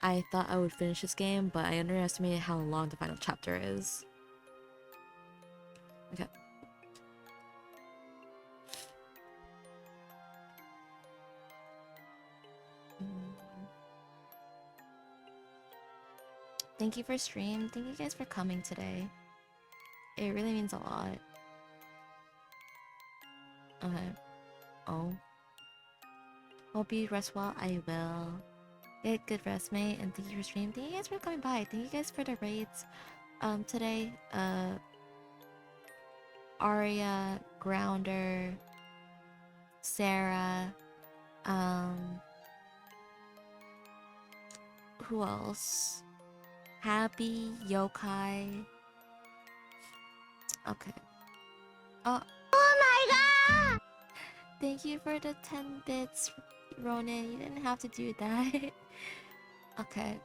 I thought I would finish this game, but I underestimated how long the final chapter is. Okay. Thank you for stream. Thank you guys for coming today. It really means a lot. Okay. Oh. Hope you rest well. I will. Get good rest, mate, and thank you for stream. Thank you guys for coming by. Thank you guys for the raids. Today, Arya, Grounder, Sarah, who else? Happy, Yokai. Okay. Oh my god! Thank you for the 10 bits, Ronan. You didn't have to do that. Okay.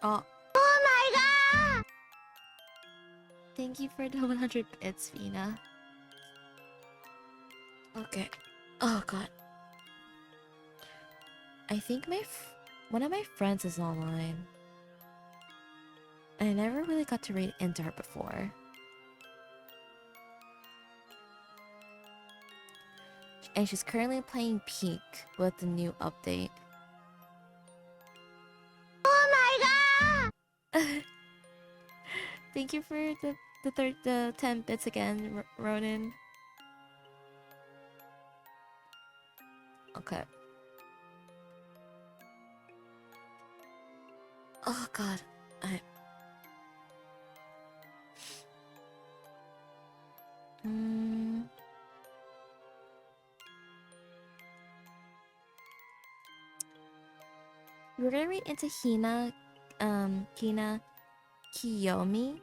Oh my god! Thank you for the 100 bits, Vina. Okay. Oh god. I think one of my friends is online. I never really got to raid into her before. And she's currently playing Peak with the new update. Oh my god! Thank you for the 10 bits again, Ronan. Okay. Oh god. We're gonna read into Hina Kiyomi.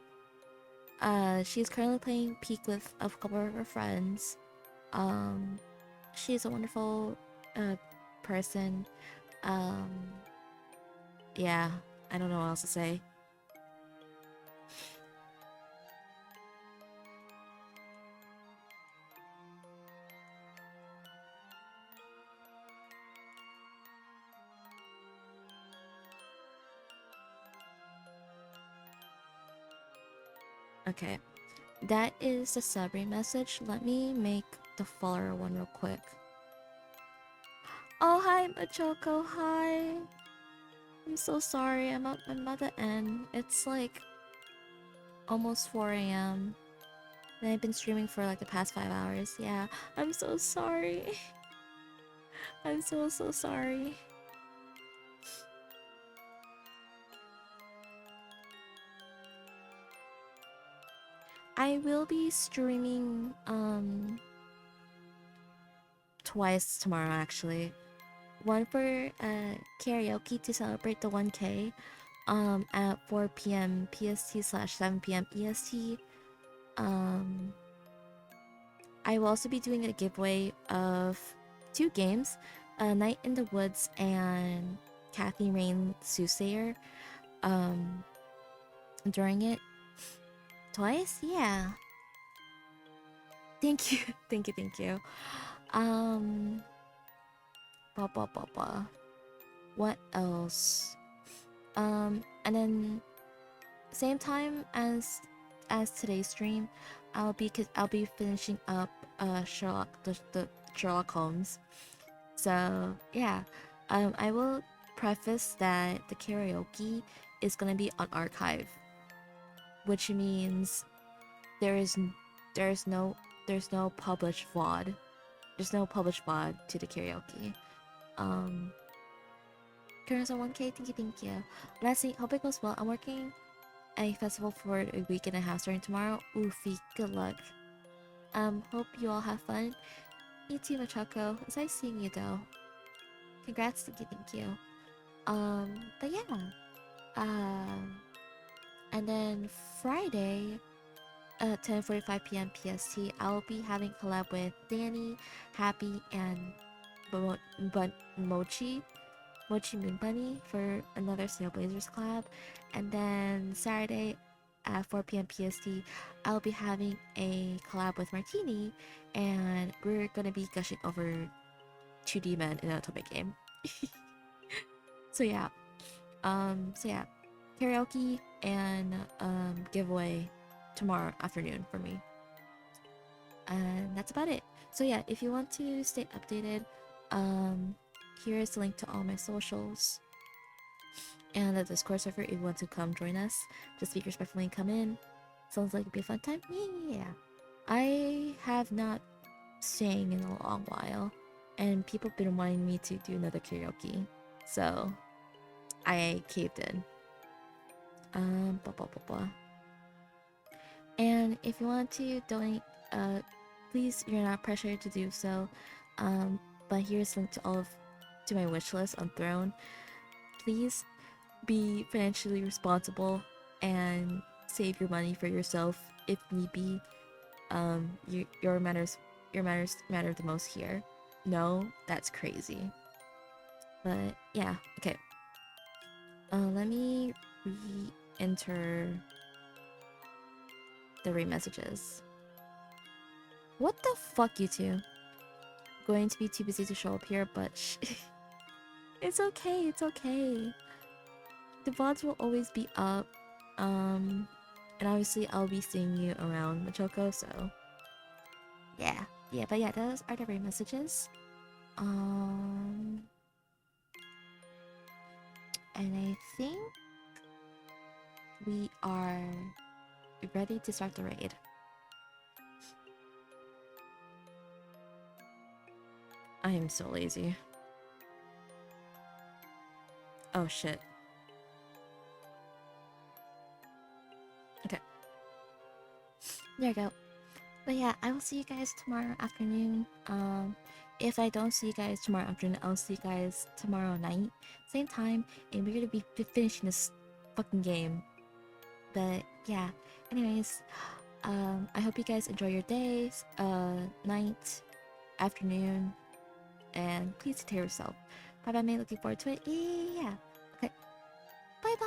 She's currently playing Peak with a couple of her friends. She's a wonderful person. Yeah, I don't know what else to say. Okay, that is the summary message. Let me make the follower one real quick. Oh, hi, Machoko. Hi. I'm so sorry. I'm at the end. It's like almost 4 a.m. And I've been streaming for like the past 5 hours. Yeah, I'm so sorry. I'm so sorry. I will be streaming twice tomorrow actually. One for karaoke to celebrate the 1K at 4 p.m. PST / 7 p.m. EST. I will also be doing a giveaway of 2 games, Night in the Woods and Kathy Rain Soothsayer. During it twice, yeah. Thank you, thank you. What else? And then same time as today's stream, I'll be finishing up Sherlock the Sherlock Holmes. So yeah, I will preface that the karaoke is gonna be on archive, which means there's no published VOD. There's no published VOD to the karaoke. Currently on 1K, thank you. Lastly, hope it goes well. I'm working a festival for a week and a half starting tomorrow. Oofy, good luck. Hope you all have fun. You too, Machako. It's nice seeing you though. Congrats, thank you. But yeah. And then Friday at 10:45 p.m. PST, I'll be having collab with Danny, Happy, and Mochi Moon Bunny for another Snail Blazers collab. And then Saturday at 4 p.m. PST, I'll be having a collab with Martini, and we're gonna be gushing over 2D men in an atomic game. So yeah. So yeah, karaoke and giveaway tomorrow afternoon for me. And that's about it. So yeah, if you want to stay updated, here's the link to all my socials and the Discord server if you want to come join us. Just speak respectfully and come in. Sounds like it'd be a fun time. Yeah. I have not sang in a long while, and people have been wanting me to do another karaoke, so I caved in. Blah, blah, blah, blah. And if you want to donate, please, you're not pressured to do so. But here's a link to my wish list on Throne. Please be financially responsible and save your money for yourself if need be. Your matters matter the most here. No, that's crazy. But yeah, okay. Let me re-enter the rate messages. What the fuck, you two? Going to be too busy to show up here, but it's okay, it's okay. The VODs will always be up. And obviously I'll be seeing you around Machoko, so yeah. Yeah, but yeah, those are the rate messages. And I think we are ready to start the raid. I am so lazy. Oh shit. Okay. There you go. But yeah, I will see you guys tomorrow afternoon. If I don't see you guys tomorrow afternoon, I'll see you guys tomorrow night, same time, and we're gonna be finishing this fucking game. But yeah, anyways, I hope you guys enjoy your days, night, afternoon, and please take care of yourself. Bye bye, mate. Looking forward to it. Yeah. Okay. Bye bye.